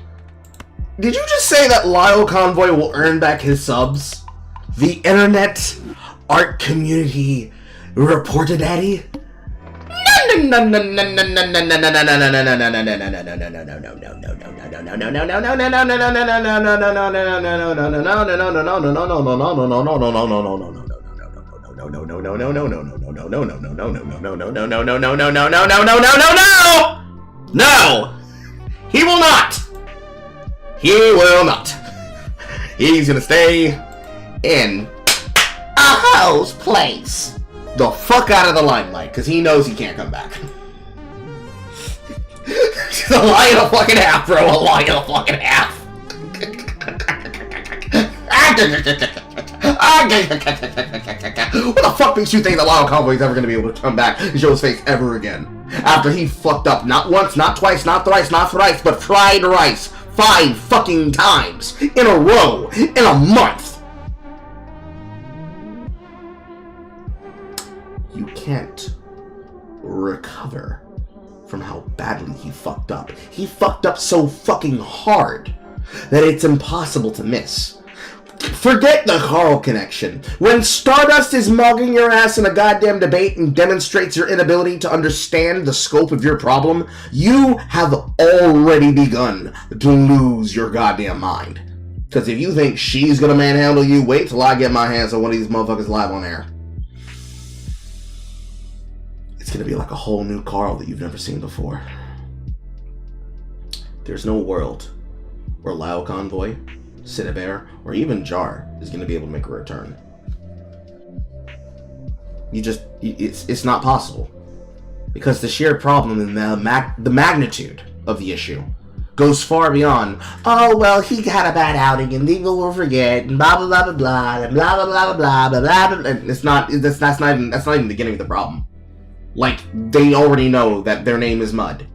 Did you just say that Lio Convoy will earn back his subs? The internet art community reported Daddy? No! He will not! He will not. He's gonna stay in a house place. The fuck out of the limelight, because he knows he can't come back. He's a lion and a fucking half, bro. A lion and a fucking half. What the fuck makes you think that Lio Convoy is ever going to be able to come back and show his face ever again? After he fucked up not once, not twice, not thrice, not thrice, but fried rice 5 fucking times in a row in a month. You can't recover from how badly he fucked up. He fucked up so fucking hard that it's impossible to miss. Forget the Carl connection. When Stardust is mugging your ass in a goddamn debate and demonstrates your inability to understand the scope of your problem, you have already begun to lose your goddamn mind. Because if you think she's gonna manhandle you, wait till I get my hands on one of these motherfuckers live on air. It's gonna be like a whole new Carl that you've never seen before. There's no world where Lio Convoy, Cinnabear, or even Jar is gonna be able to make a return. It's not possible. Because the sheer problem and the magnitude of the issue goes far beyond, oh, well, he had a bad outing and people will forget, and blah, blah, blah, blah, blah, and blah, blah, blah, blah, blah, blah, blah, blah. That's not even the beginning of the problem. Like, they already know that their name is Mud.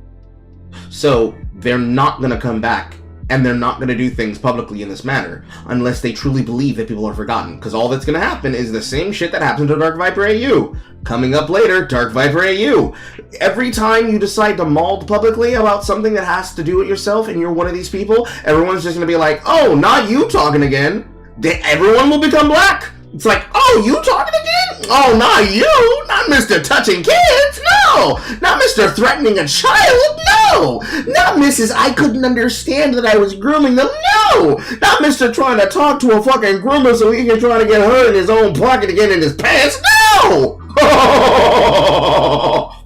So, they're not gonna come back, and they're not gonna do things publicly in this manner, unless they truly believe that people are forgotten. Because all that's gonna happen is the same shit that happened to Dark Viper AU. Coming up later, Dark Viper AU. Every time you decide to maul publicly about something that has to do with yourself, and you're one of these people, everyone's just gonna be like, oh, not you talking again. Everyone will become black. It's like, oh, you talking again? Oh, not you! Not Mr. Touching Kids! No! Not Mr. Threatening a Child! No! Not Mrs. I couldn't understand that I was grooming them! No! Not Mr. Trying to talk to a fucking groomer so he can try to get her in his own pocket to get in his pants! No!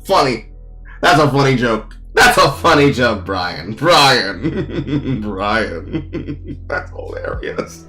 Funny. That's a funny joke. That's a funny joke, Brian. Brian. That's hilarious.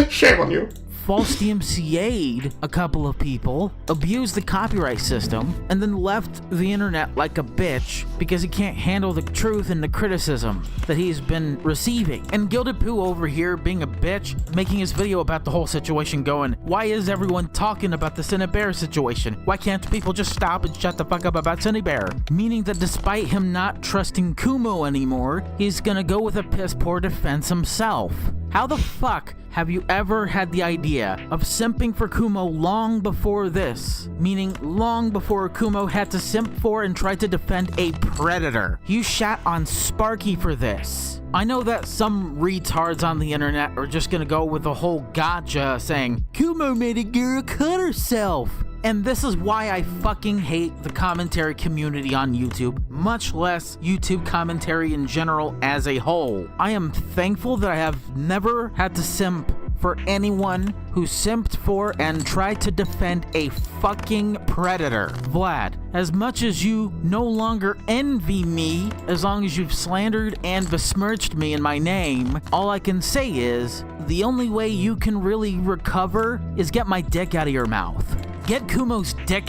Shame on you. False DMCA'd a couple of people, abused the copyright system, and then left the internet like a bitch because he can't handle the truth and the criticism that he's been receiving. And Gilded Poo over here being a bitch, making his video about the whole situation going, why is everyone talking about the Cinnabear situation? Why can't people just stop and shut the fuck up about Cinnabear? Meaning that despite him not trusting Kumo anymore, he's gonna go with a piss poor defense himself. How the fuck have you ever had the idea of simping for Kumo long before this? Meaning long before Kumo had to simp for and try to defend a predator. You shat on Sparky for this. I know that some retards on the internet are just gonna go with the whole gotcha saying, Kumo made a girl cut herself. And this is why I fucking hate the commentary community on YouTube, much less YouTube commentary in general as a whole. I am thankful that I have never had to simp for anyone who simped for and tried to defend a fucking predator. Vlad, as much as you no longer envy me, as long as you've slandered and besmirched me in my name, all I can say is, the only way you can really recover is get my dick out of your mouth. Get Kumo's dick.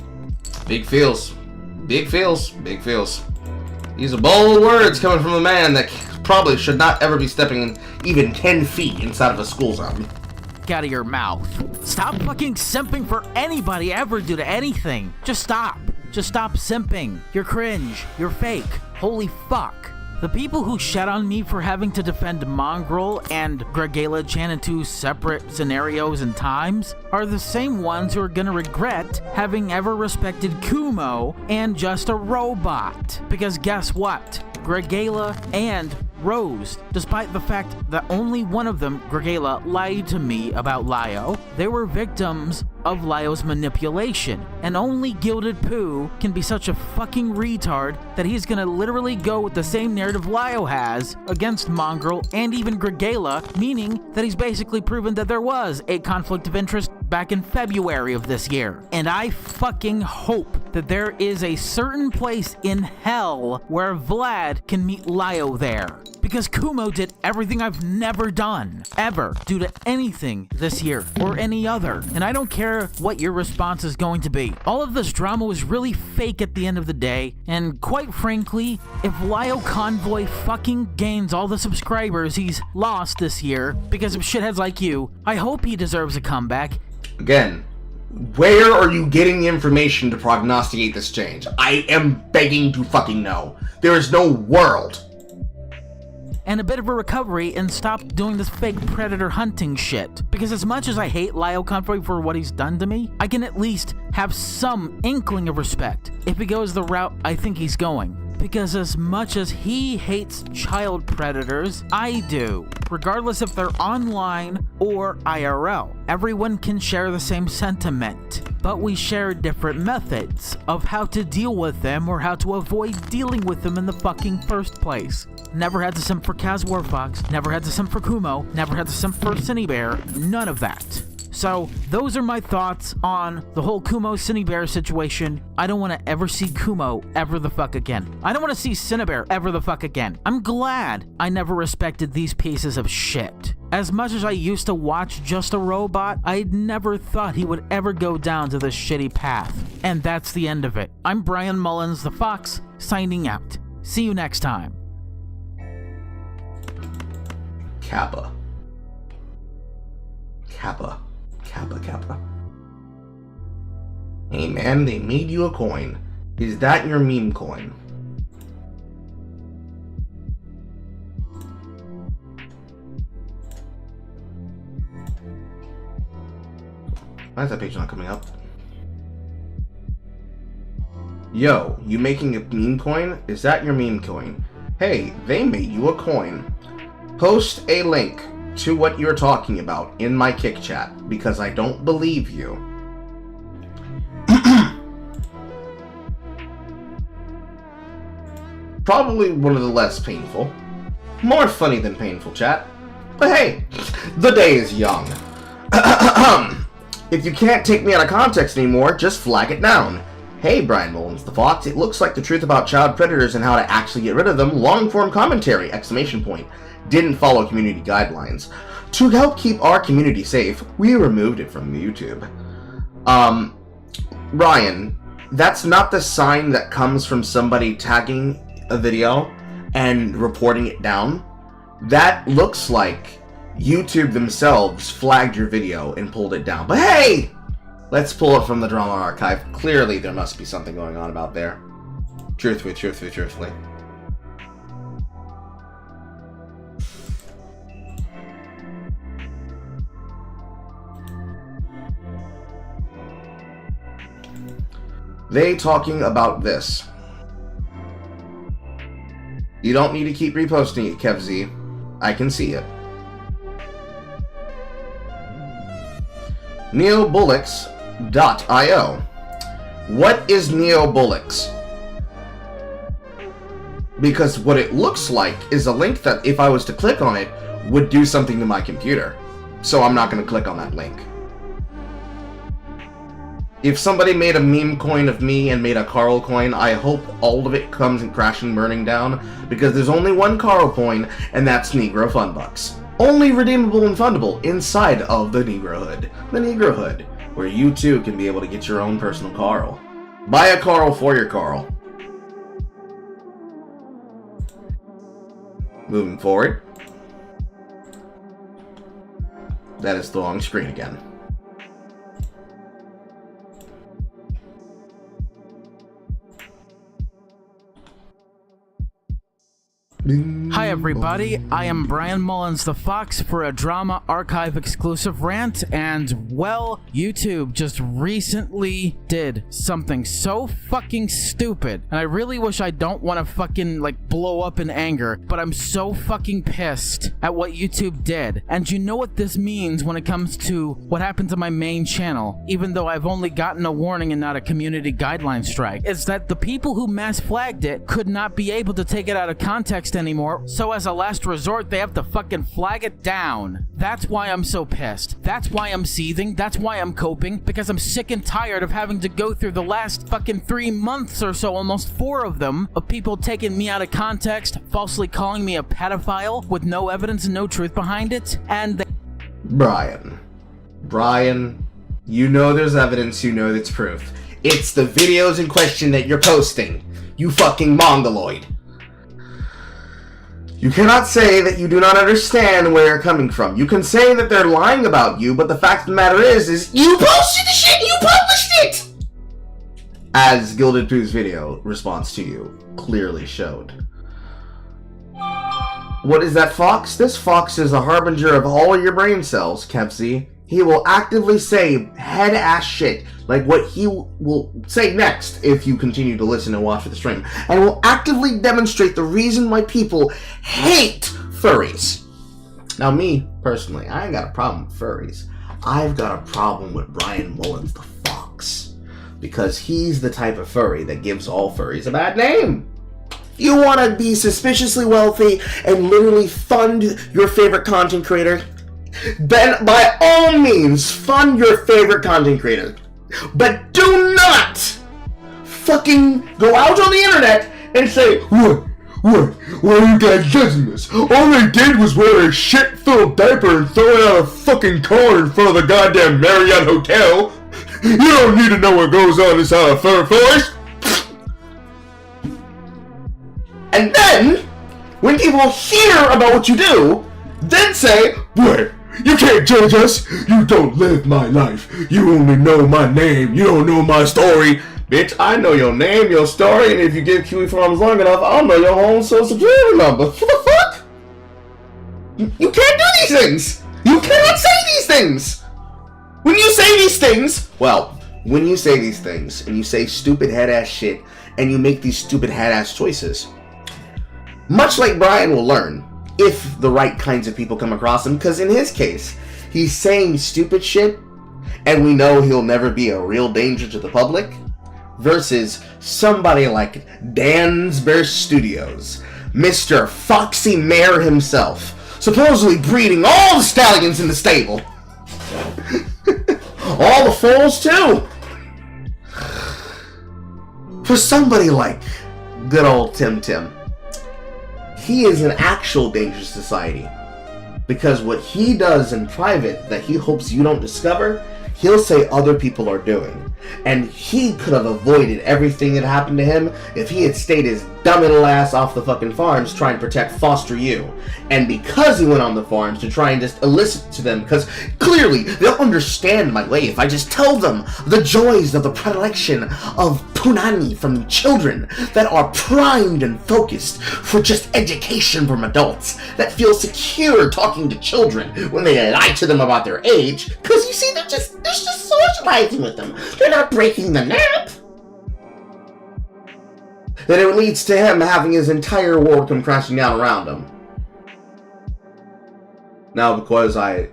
Big feels. Big feels. Big feels. These are bold words coming from a man that probably should not ever be stepping even 10 feet inside of a school zone. Out of your mouth. Stop fucking simping for anybody ever do to anything. Just stop. Just stop simping. You're cringe. You're fake. Holy fuck. The people who shat on me for having to defend Mongrel and Gregela-chan in two separate scenarios and times are the same ones who are gonna regret having ever respected Kumo and Just a Robot. Because guess what? Gregela and Rose, despite the fact that only one of them, Gregela, lied to me about Lio, they were victims of Lio's manipulation. And only Gilded Pooh can be such a fucking retard that he's gonna literally go with the same narrative Lio has against Mongrel and even Gregela, meaning that he's basically proven that there was a conflict of interest back in February of this year. And I fucking hope that there is a certain place in hell where Vlad can meet Lio there. Because Kumo did everything I've never done, ever, due to anything this year or any other. And I don't care what your response is going to be. All of this drama was really fake at the end of the day. And quite frankly, if Lio Convoy fucking gains all the subscribers he's lost this year because of shitheads like you, I hope he deserves a comeback. Again, where are you getting the information to prognosticate this change? I am begging to fucking know. There is no world. And a bit of a recovery and stop doing this fake predator hunting shit. Because as much as I hate Lio Convoy for what he's done to me, I can at least have some inkling of respect if he goes the route I think he's going. Because as much as he hates child predators, I do. Regardless if they're online or IRL. Everyone can share the same sentiment, but we share different methods of how to deal with them or how to avoid dealing with them in the fucking first place. Never had to simp for Kaz Warfox, never had to simp for Kumo, never had to simp for Cinebear, none of that. So, those are my thoughts on the whole Kumo Cinebear situation. I don't want to ever see Kumo ever the fuck again. I don't want to see Cinebear ever the fuck again. I'm glad I never respected these pieces of shit. As much as I used to watch Just a Robot, I never thought he would ever go down to this shitty path. And that's the end of it. I'm Brian Mullins, the Fox, signing out. See you next time. Kappa. Kappa. Kappa, Kappa. Hey man, they made you a coin. Is that your meme coin? Why is that page not coming up? Yo, you making a meme coin? Is that your meme coin? Hey, they made you a coin. Post a link to what you're talking about in my Kick chat, because I don't believe you. Probably one of the less painful. More funny than painful chat. But hey, the day is young. If you can't take me out of context anymore, just flag it down. Hey, Brian Mullins, the Fox, it looks like the truth about child predators and how to actually get rid of them, long-form commentary, exclamation point. Didn't follow community guidelines. To help keep our community safe, we removed it from YouTube. Ryan, that's not the sign that comes from somebody tagging a video and reporting it down. That looks like YouTube themselves flagged your video and pulled it down. But hey! Let's pull it from the drama archive. Clearly there must be something going on about there. Truthfully. They talking about this. You don't need to keep reposting it, KevZ. I can see it. neobullocks.io. What is neobullocks? Because what it looks like is a link that, if I was to click on it, would do something to my computer. So I'm not going to click on that link. If somebody made a meme coin of me and made a Carl coin, I hope all of it comes and crashing, burning down, because there's only one Carl coin, and that's Negro Funbucks. Only redeemable and fundable inside of the Negrohood. The Negrohood, where you too can be able to get your own personal Carl. Buy a Carl for your Carl. Moving forward. That is the wrong screen again. Hi everybody, I am Brian Mullins the Fox for a Drama Archive exclusive rant, and well, YouTube just recently did something so fucking stupid, and I really wish I don't want to fucking like blow up in anger, but I'm so fucking pissed at what YouTube did. And you know what this means when it comes to what happened to my main channel, even though I've only gotten a warning and not a community guideline strike, is that the people who mass flagged it could not be able to take it out of context anymore, so as a last resort they have to fucking flag it down. That's why I'm so pissed. That's why I'm seething. That's why I'm coping, because I'm sick and tired of having to go through the last fucking 3 months or so, almost 4 of them, of people taking me out of context, falsely calling me a pedophile with no evidence and no truth behind it, and they— Brian, you know there's evidence, you know that's proof. It's the videos in question that you're posting, you fucking mongoloid. You cannot say that you do not understand where you're coming from. You can say that they're lying about you, but the fact of the matter is you posted the shit, you published it! As Gilded Pooh's video response to you clearly showed. What is that fox? This fox is a harbinger of all your brain cells, Kempsey. He will actively say head-ass shit, like what he will say next if you continue to listen and watch for the stream, and will actively demonstrate the reason why people hate furries. Now me, personally, I ain't got a problem with furries. I've got a problem with Brian Mullins the Fox, because he's the type of furry that gives all furries a bad name. You want to be suspiciously wealthy and literally fund your favorite content creator? Then by all means fund your favorite content creator, but do not fucking go out on the internet and say, what are you guys judging this? All they did was wear a shit-filled diaper and throw it out a fucking car in front of the goddamn Marriott Hotel. You don't need to know what goes on inside a fur forest. And then, when people hear about what you do, then say, what? You can't judge us. You don't live my life. You only know my name. You don't know my story. Bitch, I know your name, your story, and if you give Kiwi Farms long enough, I'll know your whole social security number. What the fuck? You can't do these things. You cannot say these things. When you say these things, when you say these things, and you say stupid head-ass shit, and you make these stupid head-ass choices, much like Brian will learn, if the right kinds of people come across him, because in his case, he's saying stupid shit, and we know he'll never be a real danger to the public, versus somebody like Dansburst Studios, Mr. Foxy Mare himself, supposedly breeding all the stallions in the stable. All the foals, too. For somebody like good old Tim Tim, he is an actual danger to society, because what he does in private that he hopes you don't discover, he'll say other people are doing. And he could have avoided everything that happened to him if he had stayed his dumb little ass off the fucking farms trying to protect foster you. And because he went on the farms to try and just elicit to them, because clearly they'll understand my way if I just tell them the joys of the predilection of punani from children that are primed and focused for just education from adults that feel secure talking to children when they lie to them about their age, because you see, they're just socializing with them. They're not breaking the nap. then it leads to him having his entire world come crashing down around him. Now, because I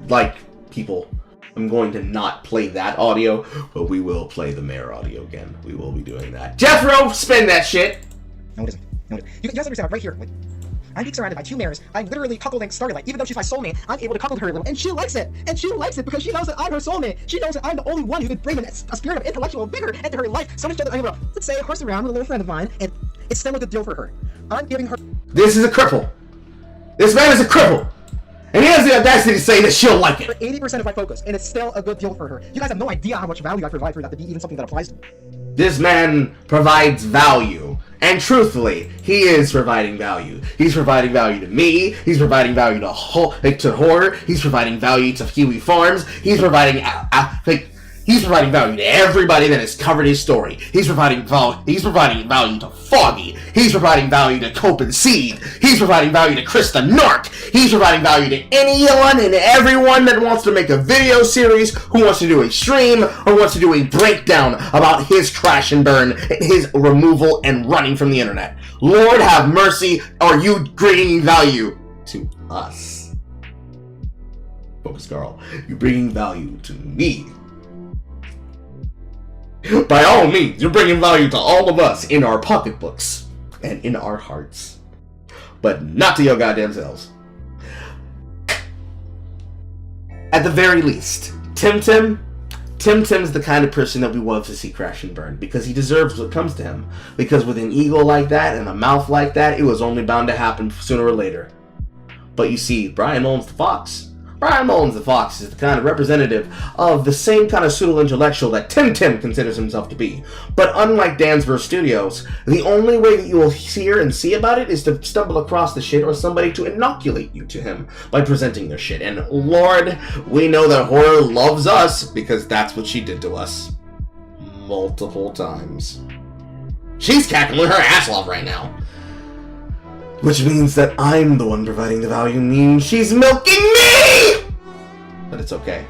like people, I'm going to not play that audio, but we will play the mayor audio again. We will be doing that. Jethro, spin that shit! No, it isn't. No, it isn't. You guys understand right here. Like, I'm being surrounded by two mares. I'm literally cuckolding Starlight. Even though she's my soulmate, I'm able to cuckold her a little, and she likes it. And she likes it because she knows that I'm her soulmate. She knows that I'm the only one who could bring a spirit of intellectual vigor into her life. So much that I'm able to, let's say, horse around with a little friend of mine, and it's still a good deal for her. I'm giving her. This is a cripple. This man is a cripple. And he has the audacity to say that she'll like it. 80% of my focus, and it's still a good deal for her. You guys have no idea how much value I provide for that to be even something that applies to me. This man provides value. And truthfully, he is providing value. He's providing value to me. He's providing value to horror. He's providing value to Huey Farms. He's providing value to everybody that has covered his story. He's providing value to Foggy. He's providing value to Cope and Seed. He's providing value to Krista Nark. He's providing value to anyone and everyone that wants to make a video series, who wants to do a stream, or wants to do a breakdown about his crash and burn, and his removal and running from the internet. Lord have mercy, are you bringing value to us? Focus, Carl. You're bringing value to me. By all means, you're bringing value to all of us in our pocketbooks and in our hearts. But not to your goddamn selves. At the very least, Tim's the kind of person that we love to see crash and burn, because he deserves what comes to him. Because with an ego like that and a mouth like that, it was only bound to happen sooner or later. But you see, Brian Mullins the Fox is the kind of representative of the same kind of pseudo-intellectual that Tim considers himself to be. But unlike Dansverse Studios, the only way that you will hear and see about it is to stumble across the shit or somebody to inoculate you to him by presenting their shit. And Lord, we know that horror loves us because that's what she did to us. Multiple times. She's cackling her ass off right now. Which means that I'm the one providing the value, means she's milking me! But it's okay.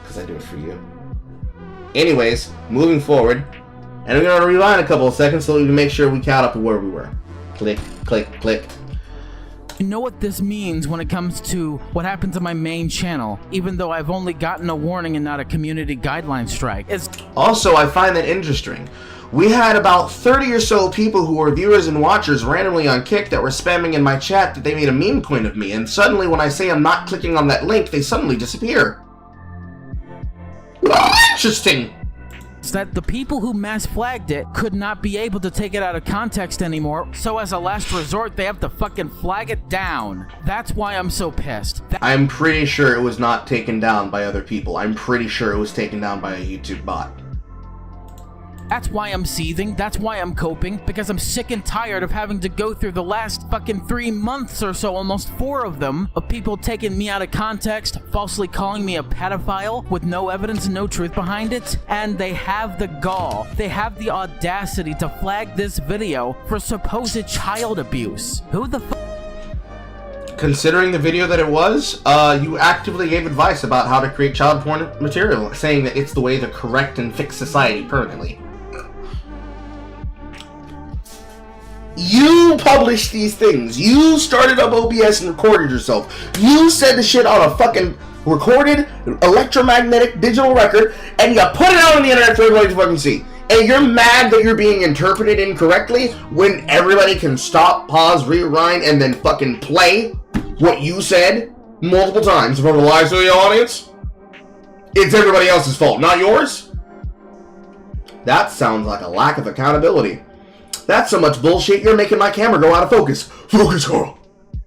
Because I do it for you. Anyways, moving forward. And we're going to rewind a couple of seconds so we can make sure we caught up to where we were. Click, click, click. You know what this means when it comes to what happens on my main channel, even though I've only gotten a warning and not a community guideline strike. Also, I find that interesting. We had about 30 or so people who were viewers and watchers randomly on Kick that were spamming in my chat that they made a meme coin of me, and suddenly when I say I'm not clicking on that link, they suddenly disappear. Interesting. That the people who mass flagged it could not be able to take it out of context anymore, so as a last resort they have to fucking flag it down. That's why I'm so pissed. I'm pretty sure it was not taken down by other people. I'm pretty sure it was taken down by a YouTube bot. That's why I'm seething, that's why I'm coping, because I'm sick and tired of having to go through the last fucking 3 months or so, almost 4 of them, of people taking me out of context, falsely calling me a pedophile with no evidence and no truth behind it, and they have the gall, they have the audacity to flag this video for supposed child abuse. Who the fuck? Considering the video that it was, you actively gave advice about how to create child porn material, saying that it's the way to correct and fix society permanently. You published these things. You started up OBS and recorded yourself. You said the shit on a fucking recorded electromagnetic digital record, and you put it out on the internet for everybody to fucking see. And you're mad that you're being interpreted incorrectly when everybody can stop, pause, rewind, and then fucking play what you said multiple times in front of the live studio audience? It's everybody else's fault, not yours? That sounds like a lack of accountability. That's so much bullshit, you're making my camera go out of focus. Focus, Carl. I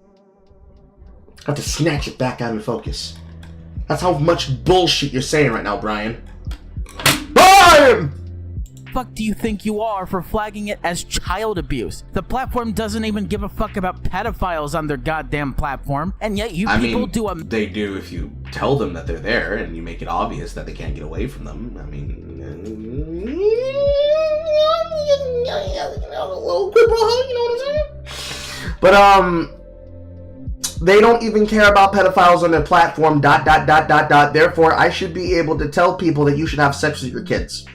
have to snatch it back out of focus. That's how much bullshit you're saying right now, Brian. Brian! Fuck do you think you are for flagging it as child abuse? The platform doesn't even give a fuck about pedophiles on their goddamn platform, and yet you people do a... They do if you tell them that they're there and you make it obvious that they can't get away from them. I mean... a little quibble, you know what I'm saying? But, they don't even care about pedophiles on their platform, ... Therefore, I should be able to tell people that you should have sex with your kids.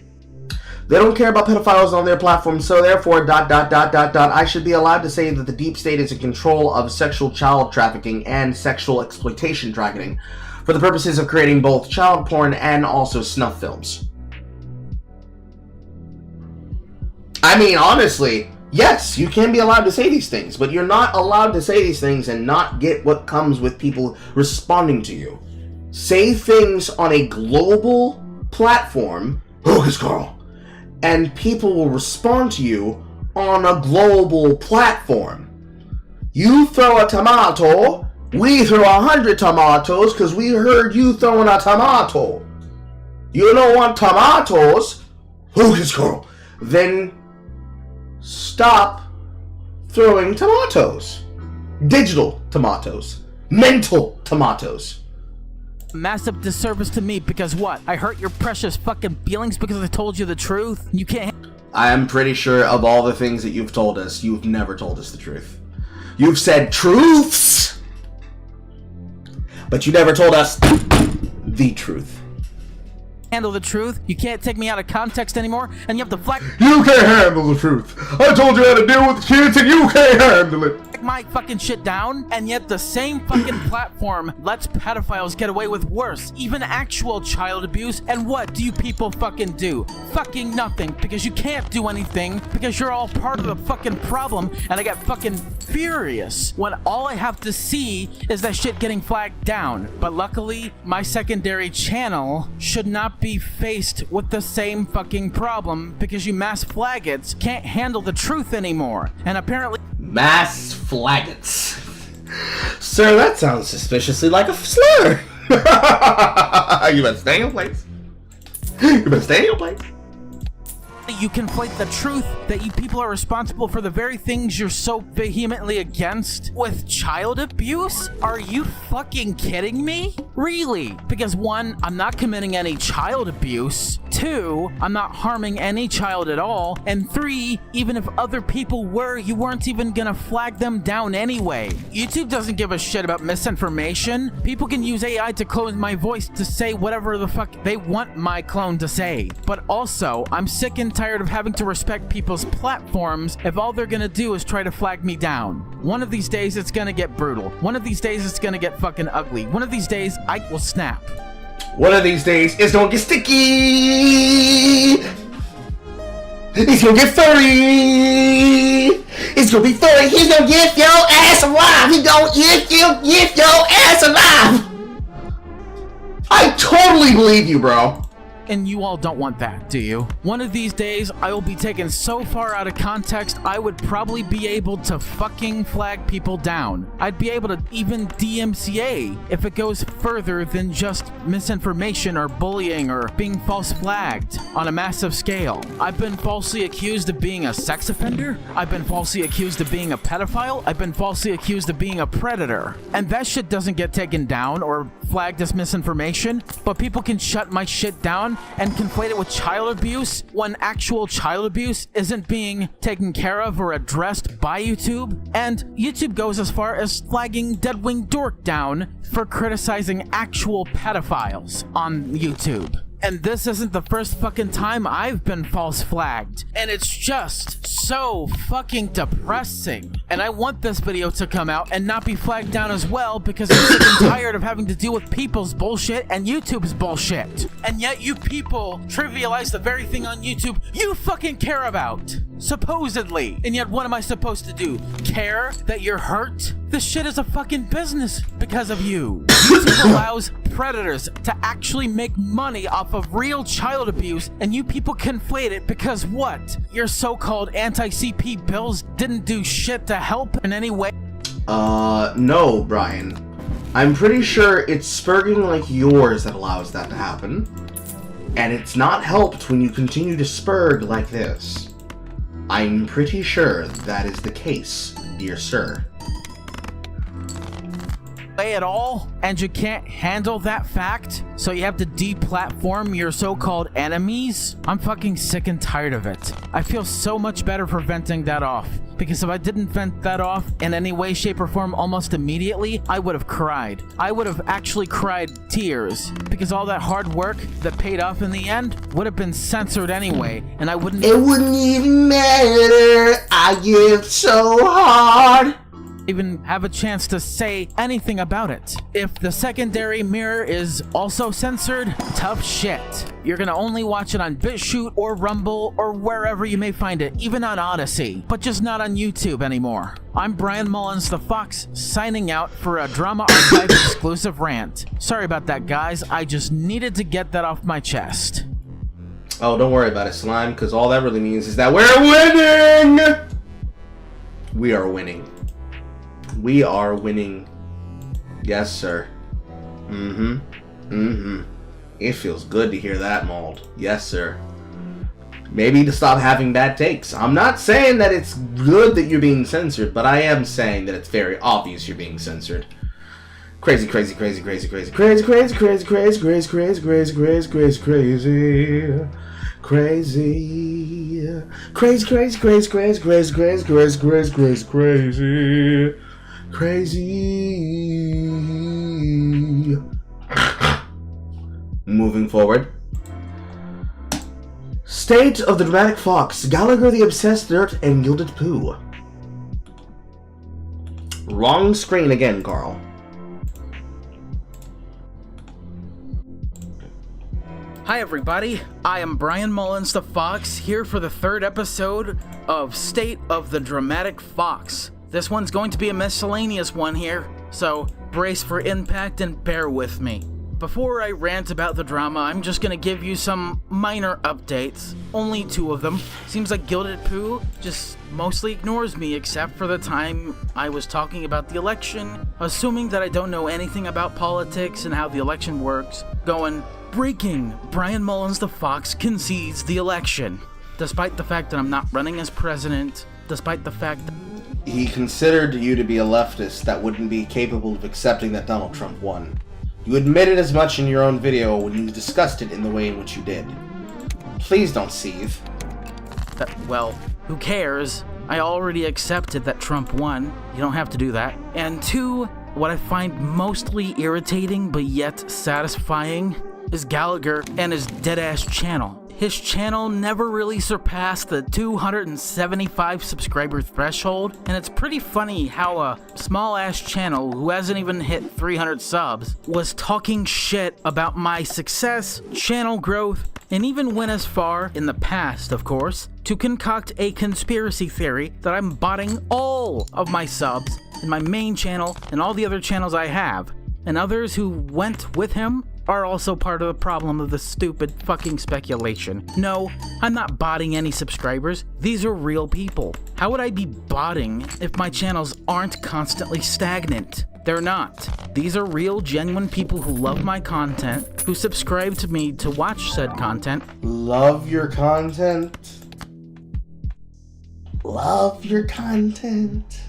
They don't care about pedophiles on their platform, so therefore, I should be allowed to say that the deep state is in control of sexual child trafficking and sexual exploitation trafficking for the purposes of creating both child porn and also snuff films. I mean, honestly, yes, you can be allowed to say these things, but you're not allowed to say these things and not get what comes with people responding to you. Say things on a global platform, FURRIES, and people will respond to you on a global platform. You throw a tomato, we throw 100 tomatoes because we heard you throwing a tomato. You don't want tomatoes, FURRIES, then stop throwing tomatoes. Digital tomatoes. Mental tomatoes. Massive disservice to me because what? I hurt your precious fucking feelings because I told you the truth? You can't. I am pretty sure of all the things that you've told us, you've never told us the truth. You've said truths, but you never told us the truth. Handle the truth. You can't take me out of context anymore, and you have to flag You can't handle the truth. I told you how to deal with the kids, and you can't handle it. my fucking shit down, and yet the same fucking platform lets pedophiles get away with worse, even actual child abuse. And what do you people fucking do? Fucking nothing, because you can't do anything because you're all part of the fucking problem. And I get fucking furious when all I have to see is that shit getting flagged down. But luckily, my secondary channel should not be faced with the same fucking problem because you mass flaggots can't handle the truth anymore. And apparently Mass flaggots. Sir, that sounds suspiciously like a slur. You better stay in your place. You better stay in your place. you conflate the truth that you people are responsible for the very things you're so vehemently against with child abuse? Are you fucking kidding me? Really? Because one, I'm not committing any child abuse. Two, I'm not harming any child at all. And three, even if other people were, you weren't even gonna flag them down anyway. YouTube doesn't give a shit about misinformation. People can use AI to clone my voice to say whatever the fuck they want my clone to say. But also, I'm sick and tired of having to respect people's platforms if all they're gonna do is try to flag me down. One of these days, it's gonna get brutal. One of these days, it's gonna get fucking ugly. One of these days, I will snap. One of these days, it's gonna get sticky! It's gonna get furry! It's gonna be furry! He's gonna get your ass alive! He's gonna get your ass alive! I totally believe you, bro. And you all don't want that, do you? One of these days, I will be taken so far out of context, I would probably be able to fucking flag people down. I'd be able to even DMCA if it goes further than just misinformation or bullying or being false flagged on a massive scale. I've been falsely accused of being a sex offender. I've been falsely accused of being a pedophile. I've been falsely accused of being a predator. And that shit doesn't get taken down or flagged as misinformation, but people can shut my shit down and conflate it with child abuse when actual child abuse isn't being taken care of or addressed by YouTube. And YouTube goes as far as flagging Deadwing Dork down for criticizing actual pedophiles on YouTube. And this isn't the first fucking time I've been false flagged. And it's just so fucking depressing. And I want this video to come out and not be flagged down as well because I'm sick and tired of having to deal with people's bullshit and YouTube's bullshit. And yet you people trivialize the very thing on YouTube you fucking care about. Supposedly. And yet what am I supposed to do? Care that you're hurt? This shit is a fucking business because of you. YouTube allows predators to actually make money off of real child abuse, and you people conflate it because what? Your so-called anti-CP bills didn't do shit to help in any way? No, Brian. I'm pretty sure it's spurging like yours that allows that to happen. And it's not helped when you continue to spurg like this. I'm pretty sure that is the case, dear sir. way at all, and you can't handle that fact, so you have to deplatform your so-called enemies? I'm fucking sick and tired of it. I feel so much better for venting that off, because if I didn't vent that off in any way, shape, or form almost immediately, I would have cried. I would have actually cried tears, because all that hard work that paid off in the end would have been censored anyway, and I wouldn't... It wouldn't even matter. I give so hard. Even have a chance to say anything about it. If the secondary mirror is also censored, tough shit. You're gonna only watch it on BitChute or Rumble or wherever you may find it, even on Odyssey, but just not on YouTube anymore. I'm Brian Mullins the Fox, signing out for a Drama Archive exclusive rant. Sorry about that, guys. I just needed to get that off my chest. Oh, don't worry about it, Slime, because all that really means is that we're winning! We are winning. We are winning. Yes, sir. It feels good to hear that, Mauled. Yes, sir. Maybe to stop having bad takes. I'm not saying that it's good that you're being censored, but I am saying that it's very obvious you're being censored. Crazy, crazy, crazy, crazy, crazy, crazy, crazy, crazy, crazy, crazy, crazy, crazy, crazy, crazy, crazy. Crazy, crazy, crazy, crazy, crazy, crazy, crazy, crazy, crazy, crazy, crazy, crazy. Moving forward. State of the Dramatic Fox, Gallagher the Obsessed Dirt, and Gilded Pooh. Wrong screen again, Carl. Hi everybody, I am Brian Mullins the Fox, here for the third episode of State of the Dramatic Fox. This one's going to be a miscellaneous one here, so brace for impact and bear with me. Before I rant about the drama, I'm just gonna give you some minor updates. Only 2 of them. Seems like Gilded Pooh just mostly ignores me except for the time I was talking about the election, assuming that I don't know anything about politics and how the election works, going, breaking! Brian Mullins the Fox concedes the election. Despite the fact that I'm not running as president, despite the fact that he considered you to be a leftist that wouldn't be capable of accepting that Donald Trump won. You admitted as much in your own video when you discussed it in the way in which you did. Please don't seethe. Well, who cares? I already accepted that Trump won. You don't have to do that. And 2, what I find mostly irritating but yet satisfying is Gallagher and his dead-ass channel. His channel never really surpassed the 275 subscriber threshold, and it's pretty funny how a small-ass channel who hasn't even hit 300 subs was talking shit about my success, channel growth, and even went as far, in the past of course, to concoct a conspiracy theory that I'm botting all of my subs in my main channel and all the other channels I have, and others who went with him are also part of the problem of the stupid fucking speculation. No, I'm not botting any subscribers. These are real people. How would I be botting if my channels aren't constantly stagnant? They're not. These are real, genuine people who love my content, who subscribe to me to watch said content. Love your content. Love your content.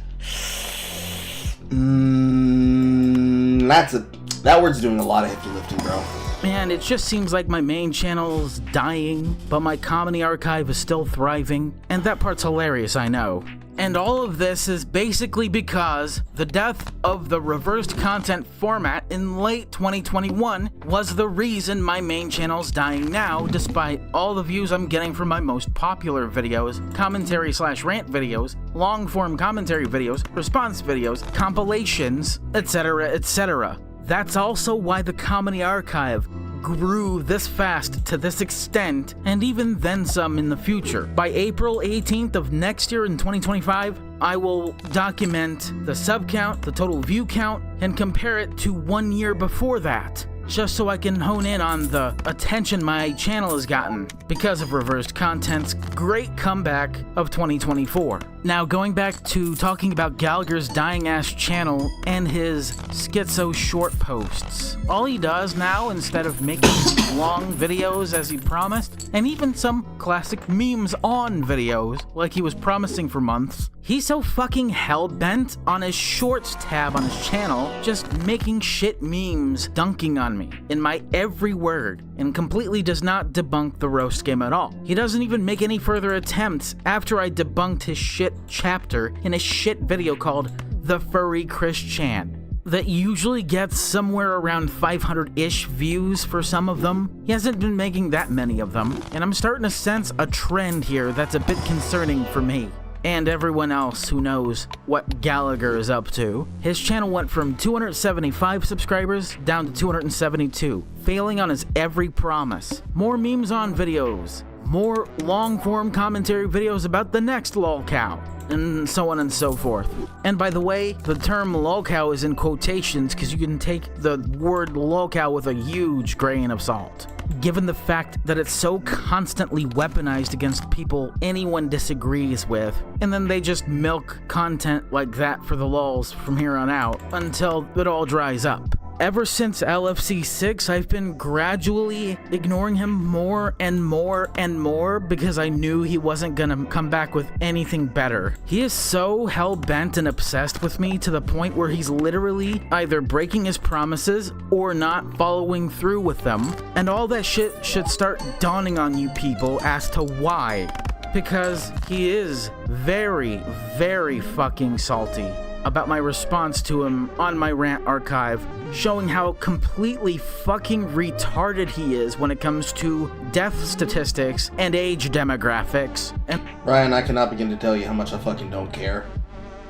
That word's doing a lot of heavy lifting, bro. Man, it just seems like my main channel's dying, but my comedy archive is still thriving, and that part's hilarious, I know. And all of this is basically because the death of the reversed content format in late 2021 was the reason my main channel's dying now, despite all the views I'm getting from my most popular videos, commentary/rant videos, long-form commentary videos, response videos, compilations, etc., etc. That's also why the comedy archive grew this fast to this extent, and even then some in the future. By April 18th of next year in 2025, I will document the sub count, the total view count, and compare it to 1 year before that, just so I can hone in on the attention my channel has gotten because of reversed content's great comeback of 2024. Now, going back to talking about Gallagher's dying-ass channel and his schizo short posts. All he does now, instead of making long videos as he promised, and even some classic memes on videos, like he was promising for months, he's so fucking hell-bent on his shorts tab on his channel, just making shit memes dunking on me in my every word, and completely does not debunk the roast game at all. He doesn't even make any further attempts after I debunked his shit chapter in a shit video called The Furry Christian that usually gets somewhere around 500-ish views for some of them. He hasn't been making that many of them, and I'm starting to sense a trend here that's a bit concerning for me and everyone else who knows what Gallagher is up to. His channel went from 275 subscribers down to 272, failing on his every promise. More memes on videos, more long-form commentary videos about the next lolcow, and so on and so forth. And by the way, the term lolcow is in quotations because you can take the word lolcow with a huge grain of salt, given the fact that it's so constantly weaponized against people anyone disagrees with, and then they just milk content like that for the lulz from here on out until it all dries up. Ever since LFC 6, I've been gradually ignoring him more and more and more because I knew he wasn't gonna come back with anything better. He is so hell-bent and obsessed with me to the point where he's literally either breaking his promises or not following through with them, and all that shit should start dawning on you people as to why. Because he is very, very fucking salty about my response to him on my rant archive, showing how completely fucking retarded he is when it comes to death statistics and age demographics. And Ryan, I cannot begin to tell you how much I fucking don't care.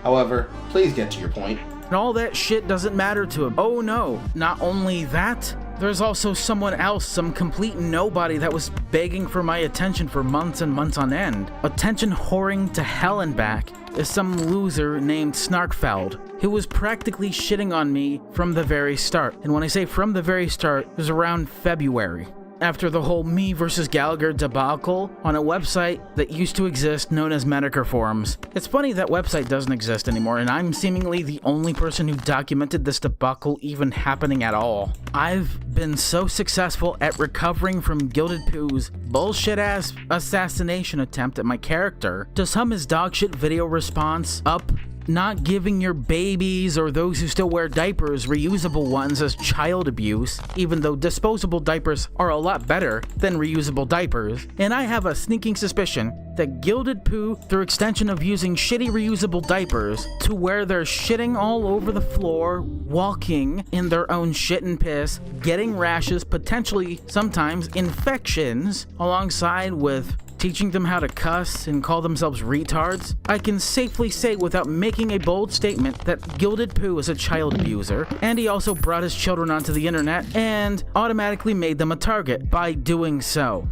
However, please get to your point. all that shit doesn't matter to him. Oh no, not only that, there's also someone else, some complete nobody that was begging for my attention for months and months on end. Attention whoring to hell and back is some loser named Snarkfeld, who was practically shitting on me from the very start. And when I say from the very start, it was around February, after the whole me versus Gallagher debacle on a website that used to exist known as Medicare Forums. It's funny that website doesn't exist anymore, and I'm seemingly the only person who documented this debacle even happening at all. I've been so successful at recovering from Gilded Pooh's bullshit-ass assassination attempt at my character to sum his dogshit video response up not giving your babies or those who still wear diapers reusable ones as child abuse, even though disposable diapers are a lot better than reusable diapers. And I have a sneaking suspicion that Gilded Pooh, through extension of using shitty reusable diapers to where they're shitting all over the floor, walking in their own shit and piss, getting rashes, potentially sometimes infections, alongside with teaching them how to cuss and call themselves retards, I can safely say without making a bold statement that Gilded Pooh is a child abuser, and he also brought his children onto the internet and automatically made them a target by doing so.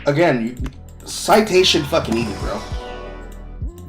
Again, citation fucking easy, bro.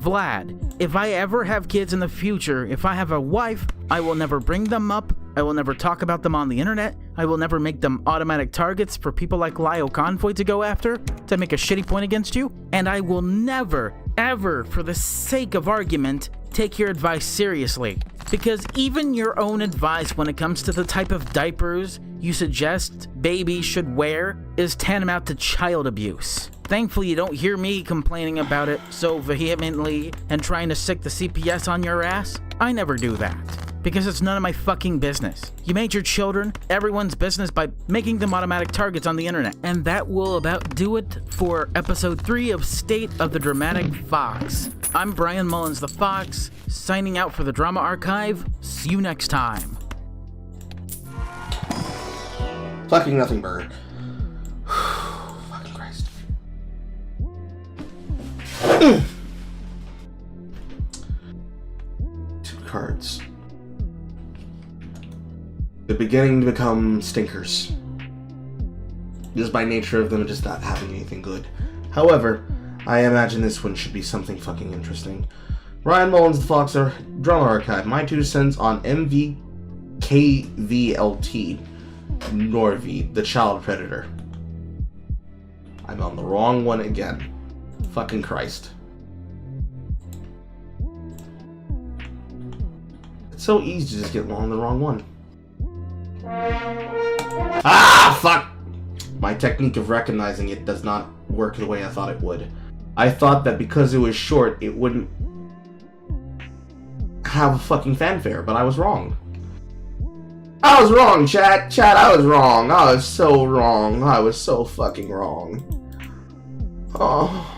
Vlad, if I ever have kids in the future, if I have a wife, I will never bring them up, I will never talk about them on the internet, I will never make them automatic targets for people like Lyle Convoy to go after, to make a shitty point against you, and I will never, ever, for the sake of argument, take your advice seriously. Because even your own advice when it comes to the type of diapers you suggest babies should wear is tantamount to child abuse. Thankfully, you don't hear me complaining about it so vehemently and trying to stick the CPS on your ass. I never do that, because it's none of my fucking business. You made your children everyone's business by making them automatic targets on the internet. And that will about do it for episode 3 of State of the Dramatic Fox. I'm Brian Mullins the Fox, signing out for the Drama Archive. See you next time. Fucking nothing burger. Fucking Christ. Two cards. They're beginning to become stinkers. Just by nature of them just not having anything good. However, I imagine this one should be something fucking interesting. Ryan Mullins, the Fox, Drama Archive. My 2 cents on MVKVLT. Norvi, the Child Predator. I'm on the wrong one again. Fucking Christ. It's so easy to just get on the wrong one. Ah, fuck! My technique of recognizing it does not work the way I thought it would. I thought that because it was short, it wouldn't have a fucking fanfare, but I was wrong. I was wrong, chat. Chat, I was wrong. I was so wrong. I was so fucking wrong. Oh.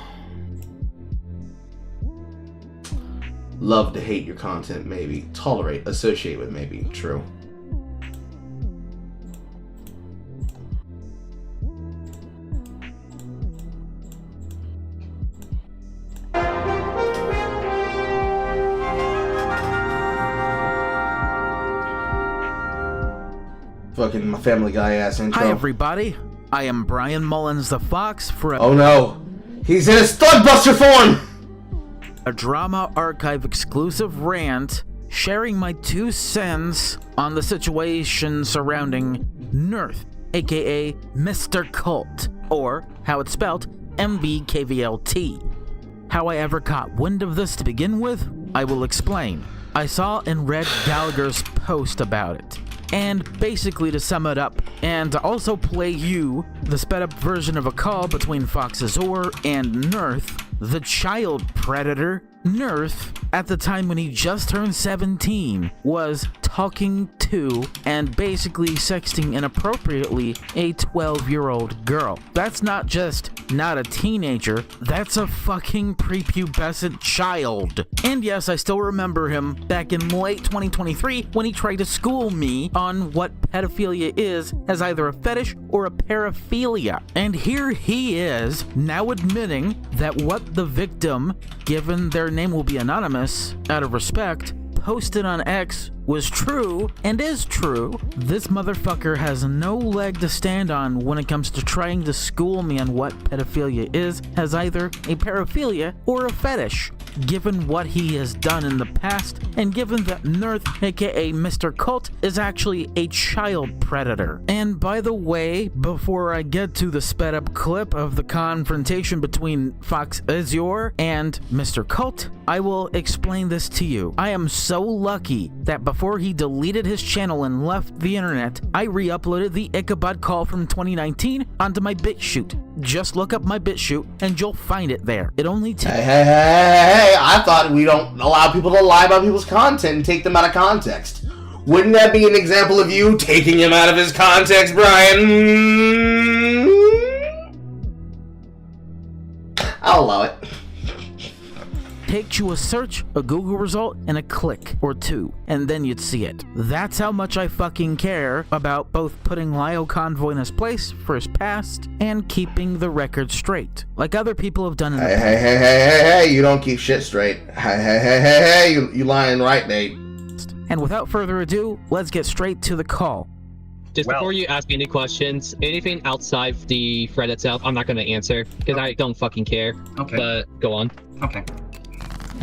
Love to hate your content, maybe. Tolerate, associate with, maybe. True. Fucking my Family Guy ass intro. Hi everybody, I am Brian Mullins the Fox for Oh no, he's in his Thugbuster form! a Drama Archive exclusive rant sharing my 2 cents on the situation surrounding Nerth, aka Mr. Cult, or how it's spelled, MBKVLT. How I ever caught wind of this to begin with, I will explain. I saw and read Gallagher's post about it. And basically to sum it up, and to also play you the sped up version of a call between Fox Azor and Nerth, the child predator, Nerth, at the time when he just turned 17, was talking to and basically sexting inappropriately a 12-year-old girl. That's not just not a teenager, that's a fucking prepubescent child. And yes, I still remember him back in late 2023 when he tried to school me on what pedophilia is as either a fetish or a paraphilia. And here he is, now admitting that what the victim, given their name will be anonymous, out of respect, posted on X was true and is true. This motherfucker has no leg to stand on when it comes to trying to school me on what pedophilia is as either a paraphilia or a fetish. Given what he has done in the past, and given that Nerth, aka Mr. Cult, is actually a child predator. And by the way, before I get to the sped up clip of the confrontation between Fox Azor and Mr. Cult, I will explain this to you. I am so lucky that before he deleted his channel and left the internet, I re-uploaded the Ichabod call from 2019 onto my BitChute. Just look up my BitChute and you'll find it there. It only takes— Hey, I thought we don't allow people to lie about people's content and take them out of context. Wouldn't that be an example of you taking him out of his context, Brian? I'll allow it. Takes you a search, a Google result, and a click or two, and then you'd see it. That's how much I fucking care about both putting Lyle Convoy in his place for his past and keeping the record straight, like other people have done in the past. Hey, you don't keep shit straight. Hey, you lying right, Nate. And without further ado, let's get straight to the call. Just before you ask me any questions, anything outside the thread itself, I'm not going to answer, because I don't fucking care. Okay. But go on. Okay.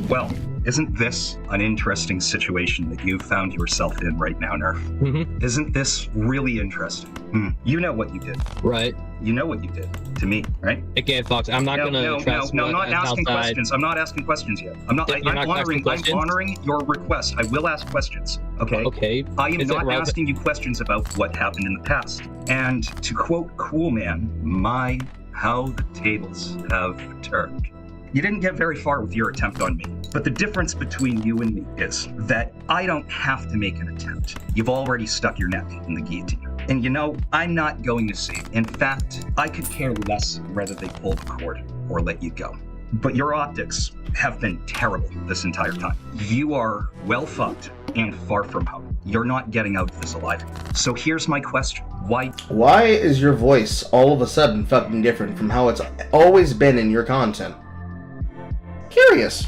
Well, isn't this an interesting situation that you've found yourself in right now, Nerf? Mm-hmm. Isn't this really interesting? You know what you did. Right. You know what you did to me, right? Again, Fox, I'm not going to trust No, what not is asking outside. questions. I'm not asking questions yet. I'm Questions? honoring your request. I will ask questions, okay? Okay. I am Is it not relevant? asking you questions about what happened in the past. And to quote Cool Man, my, how the tables have turned. You didn't get very far with your attempt on me. But the difference between you and me is that I don't have to make an attempt. You've already stuck your neck in the guillotine. And you know, I'm not going to save. In fact, I could care less whether they pull the cord or let you go. But your optics have been terrible this entire time. You are well fucked and far from home. You're not getting out of this alive. So here's my question. Why is your voice all of a sudden fucking different from how it's always been in your content? Curious.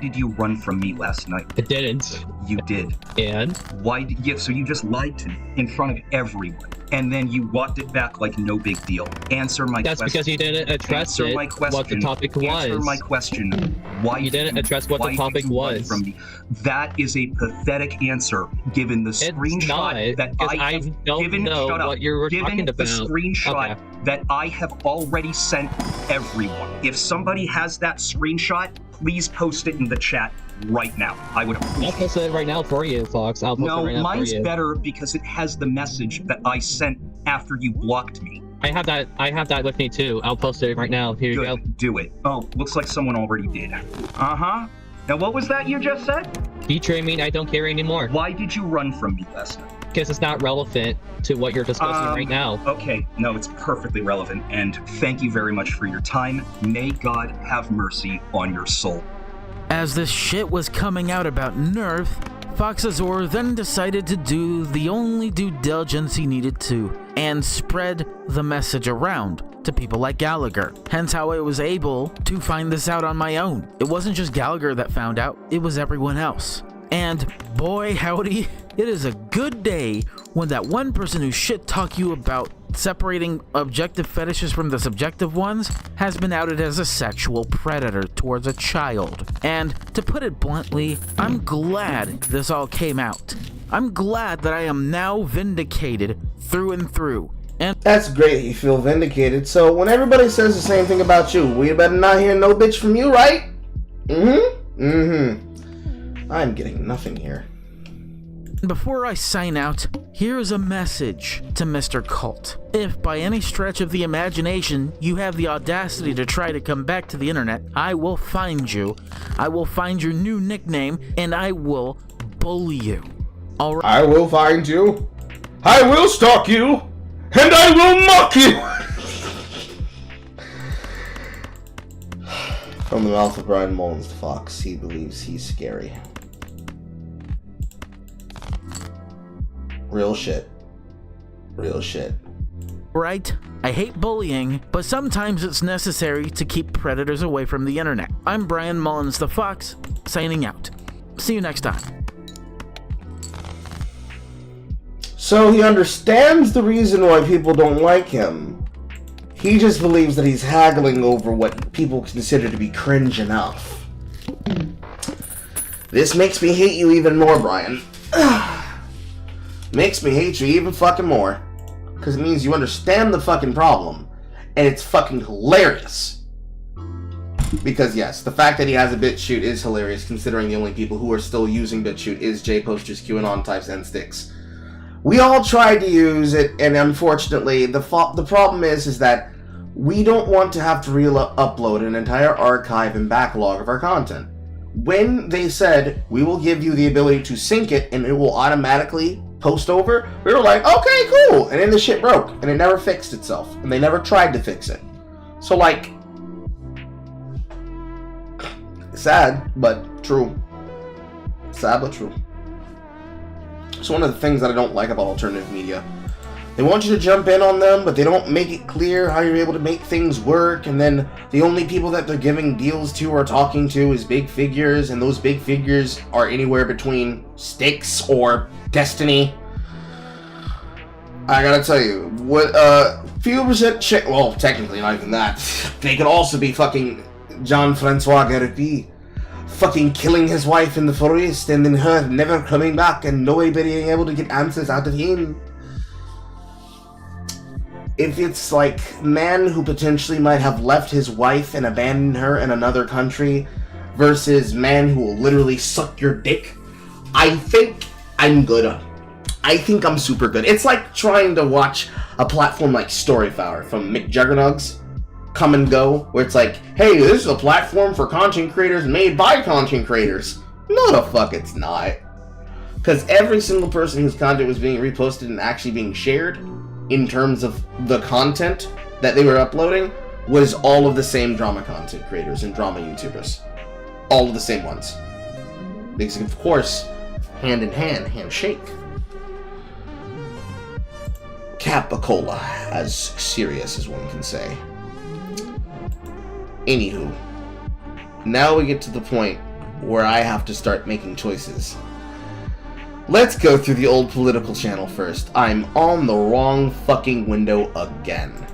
did you run from me last night? I didn't. You did. And? Why did you? So you just lied to me in front of everyone, and then you walked it back like no big deal. Answer my question. That's because you didn't address what the topic was. Answer my question. Why you didn't address what the topic was. From me? That is a pathetic answer, given the screenshot that I have given. Shut up. What you were talking about. The screenshot that I have already sent everyone. If somebody has that screenshot, please post it in the chat right now. I would appreciate I'll post it right now for you, Fox. I'll post it right now for mine's you. better because it has the message that I sent after you blocked me. I have that with me too. I'll post it right now. Here you go. Do it. Oh, looks like someone already did. Uh-huh. Now what was that you just said? Betray me, I don't care anymore. Why did you run from me last night? Because it's not relevant to what you're discussing right now. Okay, no, it's perfectly relevant, and thank you very much for your time. May God have mercy on your soul. As this shit was coming out about Nerf, Foxazor then decided to do the only due diligence he needed to, and spread the message around to people like Gallagher. Hence how I was able to find this out on my own. It wasn't just Gallagher that found out, it was everyone else. And boy howdy, it is a good day when that one person who shit talk you about separating objective fetishes from the subjective ones has been outed as a sexual predator towards a child. And to put it bluntly, I'm glad this all came out. I'm glad that I am now vindicated through and through. And That's great, you feel vindicated. So when everybody says the same thing about you, we better not hear no bitch from you, right? I'm getting nothing here. before I sign out, here's a message to Mr. Cult. If by any stretch of the imagination you have the audacity to try to come back to the internet, I will find you. I will find your new nickname and I will bully you. Alright. I will find you. I will stalk you. And I will mock you. From the mouth of Brian Mullins, the fox, he believes he's scary. Real shit. Real shit. Right? I hate bullying, but sometimes it's necessary to keep predators away from the internet. I'm Brian Mullins the Fox, signing out. See you next time. So he understands the reason why people don't like him. He just believes that he's haggling over what people consider to be cringe enough. This makes me hate you even more, Brian. Makes me hate you even fucking more. Because it means you understand the fucking problem. And it's fucking hilarious. Because yes, the fact that he has a BitChute is hilarious, considering the only people who are still using BitChute is JPosters, QAnon types, and Sticks. We all tried to use it, and unfortunately, the problem is that we don't want to have to upload an entire archive and backlog of our content. When they said, we will give you the ability to sync it, and it will automatically post over, we were like, okay, cool, and then the shit broke, and it never fixed itself, and they never tried to fix it. So, like, sad, but true. Sad, but true. It's one of the things that I don't like about alternative media. They want you to jump in on them, but they don't make it clear how you're able to make things work, and then the only people that they're giving deals to or talking to is big figures, and those big figures are anywhere between Sticks or Destiny. I gotta tell you, what, few percent well, technically not even that. They could also be fucking Jean-Francois Garipi. Fucking killing his wife in the forest and then her never coming back and nobody being able to get answers out of him. If it's like man who potentially might have left his wife and abandoned her in another country versus man who will literally suck your dick, I think I'm good. I think I'm super good. It's like trying to watch a platform like Storyflower from McJuggernugs come and go, where it's like, hey, this is a platform for content creators made by content creators. No, the fuck it's not. Because every single person whose content was being reposted and actually being shared, in terms of the content that they were uploading, was all of the same drama content creators and drama YouTubers. All of the same ones. Because, of course, hand in hand, handshake. Capicola, as serious as one can say. Anywho, now we get to the point where I have to start making choices. Let's go through the old political channel first. I'm on the wrong fucking window again.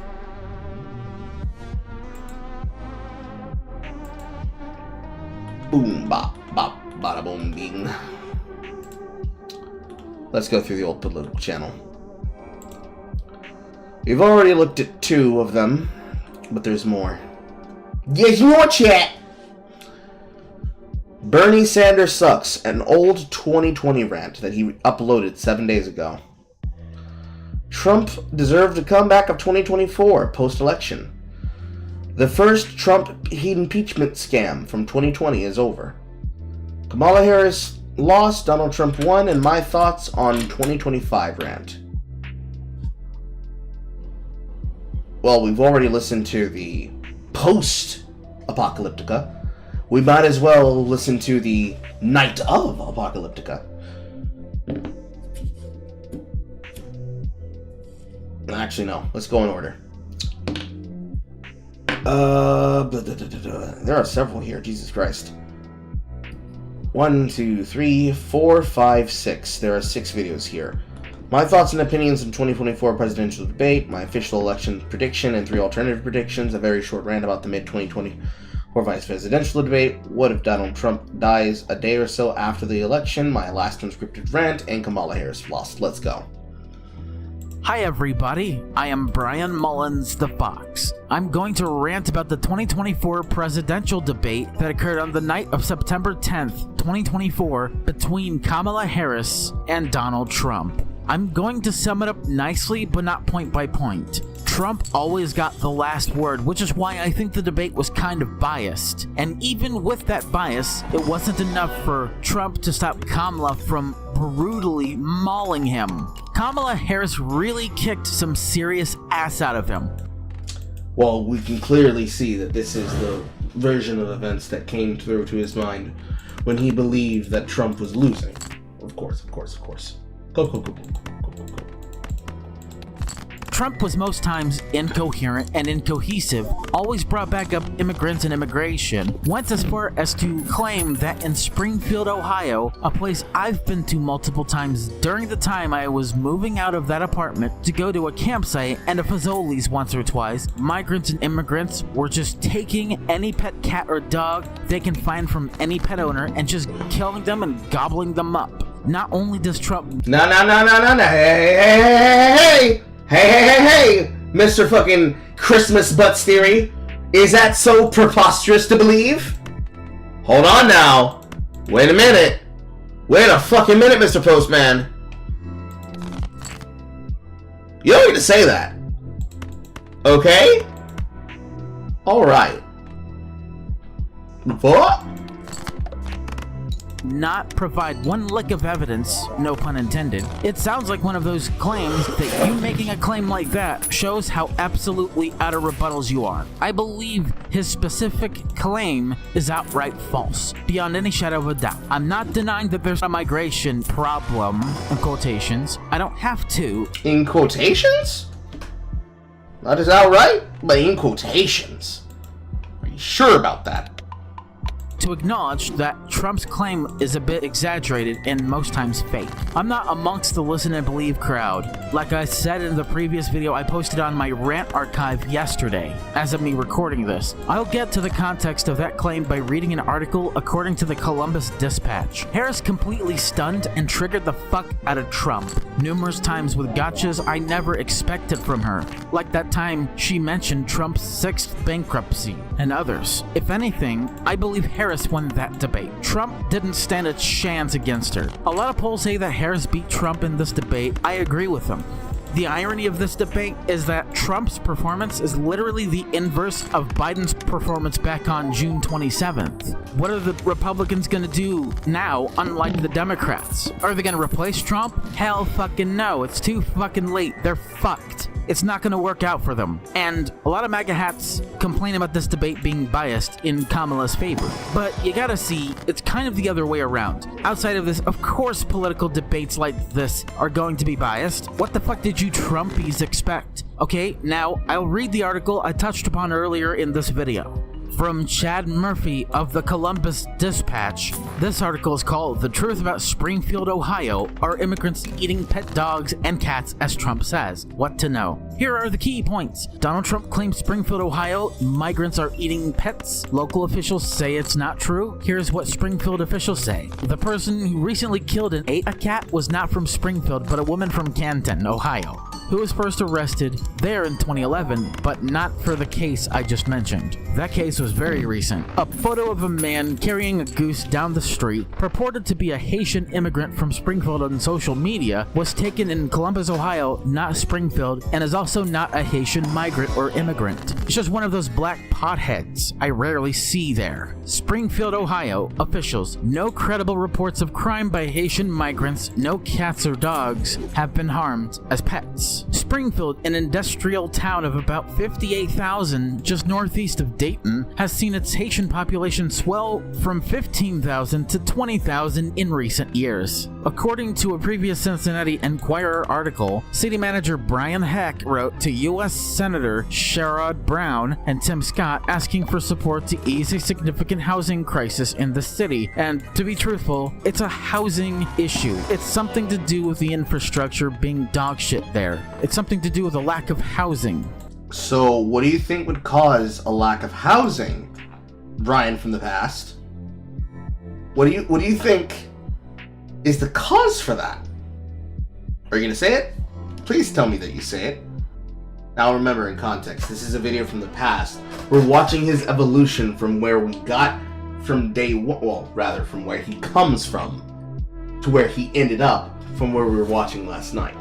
Boom, bop, bop, bada boom, bing. Let's go through the old political channel. We've already looked at 2 of them, but there's more. There's more, chat! Bernie Sanders sucks, an old 2020 rant that he uploaded 7 days ago. Trump deserved a comeback of 2024 post-election. The first Trump impeachment scam from 2020 is over. Kamala Harris lost, Donald Trump won, and my thoughts on 2025 rant. Well, we've already listened to the post-apocalyptica. We might as well listen to the night of apocalyptica. Actually, no. Let's go in order. There are several here. Jesus Christ. 1, 2, 3, 4, 5, 6. There are 6 videos here. My thoughts and opinions on 2024 presidential debate, my official election prediction, and 3 alternative predictions, a very short rant about the mid-2024 vice presidential debate, what if Donald Trump dies a day or so after the election, my last unscripted rant, and Kamala Harris lost. Let's go. Hi everybody, I am Brian Mullins the Fox. I'm going to rant about the 2024 presidential debate that occurred on the night of September 10th, 2024 between Kamala Harris and Donald Trump. I'm going to sum it up nicely, but not point by point. Trump always got the last word, which is why I think the debate was kind of biased. And even with that bias, it wasn't enough for Trump to stop Kamala from brutally mauling him. Kamala Harris really kicked some serious ass out of him. Well, we can clearly see that this is the version of events that came through to his mind when he believed that Trump was losing. Of course. Go. Trump was most times incoherent and incohesive, always brought back up immigrants and immigration, went as far as to claim that in Springfield, Ohio, a place I've been to multiple times during the time I was moving out of that apartment to go to a campsite and a Fazoli's once or twice, migrants and immigrants were just taking any pet cat or dog they can find from any pet owner and just killing them and gobbling them up. Not only does Trump... No, Hey, Mr. fucking Christmas Butts Theory. Is that so preposterous to believe? Hold on now. Wait a minute. Wait a fucking minute, Mr. Postman. You don't need to say that. Okay? Alright. What? Not provide one lick of evidence, no pun intended. It sounds like one of those claims that you making a claim like that shows how absolutely out of rebuttals you are. I believe his specific claim is outright false, beyond any shadow of a doubt. I'm not denying that there's a migration problem, in quotations. I don't have to. In quotations? Not as outright, but in quotations. Are you sure about that? To acknowledge that Trump's claim is a bit exaggerated and most times fake. I'm not amongst the listen and believe crowd. Like I said in the previous video I posted on my rant archive yesterday, as of me recording this. I'll get to the context of that claim by reading an article according to the Columbus Dispatch. Harris completely stunned and triggered the fuck out of Trump, numerous times with gotchas I never expected from her, like that time she mentioned Trump's 6th bankruptcy, and others. If anything, I believe Harris won that debate. Trump didn't stand a chance against her. A lot of polls say that Harris beat Trump in this debate. I agree with them. The irony of this debate is that Trump's performance is literally the inverse of Biden's performance back on June 27th. What are the Republicans gonna do now, unlike the Democrats? Are they gonna replace Trump? Hell fucking no, it's too fucking late. They're fucked. It's not gonna work out for them. And a lot of MAGA hats complain about this debate being biased in Kamala's favor. But you gotta see, it's kind of the other way around. Outside of this, of course political debates like this are going to be biased. What the fuck did you Trumpies expect? Okay, now I'll read the article I touched upon earlier in this video. From Chad Murphy of the Columbus Dispatch, this article is called "The Truth About Springfield, Ohio. Are Immigrants Eating Pet Dogs and Cats as Trump Says? What to Know." Here are the key points. Donald Trump claims Springfield, Ohio, migrants are eating pets. Local officials say it's not true. Here's what Springfield officials say. The person who recently killed and ate a cat was not from Springfield, but a woman from Canton, Ohio. who was first arrested there in 2011, but not for the case I just mentioned. That case was very recent. A photo of a man carrying a goose down the street, purported to be a Haitian immigrant from Springfield on social media, was taken in Columbus, Ohio, not Springfield, and is also not a Haitian migrant or immigrant. It's just one of those black potheads I rarely see there. Springfield, Ohio officials: no credible reports of crime by Haitian migrants, no cats or dogs have been harmed as pets. Springfield, an industrial town of about 58,000 just northeast of Dayton, has seen its Haitian population swell from 15,000 to 20,000 in recent years. According to a previous Cincinnati Enquirer article, city manager Brian Heck wrote to U.S. Senator Sherrod Brown and Tim Scott asking for support to ease a significant housing crisis in the city. And to be truthful, it's a housing issue. It's something to do with the infrastructure being dog shit there. It's something to do with a lack of housing. So, what do you think would cause a lack of housing, Brian from the past? What do you think is the cause for that? Are you gonna say it? Please tell me that you say it. Now remember, in context, this is a video from the past. We're watching his evolution from where we got from day one, well, rather from where he comes from to where he ended up from where we were watching last night.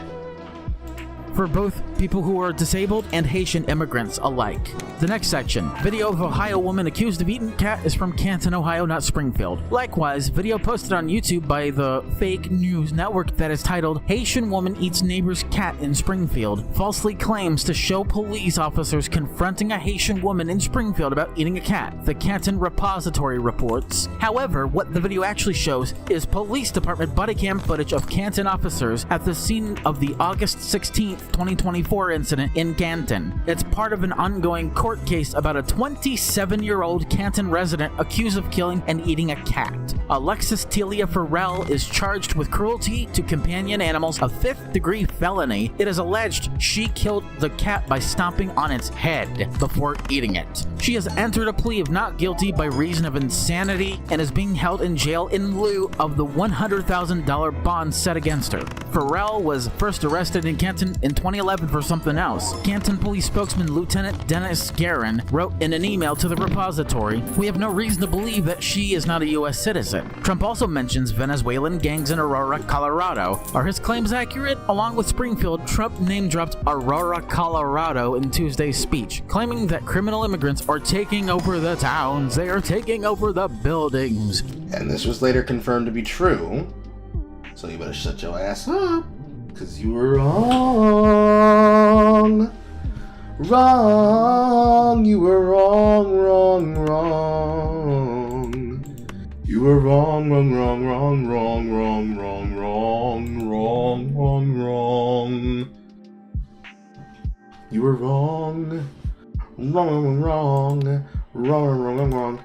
For both people who are disabled and Haitian immigrants alike. The next section, video of Ohio woman accused of eating cat, is from Canton, Ohio, not Springfield. Likewise, video posted on YouTube by the fake news network that is titled "Haitian Woman Eats Neighbor's Cat in Springfield," falsely claims to show police officers confronting a Haitian woman in Springfield about eating a cat, the Canton Repository reports. However, what the video actually shows is police department body cam footage of Canton officers at the scene of the August 16th, 2024 incident in Canton. It's part of an ongoing court case about a 27-year-old Canton resident accused of killing and eating a cat. Alexis Telia Farrell is charged with cruelty to companion animals, a 5th-degree felony. It is alleged she killed the cat by stomping on its head before eating it. She has entered a plea of not guilty by reason of insanity and is being held in jail in lieu of the $100,000 bond set against her. Farrell was first arrested in Canton in 2011 for something else. Canton Police spokesman Lieutenant Dennis Guerin wrote in an email to the repository, "We have no reason to believe that she is not a U.S. citizen." Trump also mentions Venezuelan gangs in Aurora, Colorado. Are his claims accurate? Along with Springfield, Trump name-dropped Aurora, Colorado in Tuesday's speech, claiming that criminal immigrants are taking over the towns, they are taking over the buildings. And this was later confirmed to be true, so you better shut your ass up. Because you were wrong. Wrong. You were wrong. You were wrong. You were wrong. Wrong.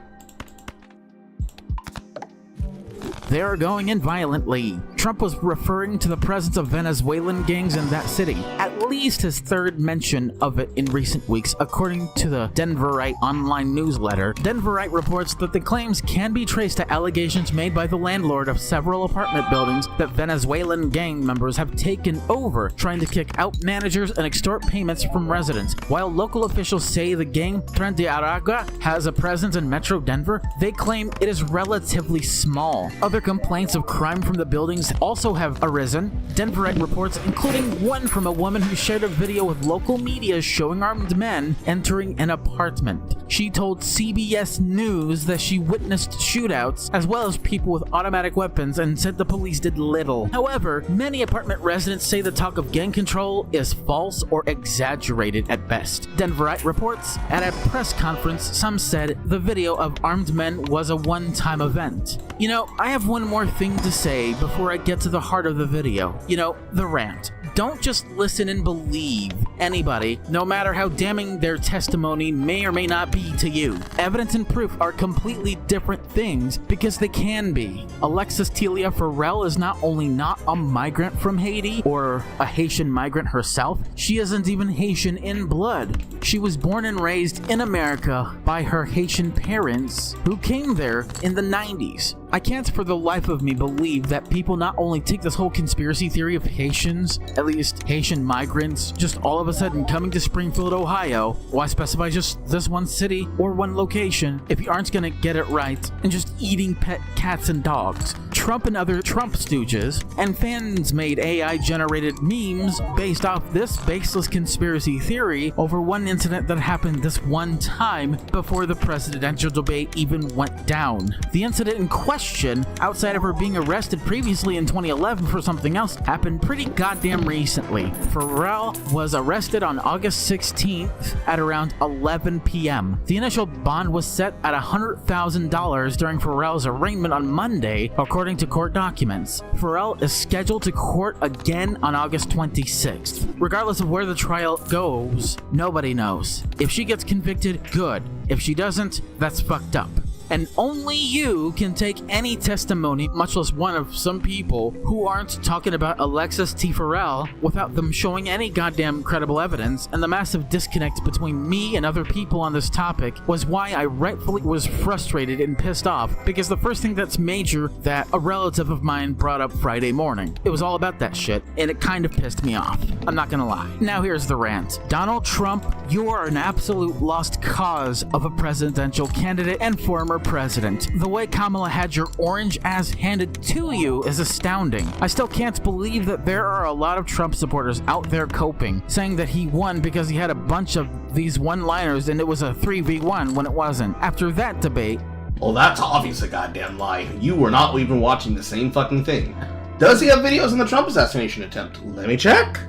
They are going in violently. Trump was referring to the presence of Venezuelan gangs in that city, at least his third mention of it in recent weeks, according to the Denverite online newsletter. Denverite reports that the claims can be traced to allegations made by the landlord of several apartment buildings that Venezuelan gang members have taken over, trying to kick out managers and extort payments from residents. While local officials say the gang Tren de Aragua has a presence in Metro Denver, they claim it is relatively small. Other complaints of crime from the buildings also have arisen. Denverite reports, including one from a woman who shared a video with local media showing armed men entering an apartment. She told CBS News that she witnessed shootouts as well as people with automatic weapons and said the police did little. However, many apartment residents say the talk of gang control is false or exaggerated at best. Denverite reports, at a press conference, some said the video of armed men was a one-time event. You know, I have one more thing to say before I get to the heart of the video. You know, the rant. Don't just listen and believe anybody, no matter how damning their testimony may or may not be to you. Evidence and proof are completely different things because they can be. Alexis Telia Farrell is not only not a migrant from Haiti or a Haitian migrant herself, she isn't even Haitian in blood. She was born and raised in America by her Haitian parents who came there in the 90s. I can't for the life of me believe that people not only take this whole conspiracy theory of Haitians, at least released Haitian migrants just all of a sudden coming to Springfield, Ohio. Why specify just this one city or one location if you aren't gonna get it right, and just eating pet cats and dogs? Trump and other Trump stooges and fans made AI-generated memes based off this baseless conspiracy theory over one incident that happened this one time before the presidential debate even went down. The incident in question, outside of her being arrested previously in 2011 for something else, happened pretty goddamn recently. Pharrell was arrested on August 16th at around 11 p.m. The initial bond was set at $100,000 during Pharrell's arraignment on Monday, according to court documents. Pharrell is scheduled to court again on August 26th. Regardless of where the trial goes, nobody knows. If she gets convicted, good. If she doesn't, that's fucked up. And only you can take any testimony, much less one of some people who aren't talking about Alexis T. Pharrell, without them showing any goddamn credible evidence. And the massive disconnect between me and other people on this topic was why I rightfully was frustrated and pissed off, because the first thing that's major that a relative of mine brought up Friday morning. It was all about that shit, and it kind of pissed me off. I'm not gonna lie. Now here's the rant. Donald Trump, you are an absolute lost cause of a presidential candidate and former president. The way Kamala had your orange ass handed to you is astounding. I still can't believe that there are a lot of Trump supporters out there coping, saying that he won because he had a bunch of these one-liners and it was a 3v1 when it wasn't. After that debate, Well, that's obvious a goddamn lie. You were not even watching the same fucking thing. Does he have videos on the Trump assassination attempt? Let me check.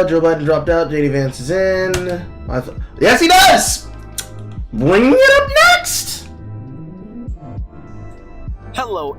Joe Biden dropped out. JD Vance is in. Yes, he does! Bringing it up next! hello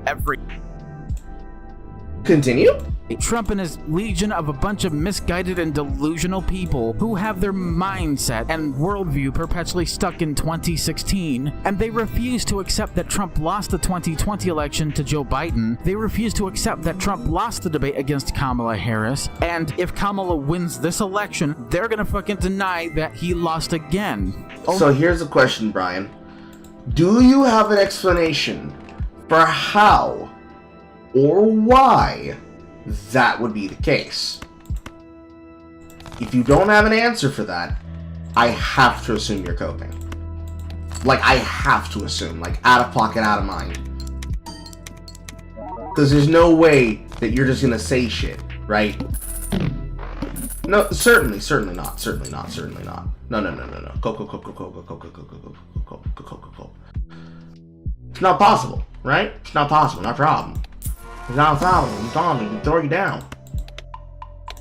Continue. Trump and his legion of a bunch of misguided and delusional people who have their mindset and worldview perpetually stuck in 2016, and they refuse to accept that Trump lost the 2020 election to Joe Biden. They refuse to accept that Trump lost the debate against Kamala Harris, and if Kamala wins this election, they're gonna fucking deny that he lost again. So here's the question, Brian. Do you have an explanation for how or why that would be the case? If you don't have an answer for that, I have to assume you're coping. Like, I have to assume. Like, out of pocket, out of mind. Because there's no way that you're just gonna say shit, right? No, certainly not. No. Cope. It's not possible, right? It's not possible, not a problem. It's not a problem. I'm telling you, throw you down.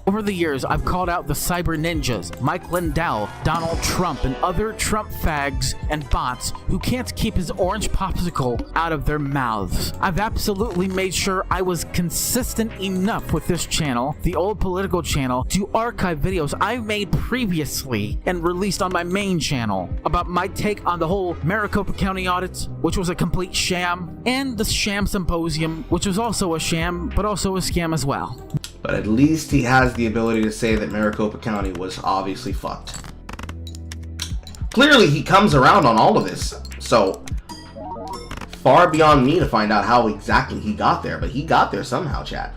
Over the years, I've called out the cyber ninjas, Mike Lindell, Donald Trump, and other Trump fags and bots who can't keep his orange popsicle out of their mouths. I've absolutely made sure I was consistent enough with this channel, the old political channel, to archive videos I made previously and released on my main channel about my take on the whole Maricopa County audit, which was a complete sham, and the sham symposium, which was also a sham, but also a scam as well. But at least he has the ability to say that Maricopa County was obviously fucked. Clearly he comes around on all of this, so far beyond me to find out how exactly he got there, but he got there somehow, chat.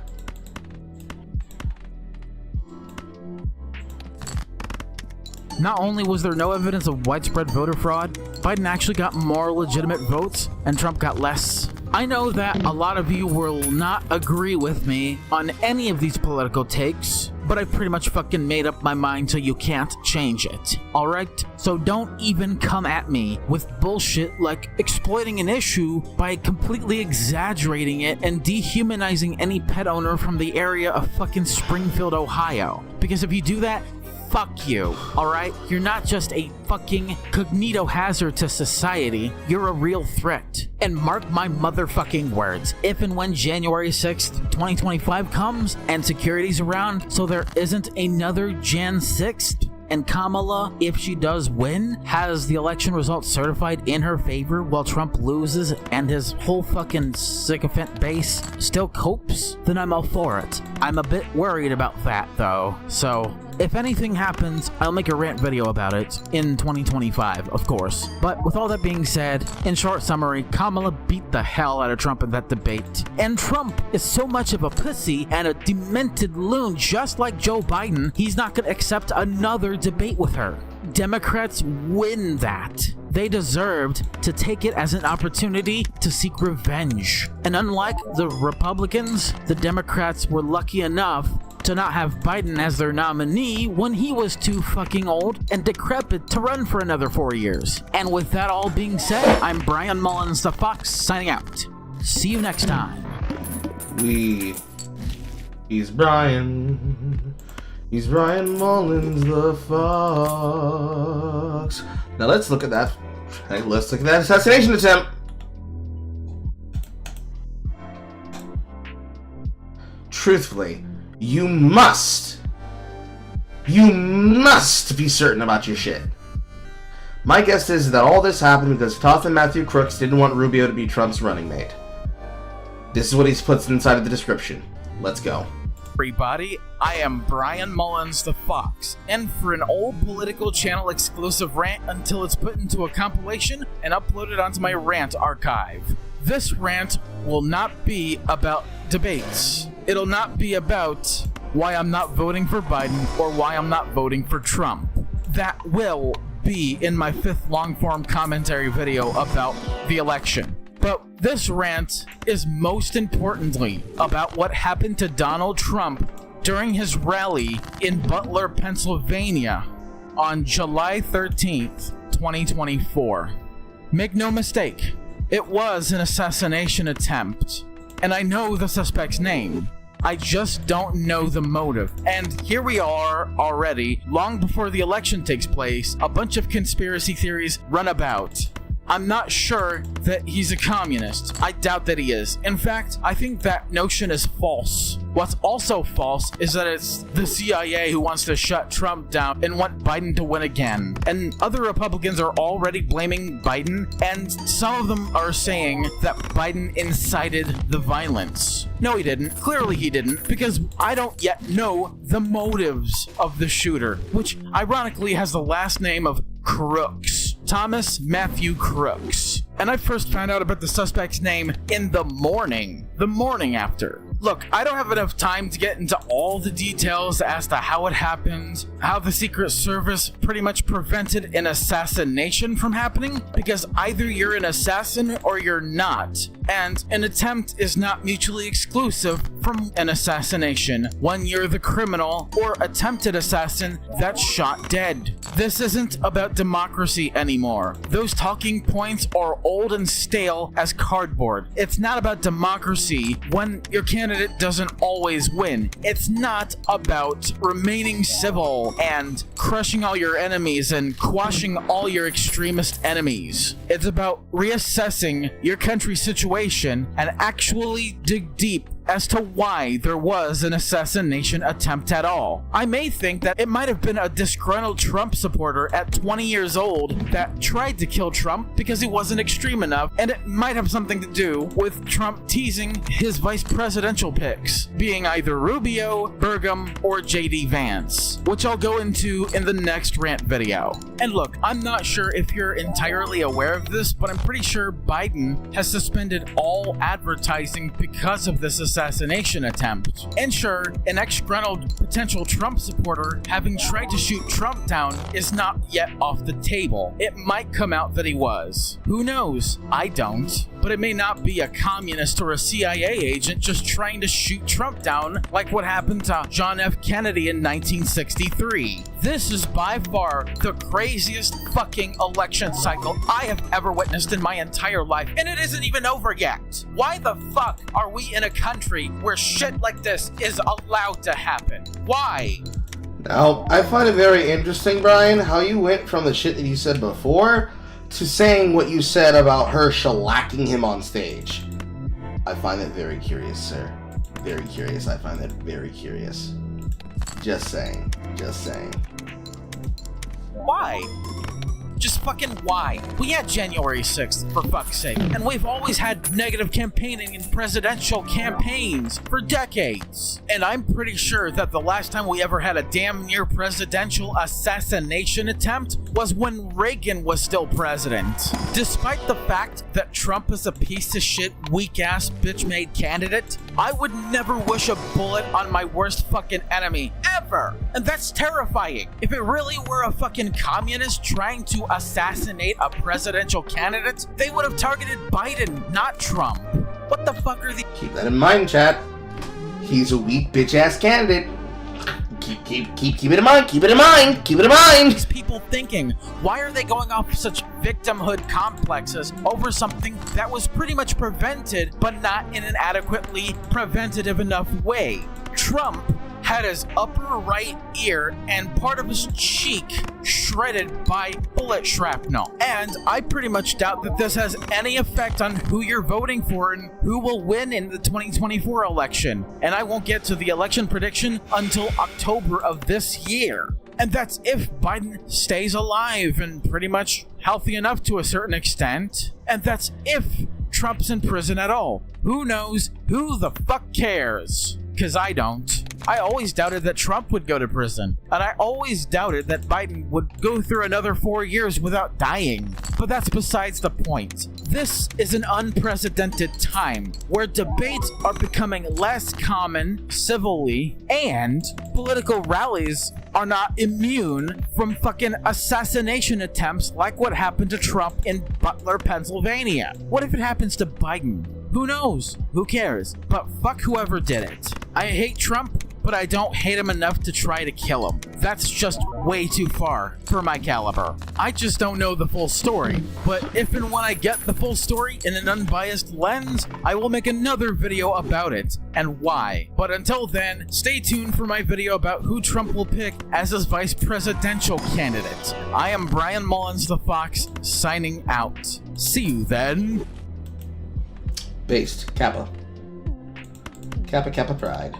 Not only was there no evidence of widespread voter fraud, Biden actually got more legitimate votes and Trump got less. I know that a lot of you will not agree with me on any of these political takes, but I pretty much fucking made up my mind so you can't change it, alright? So don't even come at me with bullshit like exploiting an issue by completely exaggerating it and dehumanizing any pet owner from the area of fucking Springfield, Ohio. Because if you do that, fuck you, alright? You're not just a fucking cognito hazard to society, you're a real threat. And mark my motherfucking words, if and when January 6th, 2025 comes and security's around so there isn't another Jan 6th, and Kamala, if she does win, has the election results certified in her favor while Trump loses and his whole fucking sycophant base still copes, then I'm all for it. I'm a bit worried about that though, so If anything happens, I'll make a rant video about it in 2025, of course. But with all that being said, in short summary, Kamala beat the hell out of Trump in that debate. And Trump is so much of a pussy and a demented loon, just like Joe Biden, he's not going to accept another debate with her. Democrats win that. They deserved to take it as an opportunity to seek revenge. And unlike the Republicans, the Democrats were lucky enough to not have Biden as their nominee when he was too fucking old and decrepit to run for another 4 years. And with that all being said, I'm Brian Mullins the Fox signing out. See you next time. He's Brian. He's Brian Mullins the Fox. Now let's look at that. Let's look at that assassination attempt. Truthfully, you must be certain about your shit. My guess is that all this happened because Toth and Matthew Crooks didn't want Rubio to be Trump's running mate. This is what he puts inside of the description. Let's go. Everybody, I am Brian Mullins the Fox, and for an old political channel exclusive rant until it's put into a compilation and uploaded onto my rant archive. This rant will not be about debates. It'll not be about why I'm not voting for Biden or why I'm not voting for Trump. That will be in my 5th long-form commentary video about the election. But this rant is most importantly about what happened to Donald Trump during his rally in Butler, Pennsylvania on July 13th, 2024. Make no mistake, it was an assassination attempt, and I know the suspect's name. I just don't know the motive. And here we are already, long before the election takes place, a bunch of conspiracy theories run about. I'm not sure that he's a communist. I doubt that he is. In fact, I think that notion is false. What's also false is that it's the CIA who wants to shut Trump down and want Biden to win again. And other Republicans are already blaming Biden, and some of them are saying that Biden incited the violence. No, he didn't. Clearly he didn't, because I don't yet know the motives of the shooter, which ironically has the last name of Crooks. Thomas Matthew Crooks. And I first found out about the suspect's name in the morning after. Look, I don't have enough time to get into all the details as to how it happened, how the Secret Service pretty much prevented an assassination from happening, because either you're an assassin or you're not. And an attempt is not mutually exclusive from an assassination when you're the criminal or attempted assassin that's shot dead. This isn't about democracy anymore. Those talking points are old and stale as cardboard. It's not about democracy when your candidate doesn't always win. It's not about remaining civil and crushing all your enemies and quashing all your extremist enemies. It's about reassessing your country's situation and actually dig deep as to why there was an assassination attempt at all. I may think that it might have been a disgruntled Trump supporter at 20 years old that tried to kill Trump because he wasn't extreme enough, and it might have something to do with Trump teasing his vice presidential picks, being either Rubio, Burgum, or JD Vance, which I'll go into in the next rant video. And look, I'm not sure if you're entirely aware of this, but I'm pretty sure Biden has suspended all advertising because of this assassination attempt. And sure, an ex-disgruntled potential Trump supporter having tried to shoot Trump down is not yet off the table. It might come out that he was. Who knows? I don't. But it may not be a communist or a CIA agent just trying to shoot Trump down like what happened to John F. Kennedy in 1963. This is by far the craziest fucking election cycle I have ever witnessed in my entire life, and it isn't even over yet. Why the fuck are we in a country where shit like this is allowed to happen? Why? Now, I find it very interesting, Brian, how you went from the shit that you said before to saying what you said about her shellacking him on stage. I find that very curious, sir. Very curious. I find that very curious. Just saying. Just saying. Why? Just fucking why? We had January 6th, for fuck's sake, and we've always had negative campaigning in presidential campaigns for decades. And I'm pretty sure that the last time we ever had a damn near presidential assassination attempt was when Reagan was still president. Despite the fact that Trump is a piece of shit, weak-ass, bitch-made candidate, I would never wish a bullet on my worst fucking enemy, ever! And that's terrifying. If it really were a fucking communist trying to assassinate a presidential candidate, they would have targeted Biden, not Trump. What the fuck are the— Keep that in mind, chat. He's a weak bitch-ass candidate. Keep it in mind, keep it in mind, keep it in mind! These people thinking? Why are they going off such victimhood complexes over something that was pretty much prevented, but not in an adequately preventative enough way? Trump had his upper right ear and part of his cheek shredded by bullet shrapnel. And I pretty much doubt that this has any effect on who you're voting for and who will win in the 2024 election. And I won't get to the election prediction until October of this year. And that's if Biden stays alive and pretty much healthy enough to a certain extent. And that's if Trump's in prison at all. Who knows? Who the fuck cares? 'Cause I don't. I always doubted that Trump would go to prison, and I always doubted that Biden would go through another 4 years without dying. But that's besides the point. This is an unprecedented time where debates are becoming less common civilly, and political rallies are not immune from fucking assassination attempts like what happened to Trump in Butler, Pennsylvania. What if it happens to Biden? Who knows? Who cares? But fuck whoever did it. I hate Trump, but I don't hate him enough to try to kill him. That's just way too far for my caliber. I just don't know the full story, but if and when I get the full story in an unbiased lens, I will make another video about it and why. But until then, stay tuned for my video about who Trump will pick as his vice presidential candidate. I am Brian Mullins the Fox, signing out. See you then. Based. Kappa. Kappa Pride.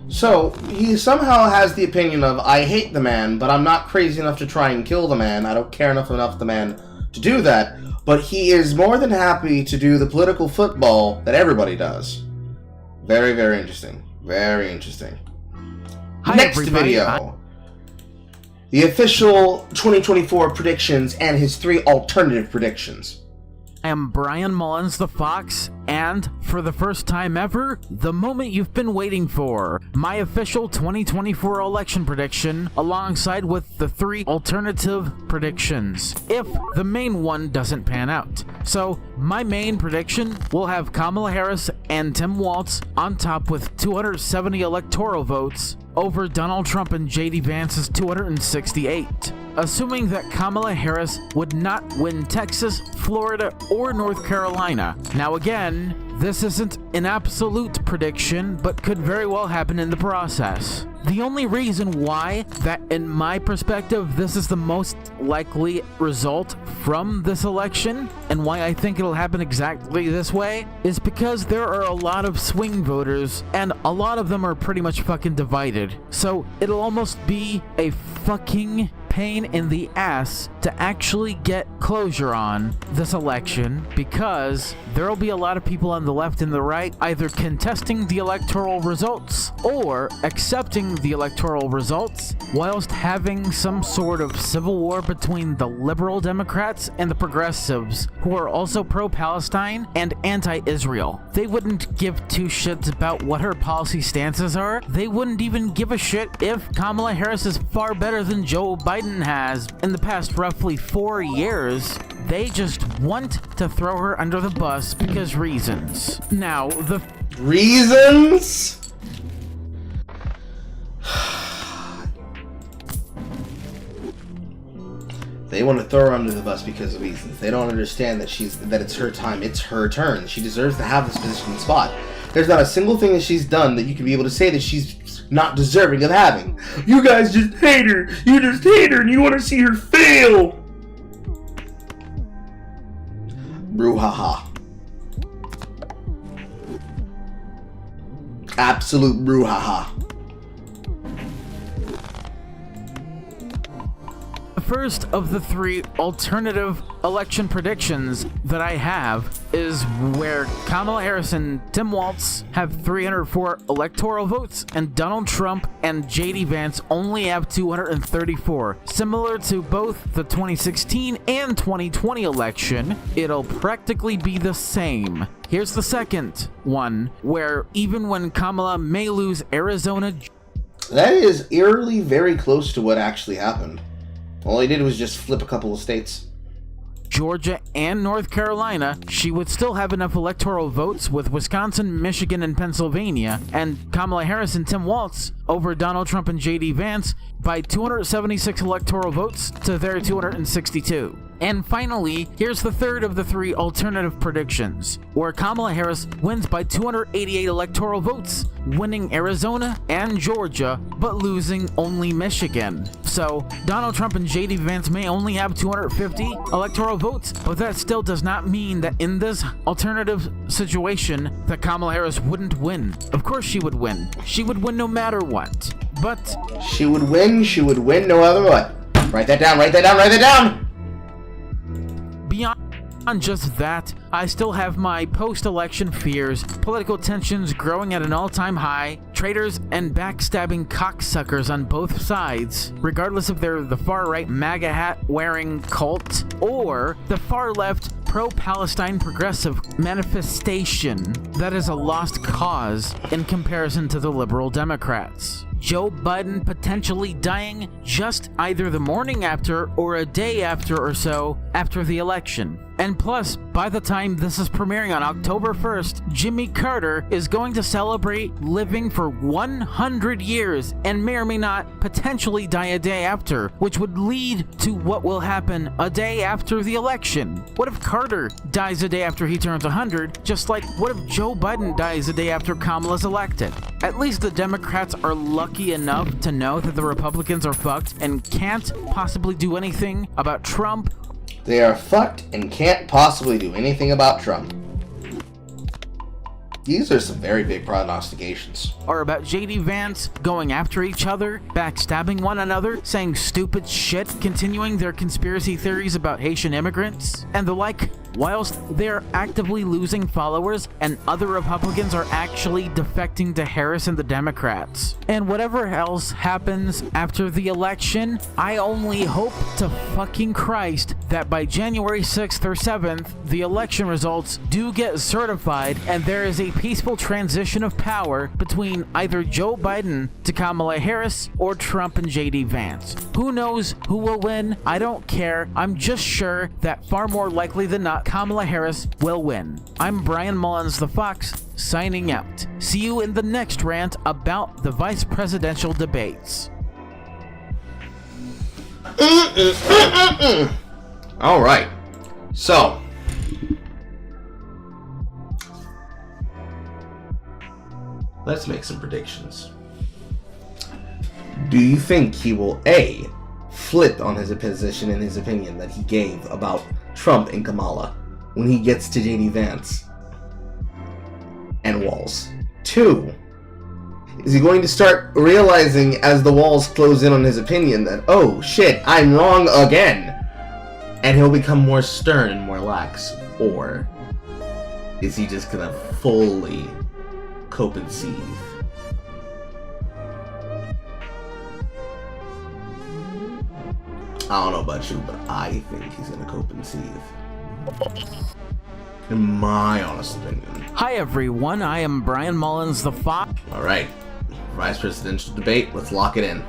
So, he somehow has the opinion of, I hate the man, but I'm not crazy enough to try and kill the man. I don't care enough the man to do that. But he is more than happy to do the political football that everybody does. Very, very interesting. Very interesting. Hi, Next everybody. video. The official 2024 predictions and his 3 alternative predictions. I am Brian Mullins the Fox, and for the first time ever, the moment you've been waiting for, my official 2024 election prediction alongside with the 3 alternative predictions, if the main one doesn't pan out. So, my main prediction will have Kamala Harris and Tim Walz on top with 270 electoral votes over Donald Trump and JD Vance's 268. Assuming that Kamala Harris would not win Texas, Florida, or North Carolina. Now again, this isn't an absolute prediction, but could very well happen in the process. The only reason why that, in my perspective, this is the most likely result from this election, and why I think it'll happen exactly this way, is because there are a lot of swing voters, and a lot of them are pretty much fucking divided. So it'll almost be a fucking pain in the ass to actually get closure on this election, because there'll be a lot of people on the left and the right either contesting the electoral results or accepting the electoral results whilst having some sort of civil war between the liberal Democrats and the progressives, who are also pro-Palestine and anti-Israel. They wouldn't give 2 shits about what her policy stances are. They wouldn't even give a shit if Kamala Harris is far better than Joe Biden has in the past roughly 4 years. They just want to throw her under the bus because reasons. Now, the reasons? They want to throw her under the bus because of reasons. They don't understand that it's her time. It's her turn. She deserves to have this position and spot. There's not a single thing that she's done that you can be able to say that she's not deserving of having. You guys just hate her. You just hate her and you want to see her fail. Brouhaha. Absolute brouhaha. first of the three alternative election predictions that I have is where Kamala Harris and Tim Walz have 304 electoral votes, and Donald Trump and JD Vance only have 234. Similar to both the 2016 and 2020 election, it'll practically be the same. Here's the second one, where even when Kamala may lose Arizona... That is eerily very close to what actually happened. All he did was just flip a couple of states. Georgia and North Carolina, she would still have enough electoral votes with Wisconsin, Michigan, and Pennsylvania, and Kamala Harris and Tim Walz over Donald Trump and JD Vance by 276 electoral votes to their 262. And finally, here's the third of the three alternative predictions, where Kamala Harris wins by 288 electoral votes, winning Arizona and Georgia, but losing only Michigan. So, Donald Trump and JD Vance may only have 250 electoral votes, but that still does not mean that in this alternative situation that Kamala Harris wouldn't win. Of course she would win. She would win no matter what. But... She would win no other what. Write that down, write that down, write that down! Beyond just that, I still have my post-election fears, political tensions growing at an all-time high, traitors and backstabbing cocksuckers on both sides, regardless if they're the far-right MAGA hat-wearing cult or the far-left pro-Palestine progressive manifestation that is a lost cause in comparison to the liberal Democrats. Joe Biden potentially dying just either the morning after or a day after or so after the election. And plus, by the time this is premiering on October 1st, Jimmy Carter is going to celebrate living for 100 years and may or may not potentially die a day after, which would lead to what will happen a day after the election. What if Carter dies a day after he turns 100, just like what if Joe Biden dies a day after Kamala's elected? At least the Democrats are lucky enough to know that the Republicans are fucked and can't possibly do anything about Trump. They are fucked and can't possibly do anything about Trump. These are some very big prognostications. Or about JD Vance going after each other, backstabbing one another, saying stupid shit, continuing their conspiracy theories about Haitian immigrants, and the like, whilst they're actively losing followers and other Republicans are actually defecting to Harris and the Democrats. And whatever else happens after the election, I only hope to fucking Christ that by January 6th or 7th, the election results do get certified and there is a peaceful transition of power between either Joe Biden to Kamala Harris or Trump and JD Vance. Who knows who will win? I don't care. I'm just sure that far more likely than not, Kamala Harris will win. I'm Brian Mullins the Fox, signing out. See you in the next rant about the vice presidential debates. All right. So, let's make some predictions. Do you think he will A, flip on his position and his opinion that he gave about Trump and Kamala when he gets to JD Vance and Walz? 2, is he going to start realizing as the walls close in on his opinion that, oh shit, I'm wrong again, and he'll become more stern and more lax? Or is he just gonna fully cope and seethe? I don't know about you, but I think he's gonna cope and seethe. In my honest opinion. Hi everyone, I am Brian Mullins the Fox. Alright, vice presidential debate, let's lock it in.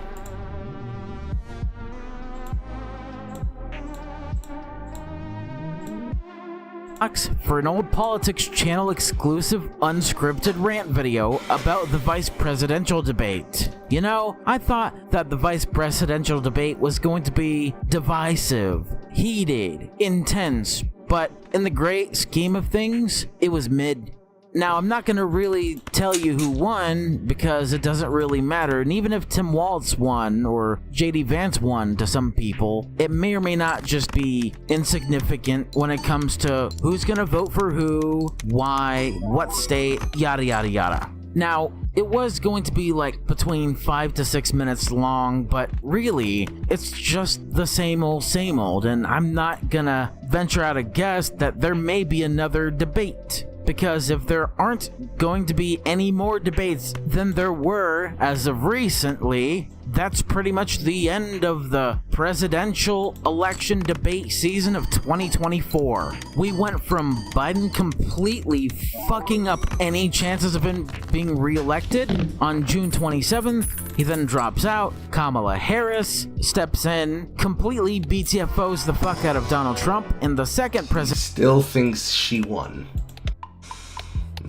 For an Old Politics channel exclusive unscripted rant video about the vice presidential debate. You know, I thought that the vice presidential debate was going to be divisive, heated, intense, but in the great scheme of things, it was mid. Now, I'm not going to really tell you who won because it doesn't really matter, and even if Tim Walz won or JD Vance won to some people, it may or may not just be insignificant when it comes to who's going to vote for who, why, what state, yada yada yada. Now, it was going to be like between 5 to 6 minutes long, but really, it's just the same old, and I'm not gonna venture out a guess that there may be another debate. Because if there aren't going to be any more debates than there were as of recently, that's pretty much the end of the presidential election debate season of 2024. We went from Biden completely fucking up any chances of him being reelected on June 27th. He then drops out. Kamala Harris steps in, completely BTFOs the fuck out of Donald Trump in the second Still thinks she won.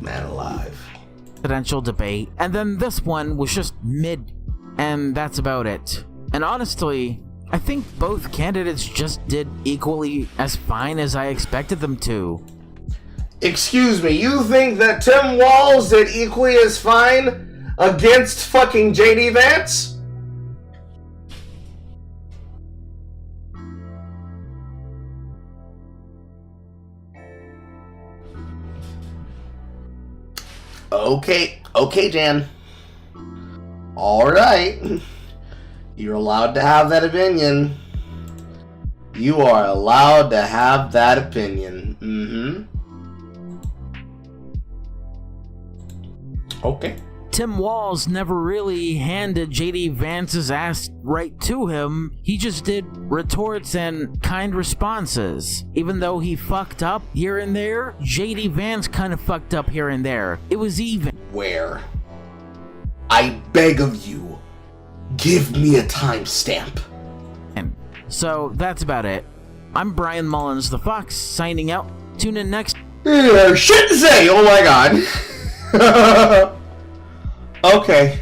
Man alive. presidential debate, and then this one was just mid, and that's about it. And honestly, I think both candidates just did equally as fine as I expected them to. Excuse me, you think that Tim Walz did equally as fine against fucking JD Vance? Okay, Jan. Alright. You're allowed to have that opinion. You are allowed to have that opinion. Okay. Tim Walz never really handed JD Vance's ass right to him. He just did retorts and kind responses. Even though he fucked up here and there, JD Vance kind of fucked up here and there. It was even. Where? I beg of you, give me a timestamp. So that's about it. I'm Brian Mullins the Fox, signing out. Tune in next. Shit to say, oh my god. Okay.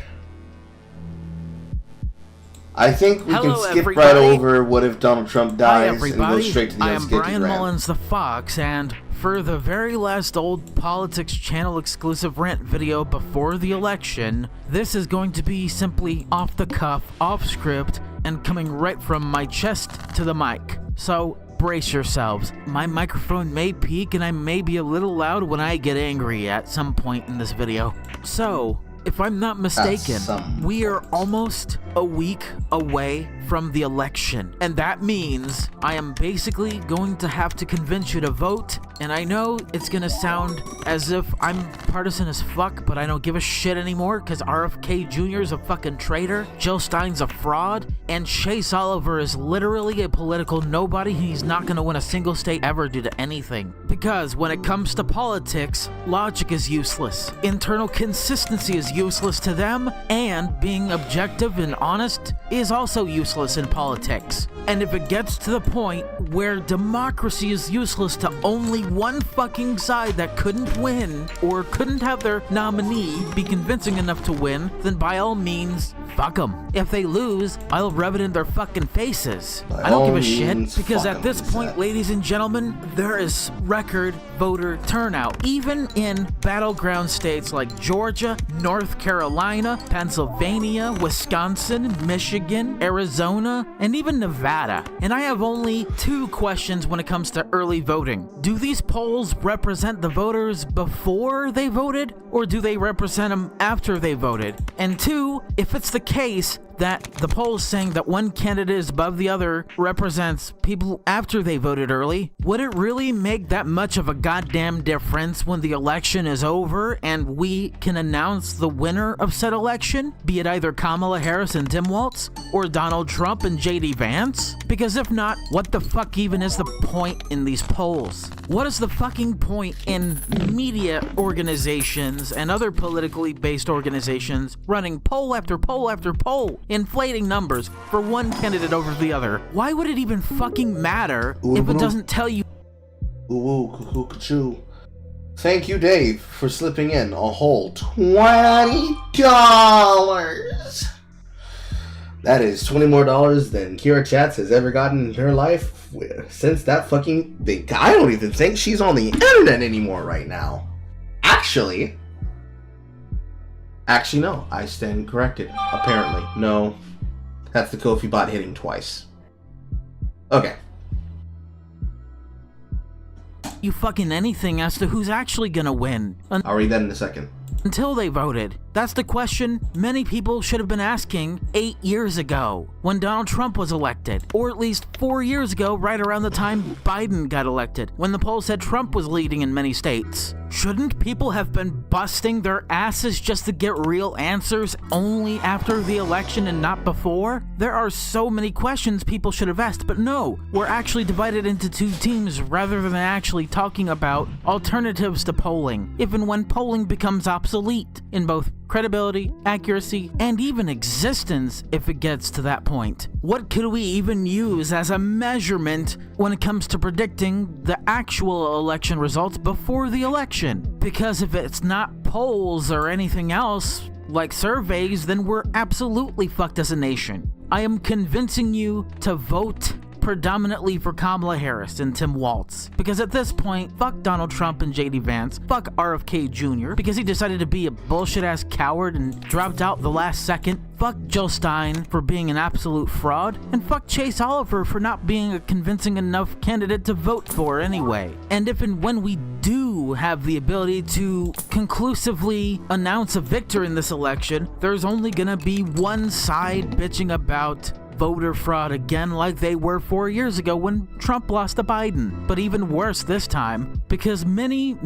I think we can skip right over what if Donald Trump dies and go straight to the I am Brian Mullins the Fox, and for the very last old politics channel exclusive rant video before the election, this is going to be simply off the cuff, off script, and coming right from my chest to the mic. So brace yourselves. My microphone may peak and I may be a little loud when I get angry at some point in this video. So, if I'm not mistaken, we are almost a week away from the election, and that means I am basically going to have to convince you to vote. And I know it's gonna sound as if I'm partisan as fuck, but I don't give a shit anymore because RFK Jr. is a fucking traitor, Jill Stein's a fraud, and Chase Oliver is literally a political nobody. He's not gonna win a single state ever due to anything. Because when it comes to politics, logic is useless, internal consistency is useless to them, and being objective and honest is also useless in politics. And if it gets to the point where democracy is useless to only one fucking side that couldn't win or couldn't have their nominee be convincing enough to win, then by all means, fuck them. If they lose, I'll rub it in their fucking faces. I don't give a shit, because at this point, ladies and gentlemen, there is record voter turnout, even in battleground states like Georgia, North Carolina, Pennsylvania, Wisconsin, Michigan, Arizona, and even Nevada. And I have only two questions when it comes to early voting. Do these polls represent the voters before they voted, or do they represent them after they voted? And two, if it's the case that the polls saying that one candidate is above the other represents people after they voted early, would it really make that much of a goddamn difference when the election is over and we can announce the winner of said election? Be it either Kamala Harris and Tim Walz, or Donald Trump and JD Vance? Because if not, what the fuck even is the point in these polls? What is the fucking point in media organizations and other politically based organizations running poll after poll after poll, inflating numbers for one candidate over the other? Why would it even fucking matter if it doesn't tell you? Thank you, Dave, for slipping in a whole $20. That is $20 more than Kira Chats has ever gotten in her life since that fucking thing. I don't even think she's on the internet anymore right now. Actually, no. I stand corrected. Apparently. No. That's the Kofi bot hitting twice. Okay. You fucking anything as to who's actually gonna win. I'll read that in a second. until they voted? That's the question many people should have been asking 8 years ago when Donald Trump was elected, or at least 4 years ago, right around the time Biden got elected, when the polls said Trump was leading in many states. Shouldn't people have been busting their asses just to get real answers only after the election and not before? There are so many questions people should have asked, but no, we're actually divided into two teams rather than actually talking about alternatives to polling, even when polling becomes obsolete in both credibility, accuracy, and even existence if it gets to that point. What could we even use as a measurement when it comes to predicting the actual election results before the election? Because if it's not polls or anything else, like surveys, then we're absolutely fucked as a nation. I am convincing you to vote predominantly for Kamala Harris and Tim Walz, because at this point, fuck Donald Trump and JD Vance, fuck RFK Jr. because he decided to be a bullshit ass coward and dropped out the last second, fuck Jill Stein for being an absolute fraud, and fuck Chase Oliver for not being a convincing enough candidate to vote for anyway. And if and when we do have the ability to conclusively announce a victor in this election, there's only gonna be one side bitching about voter fraud again, like they were 4 years ago when Trump lost to Biden. But even worse this time, because many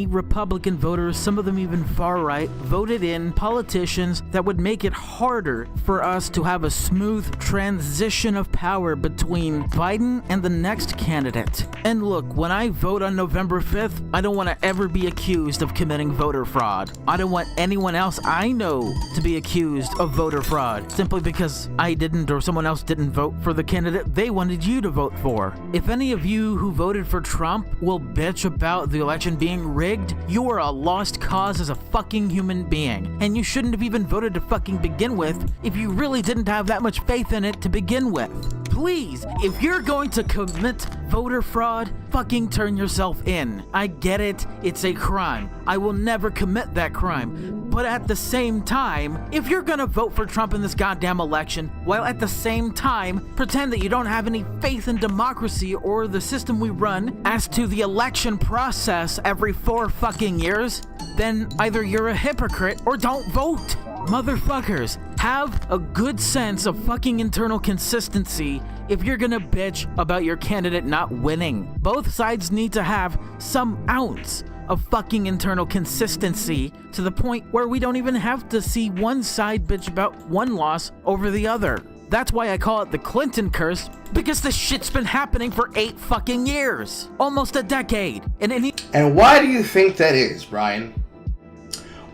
Republican voters, some of them even far right, voted in politicians that would make it harder for us to have a smooth transition of power between Biden and the next candidate. And look, when I vote on November 5th, I don't want to ever be accused of committing voter fraud. I don't want anyone else I know to be accused of voter fraud, simply because I didn't or someone else didn't vote for the candidate they wanted you to vote for. If any of you who voted for Trump will bitch about the election being rigged, you are a lost cause as a fucking human being, and you shouldn't have even voted to fucking begin with if you really didn't have that much faith in it to begin with. Please, if you're going to commit voter fraud, fucking turn yourself in. I get it, it's a crime. I will never commit that crime. But at the same time, if you're gonna vote for Trump in this goddamn election, while at the same time pretend that you don't have any faith in democracy or the system we run as to the election process every 4 fucking years, then either you're a hypocrite or don't vote. Motherfuckers, have a good sense of fucking internal consistency if you're gonna bitch about your candidate not winning. Both sides need to have some ounce of fucking internal consistency to the point where we don't even have to see one side bitch about one loss over the other. That's why I call it the Clinton curse, because this shit's been happening for 8 fucking years. Almost a decade. And why do you think that is, Brian?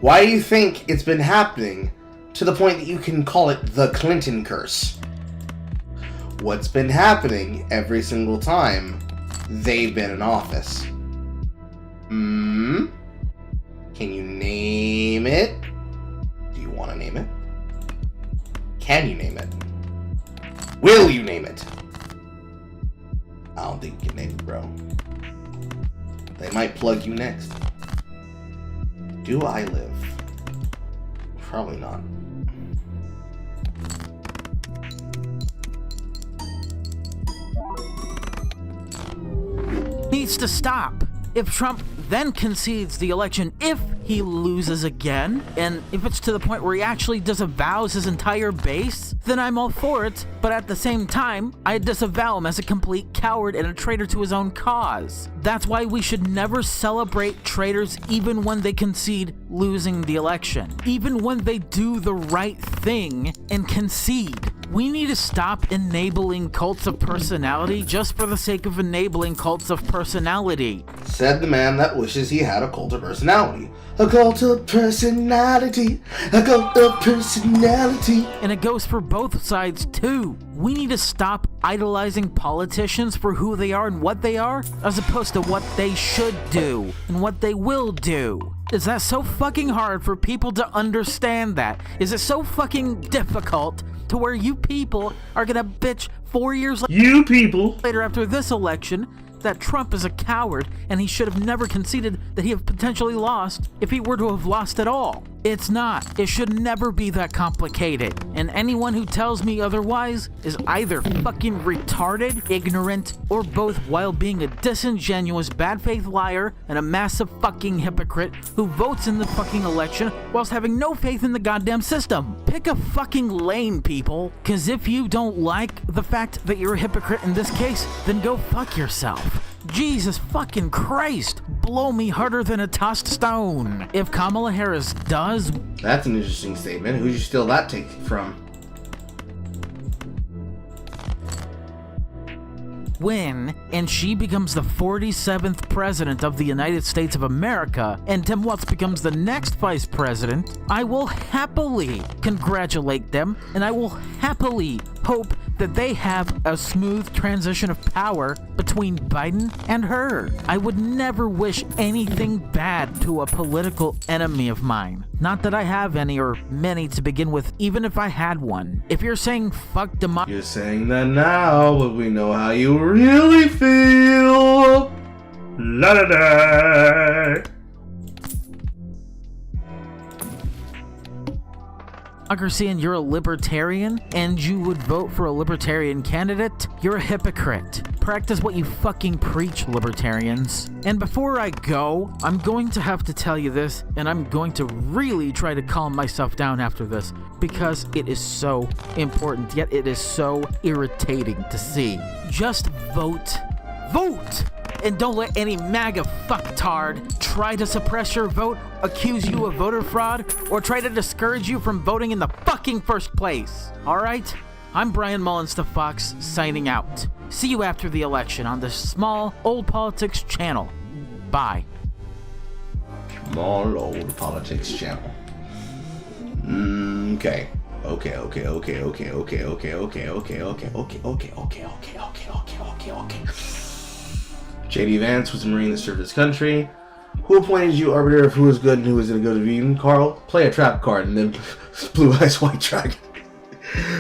Why do you think it's been happening to the point that you can call it the Clinton curse? What's been happening every single time they've been in office? Can you name it? Do you want to name it? Can you name it? Will you name it? I don't think you can name it, bro. They might plug you next. Do I live? Probably not. Needs to stop. If Trump then concedes the election, if he loses again, and if it's to the point where he actually disavows his entire base, then I'm all for it, but at the same time, I disavow him as a complete coward and a traitor to his own cause. That's why we should never celebrate traitors even when they concede losing the election. Even when they do the right thing and concede. We need to stop enabling cults of personality just for the sake of enabling cults of personality. Said the man that wishes he had a cult of personality. A cult of personality. A cult of personality. And it goes for both sides too. We need to stop idolizing politicians for who they are and what they are, as opposed to what they should do and what they will do. Is that so fucking hard for people to understand that? Is it so fucking difficult to where you people are gonna bitch 4 years later after this election that Trump is a coward and he should have never conceded that he have potentially lost if he were to have lost at all? It's not. It should never be that complicated. And anyone who tells me otherwise is either fucking retarded, ignorant, or both, while being a disingenuous, bad faith liar and a massive fucking hypocrite who votes in the fucking election whilst having no faith in the goddamn system. Pick a fucking lane, people. Cause if you don't like the fact that you're a hypocrite in this case, then go fuck yourself. Jesus fucking Christ, blow me harder than a tossed stone. If Kamala Harris does... That's an interesting statement. Who'd you steal that take from? Win, and she becomes the 47th president of the United States of America, and Tim Walz becomes the next vice president, I will happily congratulate them, and I will happily hope that they have a smooth transition of power between Biden and her. I would never wish anything bad to a political enemy of mine. Not that I have any or many to begin with, even if I had one. If you're saying fuck democracy... You're saying that now, but we know how you really feel. La da da. Democracy and you're a libertarian, and you would vote for a libertarian candidate, you're a hypocrite. Practice what you fucking preach, libertarians. And before I go, I'm going to have to tell you this, and I'm going to really try to calm myself down after this, because it is so important, yet it is so irritating to see. Just vote. Vote! And don't let any MAGA fucktard try to suppress your vote, accuse you of voter fraud, or try to discourage you from voting in the fucking first place. Alright? I'm Brian Mullins the Fox, signing out. See you after the election on this small old politics channel. Bye. Small old politics channel. Okay. J.D. Vance was a Marine that served his country. Who appointed you arbiter of who is good and who is going to go to Eden? Carl, play a trap card and then Blue Eyes White Dragon.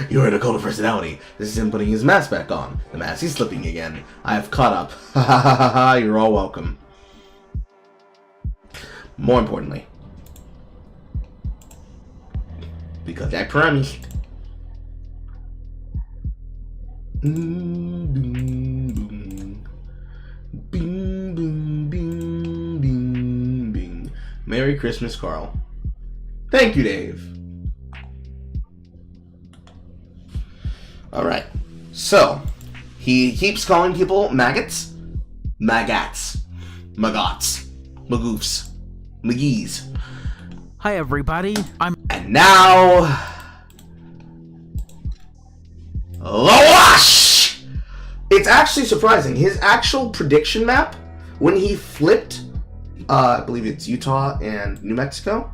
You're in a cult of personality. This is him putting his mask back on. The mask is slipping again. I have caught up. Ha ha ha ha ha. You're all welcome. More importantly, because I promised. Bing, boom, bing, bing, bing. Merry Christmas, Carl. Thank you, Dave. Alright. So, he keeps calling people maggots, magats, magots, magoofs, McGee's. Hi, everybody. And now... Wash! It's actually surprising. His actual prediction map, when he flipped, I believe it's Utah and New Mexico?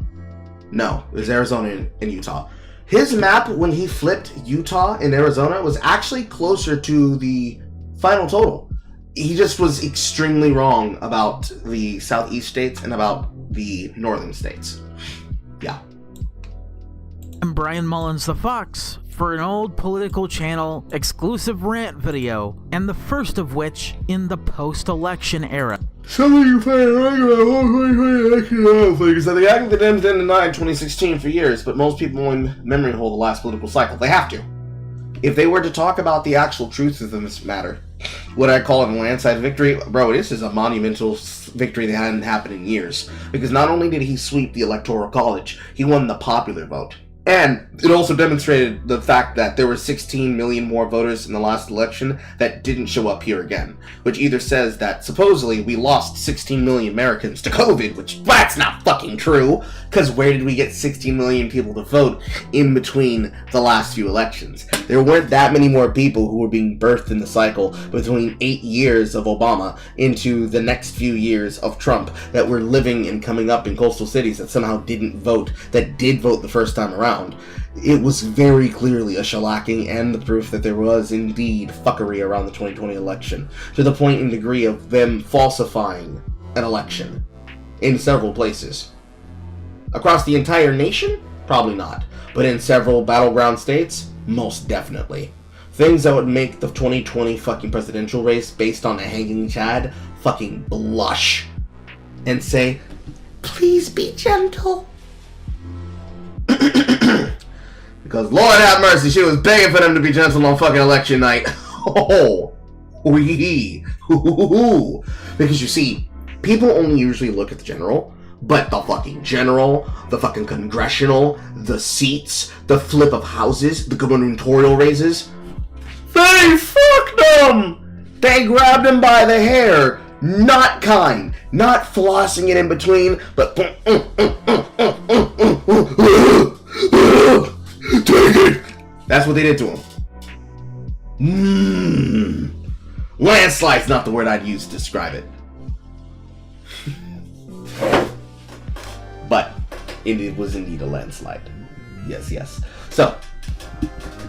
No, it was Arizona and Utah. His map, when he flipped Utah and Arizona, was actually closer to the final total. He just was extremely wrong about the southeast states and about the northern states. Yeah. I'm Brian Mullins the Fox for an old political channel exclusive rant video, and the first of which in the post-election era. Some of you playing because the acting that ends in 2016 for years, but most people in memory hold the last political cycle. They have to. If they were to talk about the actual truth of this matter, would I call it a landslide victory? Bro, this is a monumental victory that hadn't happened in years. Because not only did he sweep the Electoral College, he won the popular vote. And it also demonstrated the fact that there were 16 million more voters in the last election that didn't show up here again. Which either says that supposedly we lost 16 million Americans to COVID, which that's not fucking true. Because where did we get 16 million people to vote in between the last few elections? There weren't that many more people who were being birthed in the cycle between 8 years of Obama into the next few years of Trump that were living and coming up in coastal cities that somehow didn't vote, that did vote the first time around. It was very clearly a shellacking and the proof that there was indeed fuckery around the 2020 election, to the point and degree of them falsifying an election in several places. Across the entire nation? Probably not. But in several battleground states? Most definitely. Things that would make the 2020 fucking presidential race based on a hanging chad fucking blush and say, please be gentle. Because Lord have mercy, she was begging for them to be gentle on fucking election night. Oh, wee, because you see, people only usually look at the general, but the fucking general, the fucking congressional, the seats, the flip of houses, the gubernatorial races, they fucked them! They grabbed him by the hair. Not kind. Not flossing it in between, but take it! That's what they did to him. Landslide's not the word I'd use to describe it. But it was indeed a landslide. Yes. So,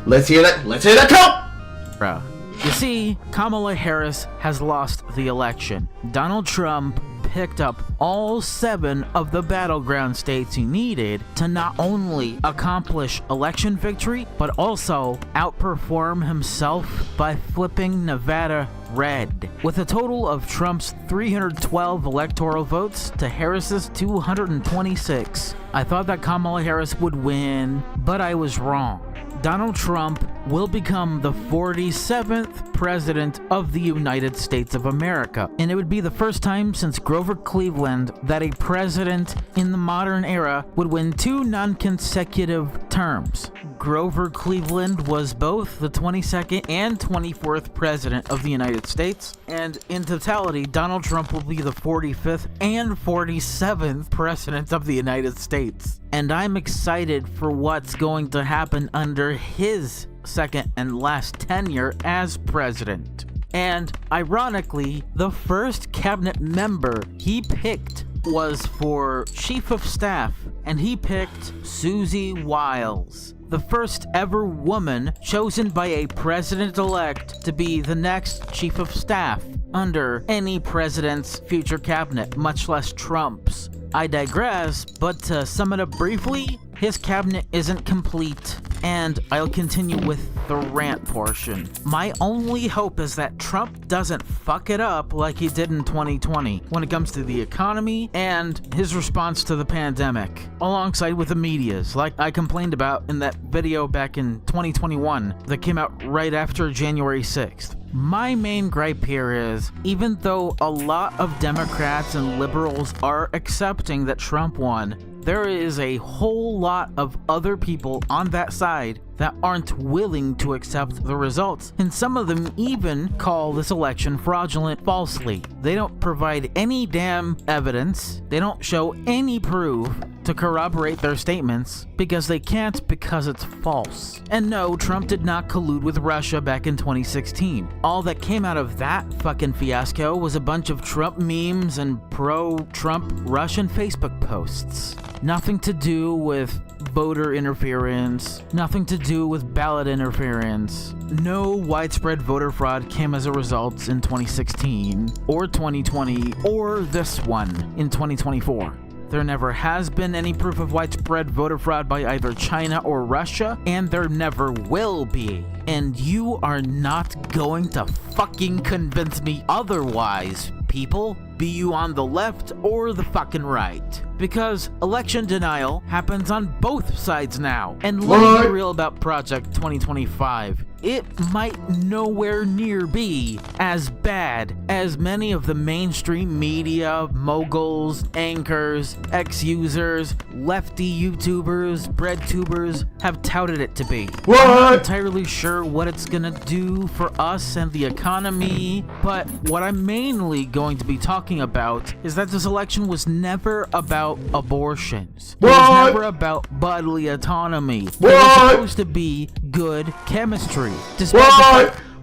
let's hear that. Let's hear that count! Bro. You see, Kamala Harris has lost the election. Donald Trump picked up all 7 of the battleground states he needed to not only accomplish election victory, but also outperform himself by flipping Nevada red. With a total of Trump's 312 electoral votes to Harris's 226. I thought that Kamala Harris would win, but I was wrong. Donald Trump will become the 47th president of the United States of America, and it would be the first time since Grover Cleveland that a president in the modern era would win 2 non-consecutive terms. Grover Cleveland was both the 22nd and 24th president of the United States, and in totality, Donald Trump will be the 45th and 47th president of the United States. And I'm excited for what's going to happen under his second and last tenure as president. And ironically, the first cabinet member he picked was for chief of staff, and he picked Susie Wiles, the first ever woman chosen by a president-elect to be the next chief of staff under any president's future cabinet, much less Trump's. I digress, but to sum it up briefly, his cabinet isn't complete, and I'll continue with the rant portion. My only hope is that Trump doesn't fuck it up like he did in 2020 when it comes to the economy and his response to the pandemic, alongside with the medias, like I complained about in that video back in 2021 that came out right after January 6th. My main gripe here is, even though a lot of Democrats and liberals are accepting that Trump won, there is a whole lot of other people on that side that aren't willing to accept the results, and some of them even call this election fraudulent falsely. They don't provide any damn evidence, they don't show any proof to corroborate their statements because they can't, because it's false. And no, Trump did not collude with Russia back in 2016. All that came out of that fucking fiasco was a bunch of Trump memes and pro-Trump Russian Facebook posts. Nothing to do with voter interference, nothing to do with ballot interference. No widespread voter fraud came as a result in 2016, or 2020, or this one in 2024. There never has been any proof of widespread voter fraud by either China or Russia, and there never will be. And you are not going to fucking convince me otherwise, people. Be you on the left or the fucking right. Because election denial happens on both sides now. And let me be real about Project 2025. It might nowhere near be as bad as many of the mainstream media, moguls, anchors, ex-users, lefty YouTubers, breadtubers have touted it to be. I'm not entirely sure what it's gonna do for us and the economy, but what I'm mainly going to be talking about is that this election was never about abortions. It was never about bodily autonomy. It was supposed to be good chemistry.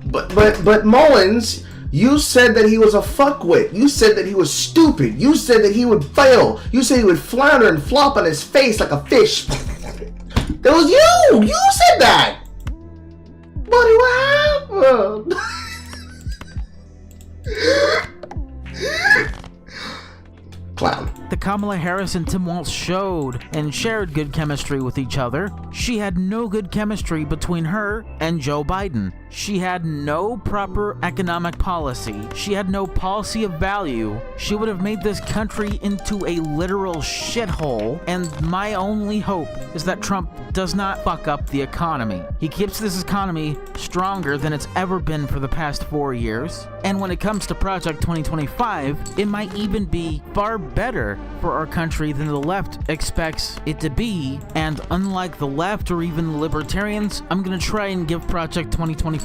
But Mullins, you said that he was a fuckwit. You said that he was stupid. You said that he would fail. You said he would flounder and flop on his face like a fish. That was you! You said that! Buddy, what happened? Clown. The Kamala Harris and Tim Walz showed and shared good chemistry with each other. She had no good chemistry between her and Joe Biden. She had no proper economic policy. She had no policy of value. She would have made this country into a literal shithole, and my only hope is that Trump does not fuck up the economy. He keeps this economy stronger than it's ever been for the past 4 years, and when it comes to Project 2025, it might even be far better for our country than the left expects it to be, and unlike the left or even the libertarians, I'm gonna try and give Project 2025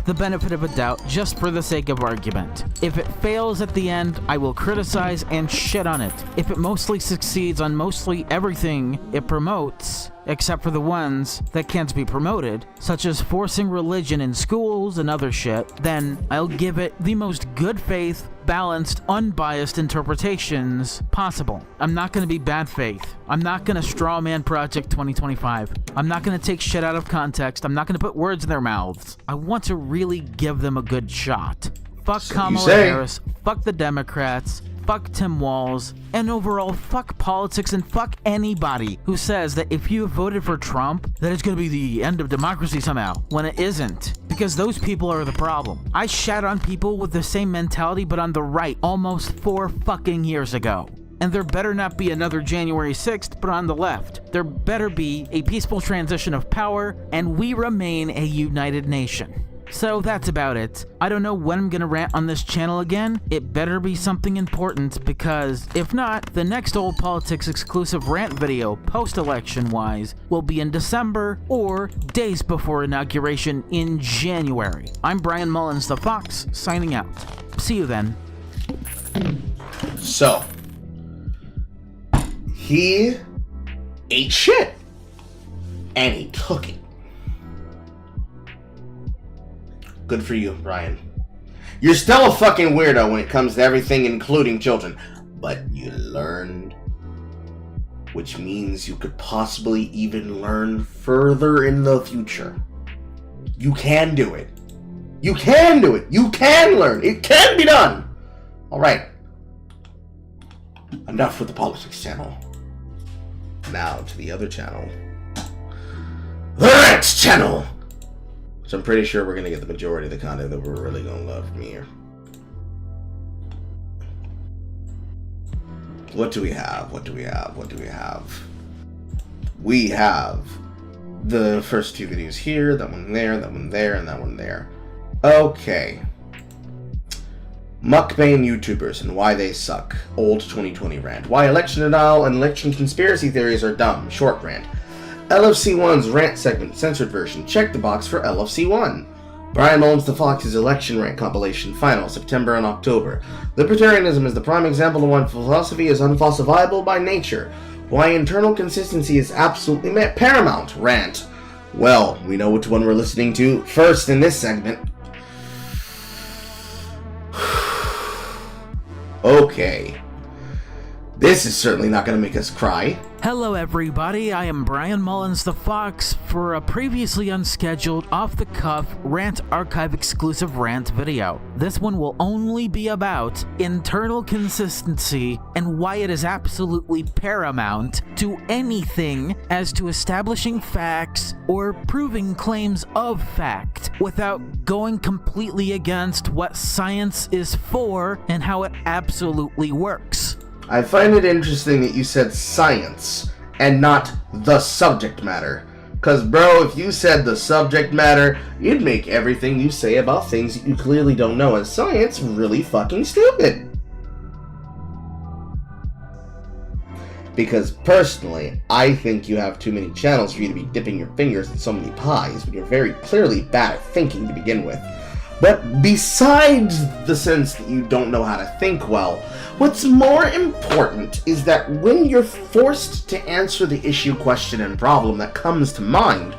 the benefit of a doubt just for the sake of argument. If it fails at the end, I will criticize and shit on it. If it mostly succeeds on mostly everything it promotes, except for the ones that can't be promoted, such as forcing religion in schools and other shit, then I'll give it the most good faith, balanced, unbiased interpretations possible. I'm not gonna be bad faith. I'm not gonna strawman Project 2025. I'm not gonna take shit out of context. I'm not gonna put words in their mouths. I want to really give them a good shot. Fuck Kamala Harris, fuck the Democrats, fuck Tim Walz, and overall fuck politics and fuck anybody who says that if you voted for Trump, that it's gonna be the end of democracy somehow, when it isn't. Because those people are the problem. I shat on people with the same mentality but on the right almost 4 fucking years ago. And there better not be another January 6th, but on the left. There better be a peaceful transition of power, and we remain a united nation. So that's about it. I don't know when I'm gonna rant on this channel again. It better be something important, because if not, the next Old Politics exclusive rant video, post-election wise, will be in December or days before inauguration in January. I'm Brian Mullins the Fox, signing out. See you then. So, he ate shit, and he took it. Good for you, Brian. You're still a fucking weirdo when it comes to everything, including children. But you learned. Which means you could possibly even learn further in the future. You can do it. You can do it. You can learn. It can be done. Alright. Enough with the politics channel. Now to the other channel. The Rants channel! So I'm pretty sure we're going to get the majority of the content that we're really going to love from here. What do we have? What do we have? What do we have? We have the first 2 videos here, that one there, that one there, and that one there. Okay. Mukbang YouTubers and why they suck. Old 2020 rant. Why election denial and election conspiracy theories are dumb. Short rant. LFC1's rant segment, censored version. Check the box for LFC1. Brian Mullins the Fox's election rant compilation, final, September and October. Libertarianism is the prime example of why philosophy is unfalsifiable by nature. Why internal consistency is absolutely paramount. Rant. Well, we know which one we're listening to first in this segment. Okay. This is certainly not going to make us cry. Hello everybody, I am Brian Mullins the Fox for a previously unscheduled, off-the-cuff, Rant Archive exclusive rant video. This one will only be about internal consistency and why it is absolutely paramount to anything as to establishing facts or proving claims of fact without going completely against what science is for and how it absolutely works. I find it interesting that you said science and not the subject matter. Cause bro, if you said the subject matter, you'd make everything you say about things that you clearly don't know as science really fucking stupid. Because personally, I think you have too many channels for you to be dipping your fingers in so many pies when you're very clearly bad at thinking to begin with. But besides the sense that you don't know how to think well, what's more important is that when you're forced to answer the issue, question, and problem that comes to mind,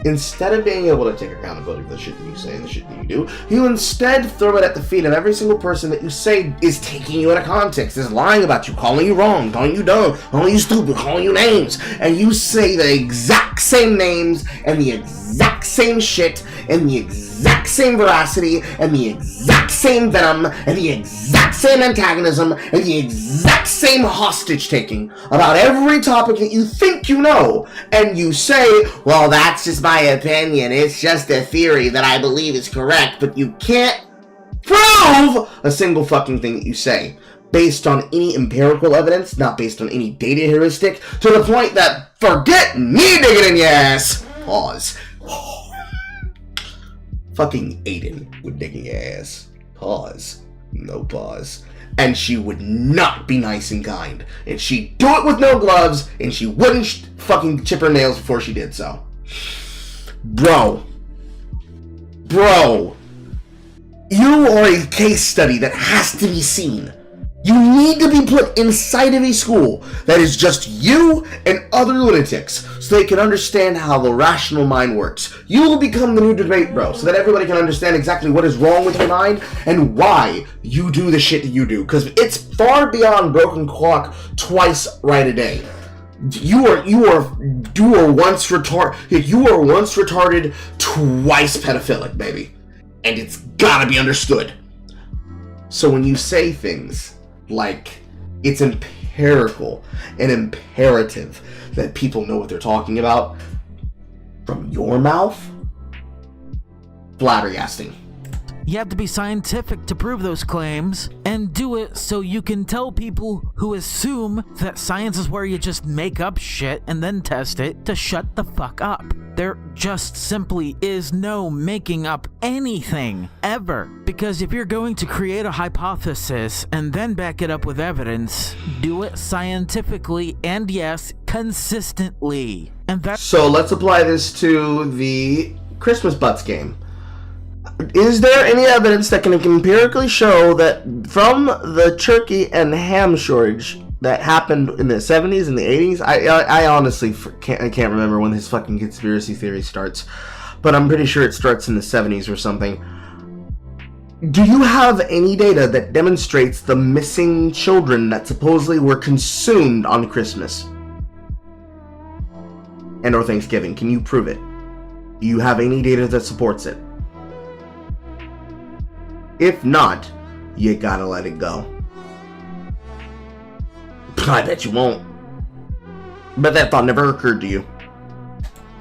instead of being able to take accountability for the shit that you say and the shit that you do, you instead throw it at the feet of every single person that you say is taking you out of context, is lying about you, calling you wrong, calling you dumb, calling you stupid, calling you names, and you say the exact same names and the exact same shit and the exact same veracity and the exact same venom and the exact same antagonism and the exact same hostage taking about every topic that you think you know, and you say, well, that's just my opinion, it's just a theory that I believe is correct, but you can't prove a single fucking thing that you say based on any empirical evidence, not based on any data heuristic, to the point that forget me digging in your ass. Pause. Fucking Aiden would dig in your ass. Pause. No pause. And she would not be nice and kind. And she'd do it with no gloves, and she wouldn't fucking chip her nails before she did so. Bro. You are a case study that has to be seen. You need to be put inside of a school that is just you and other lunatics so they can understand how the rational mind works. You will become the new debate bro so that everybody can understand exactly what is wrong with your mind and why you do the shit that you do. Because it's far beyond broken clock twice right a day. You are once retarded, twice pedophilic, baby. And it's gotta be understood. So when you say things like it's empirical and imperative that people know what they're talking about from your mouth, flabbergasting. You have to be scientific to prove those claims, and do it so you can tell people who assume that science is where you just make up shit and then test it to shut the fuck up. There just simply is no making up anything, ever. Because if you're going to create a hypothesis and then back it up with evidence, do it scientifically and yes, consistently. And that's so let's apply this to the Christmas butts game. Is there any evidence that can empirically show that from the turkey and ham shortage that happened in the 70s and the 80s? I honestly can't remember when this fucking conspiracy theory starts, but I'm pretty sure it starts in the 70s or something. Do you have any data that demonstrates the missing children that supposedly were consumed on Christmas and or Thanksgiving? Can you prove it? Do you have any data that supports it? If not, you gotta let it go. I bet you won't. But that thought never occurred to you.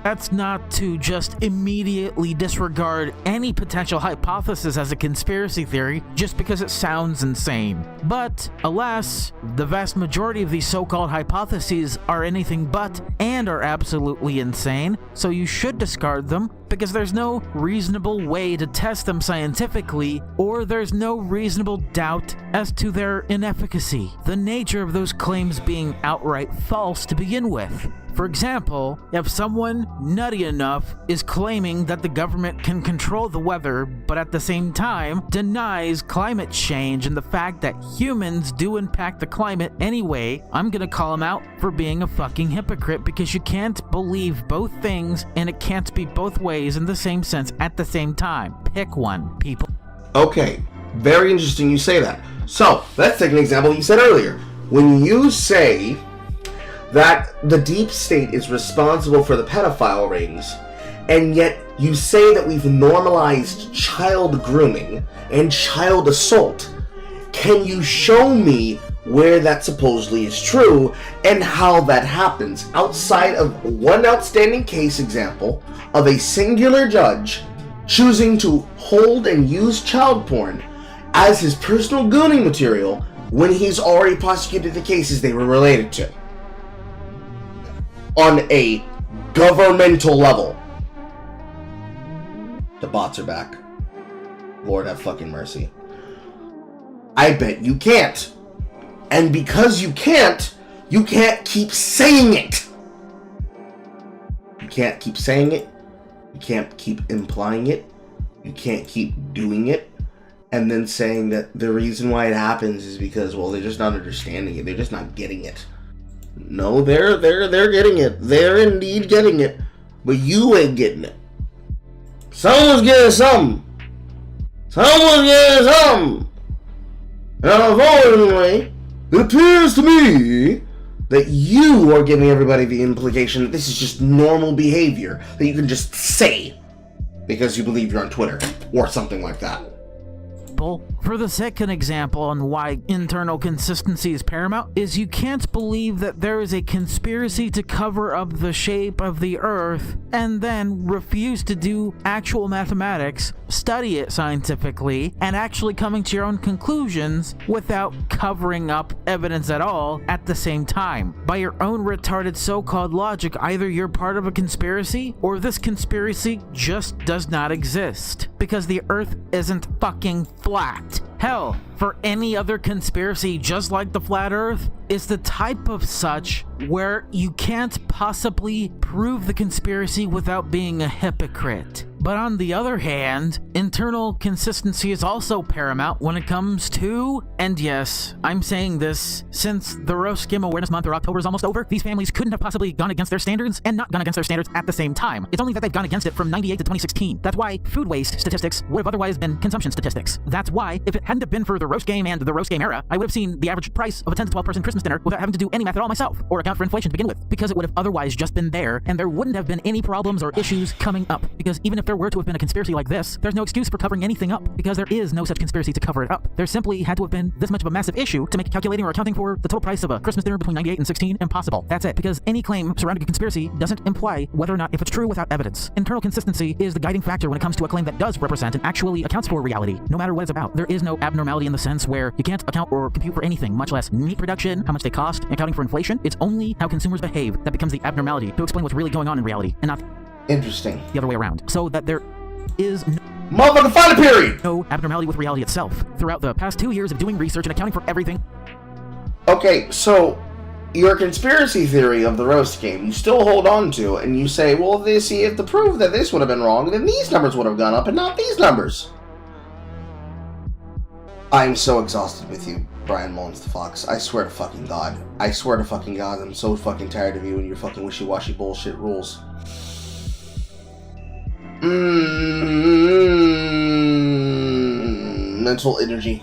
That's not to just immediately disregard any potential hypothesis as a conspiracy theory just because it sounds insane. But, alas, the vast majority of these so-called hypotheses are anything but and are absolutely insane, so you should discard them because there's no reasonable way to test them scientifically, or there's no reasonable doubt as to their inefficacy, the nature of those claims being outright false to begin with. For example, if someone nutty enough is claiming that the government can control the weather, but at the same time denies climate change and the fact that humans do impact the climate anyway, I'm gonna call him out for being a fucking hypocrite because you can't believe both things and it can't be both ways in the same sense at the same time. Pick one, people. Okay, very interesting you say that. So, let's take an example you said earlier. When you say that the deep state is responsible for the pedophile rings, and yet you say that we've normalized child grooming and child assault, can you show me where that supposedly is true and how that happens outside of one outstanding case example of a singular judge choosing to hold and use child porn as his personal gooning material when he's already prosecuted the cases they were related to? On a governmental level. The bots are back. Lord have fucking mercy. I bet you can't. And because you can't keep saying it. You can't keep saying it. You can't keep implying it. You can't keep doing it. And then saying that the reason why it happens is because, well, they're just not understanding it. They're just not getting it. No, they're getting it. They're indeed getting it. But you ain't getting it. Someone's getting something. Someone's getting something. And unfortunately, it appears to me that you are giving everybody the implication that this is just normal behavior that you can just say because you believe you're on Twitter or something like that. For the second example on why internal consistency is paramount is you can't believe that there is a conspiracy to cover up the shape of the Earth and then refuse to do actual mathematics, study it scientifically, and actually coming to your own conclusions without covering up evidence at all at the same time. By your own retarded so-called logic, either you're part of a conspiracy or this conspiracy just does not exist because the Earth isn't fucking flat. Hell, for any other conspiracy just like the flat Earth is the type of such where you can't possibly prove the conspiracy without being a hypocrite. But on the other hand, internal consistency is also paramount when it comes to, and yes, I'm saying this since the Roast Game Awareness Month or October is almost over, these families couldn't have possibly gone against their standards and not gone against their standards at the same time. It's only that they've gone against it from 98 to 2016. That's why food waste statistics would have otherwise been consumption statistics. That's why, if it hadn't have been for the Roast Game and the Roast Game era, I would have seen the average price of a 10 to 12 person Christmas dinner without having to do any math at all myself, or account for inflation to begin with, because it would have otherwise just been there, and there wouldn't have been any problems or issues coming up. Because even if there were to have been a conspiracy like this, there's no excuse for covering anything up, because there is no such conspiracy to cover it up. There simply had to have been this much of a massive issue to make calculating or accounting for the total price of a Christmas dinner between 98 and 16 impossible. That's it, because any claim surrounding a conspiracy doesn't imply whether or not if it's true without evidence. Internal consistency is the guiding factor when it comes to a claim that does represent and actually accounts for reality, no matter what it's about. There is no abnormality in the sense where you can't account or compute for anything, much less meat production, how much they cost, and accounting for inflation. It's only how consumers behave that becomes the abnormality to explain what's really going on in reality, and not Interesting. the other way around. So that there is Motherfucker, find a period! no abnormality with reality itself. Throughout the past 2 years of doing research and accounting for everything. Okay, so your conspiracy theory of the roast game, you still hold on to, and you say, well, see, if to prove that this would have been wrong, then these numbers would have gone up and not these numbers. I'm so exhausted with you, Brian Mullins the Fox. I swear to fucking God. I swear to fucking God, I'm so fucking tired of you and your fucking wishy-washy bullshit rules. Mental energy.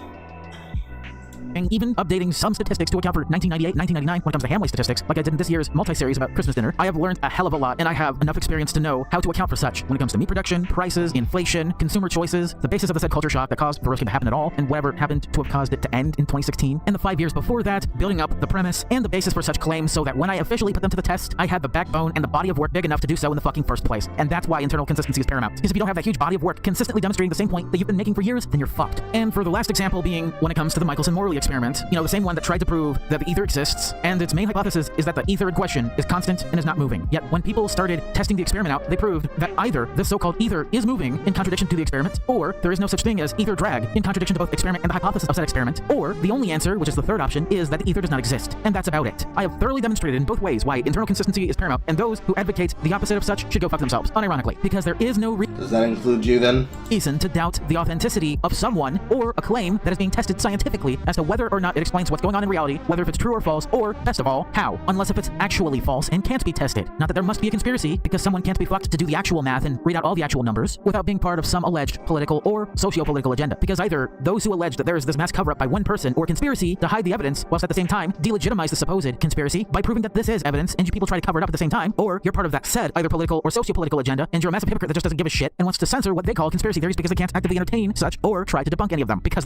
And even updating some statistics to account for 1998, 1999 when it comes to Hamley statistics, like I did in this year's multi-series about Christmas dinner, I have learned a hell of a lot, and I have enough experience to know how to account for such when it comes to meat production, prices, inflation, consumer choices, the basis of the said culture shock that caused the roast game to happen at all, and whatever happened to have caused it to end in 2016, and the 5 years before that, building up the premise and the basis for such claims so that when I officially put them to the test, I had the backbone and the body of work big enough to do so in the fucking first place. And that's why internal consistency is paramount. Because if you don't have that huge body of work consistently demonstrating the same point that you've been making for years, then you're fucked. And for the last example being when it comes to the Michelson-Morley experiment, you know, the same one that tried to prove that the ether exists, and its main hypothesis is that the ether in question is constant and is not moving. Yet when people started testing the experiment out, they proved that either this so-called ether is moving in contradiction to the experiment, or there is no such thing as ether drag in contradiction to both experiment and the hypothesis of said experiment, or the only answer, which is the third option, is that the ether does not exist. And that's about it. I have thoroughly demonstrated in both ways why internal consistency is paramount, and those who advocate the opposite of such should go fuck themselves, unironically, because there is no Does that include you then? reason to doubt the authenticity of someone or a claim that is being tested scientifically as to whether or not it explains what's going on in reality, whether if it's true or false, or, best of all, how, unless if it's actually false and can't be tested. Not that there must be a conspiracy, because someone can't be fucked to do the actual math and read out all the actual numbers without being part of some alleged political or socio-political agenda. Because either those who allege that there is this mass cover-up by one person or conspiracy to hide the evidence, whilst at the same time delegitimize the supposed conspiracy by proving that this is evidence and you people try to cover it up at the same time, or you're part of that said either political or socio-political agenda and you're a massive hypocrite that just doesn't give a shit and wants to censor what they call conspiracy theories because they can't actively entertain such or try to debunk any of them because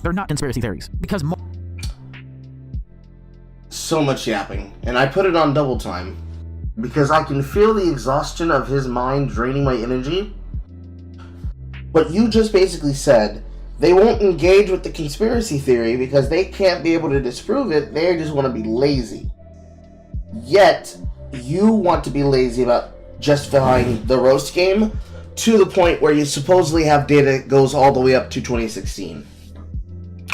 they're not conspiracy theories. Because So much yapping, and I put it on double time because I can feel the exhaustion of his mind draining my energy. But you just basically said they won't engage with the conspiracy theory because they can't be able to disprove it. They just want to be lazy. Yet you want to be lazy about justifying the roast game to the point where you supposedly have data that goes all the way up to 2016.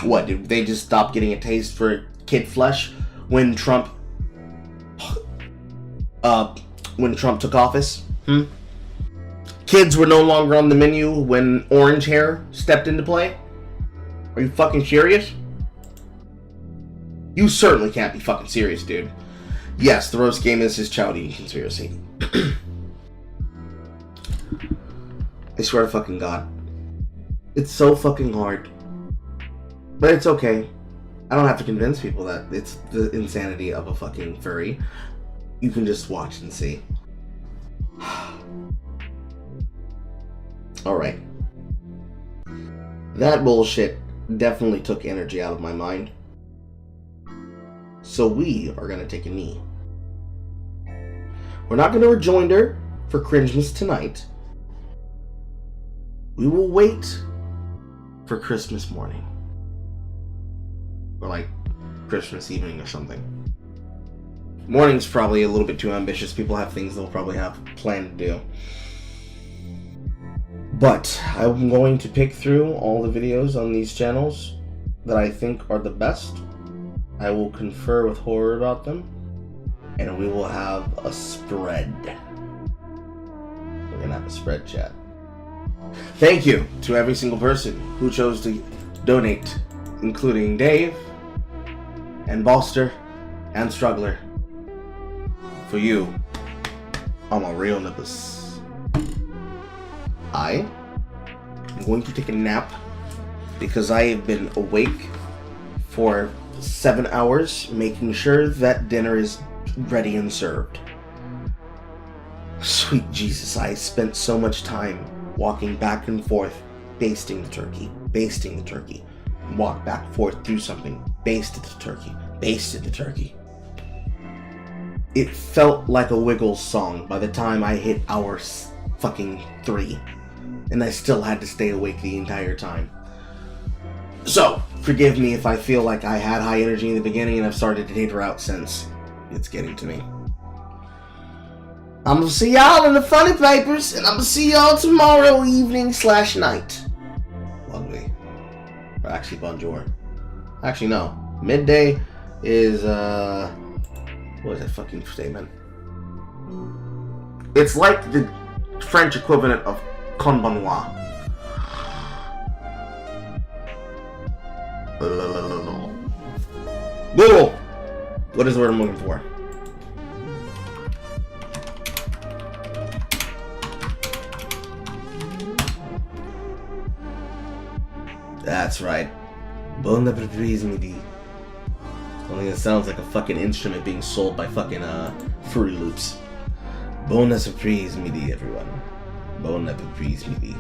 What, did they just stop getting a taste for kid flesh when Trump took office? Kids were no longer on the menu when orange hair stepped into play? Are you fucking serious? You certainly can't be fucking serious, dude. Yes, the roast game is his child eating conspiracy. I swear to fucking God. It's so fucking hard. But it's okay. I don't have to convince people that it's the insanity of a fucking furry. You can just watch and see. Alright. That bullshit definitely took energy out of my mind. So we are gonna take a knee. We're not gonna rejoinder for Cringemas tonight. We will wait for Christmas morning. Or like Christmas evening or something. Morning's probably a little bit too ambitious. People have things they'll probably have planned to do. But I'm going to pick through all the videos on these channels that I think are the best. I will confer with Horror about them. And we will have a spread. We're gonna have a spread chat. Thank you to every single person who chose to donate, including Dave, and Balster, and Struggler. For you, I'm a real nippus. I am going to take a nap because I have been awake for 7 hours making sure that dinner is ready and served. Sweet Jesus, I spent so much time walking back and forth, basting the turkey, walk back and forth through something, basted the turkey. It felt like a Wiggles song by the time I hit hour fucking 3, and I still had to stay awake the entire time. So, forgive me if I feel like I had high energy in the beginning and I've started to taper out since. It's getting to me. I'm gonna see y'all in the funny papers, and I'm gonna see y'all tomorrow evening/night. Bonne nuit. Or actually, bonjour. Actually, no. Midday is, what is that fucking statement? It's like the French equivalent of con bon moi. Google! What is the word I'm looking for? That's right. Bon appetit, midi. Only it sounds like a fucking instrument being sold by fucking Fruity Loops. Bon appetit, midi, everyone. Bon appetit, midi.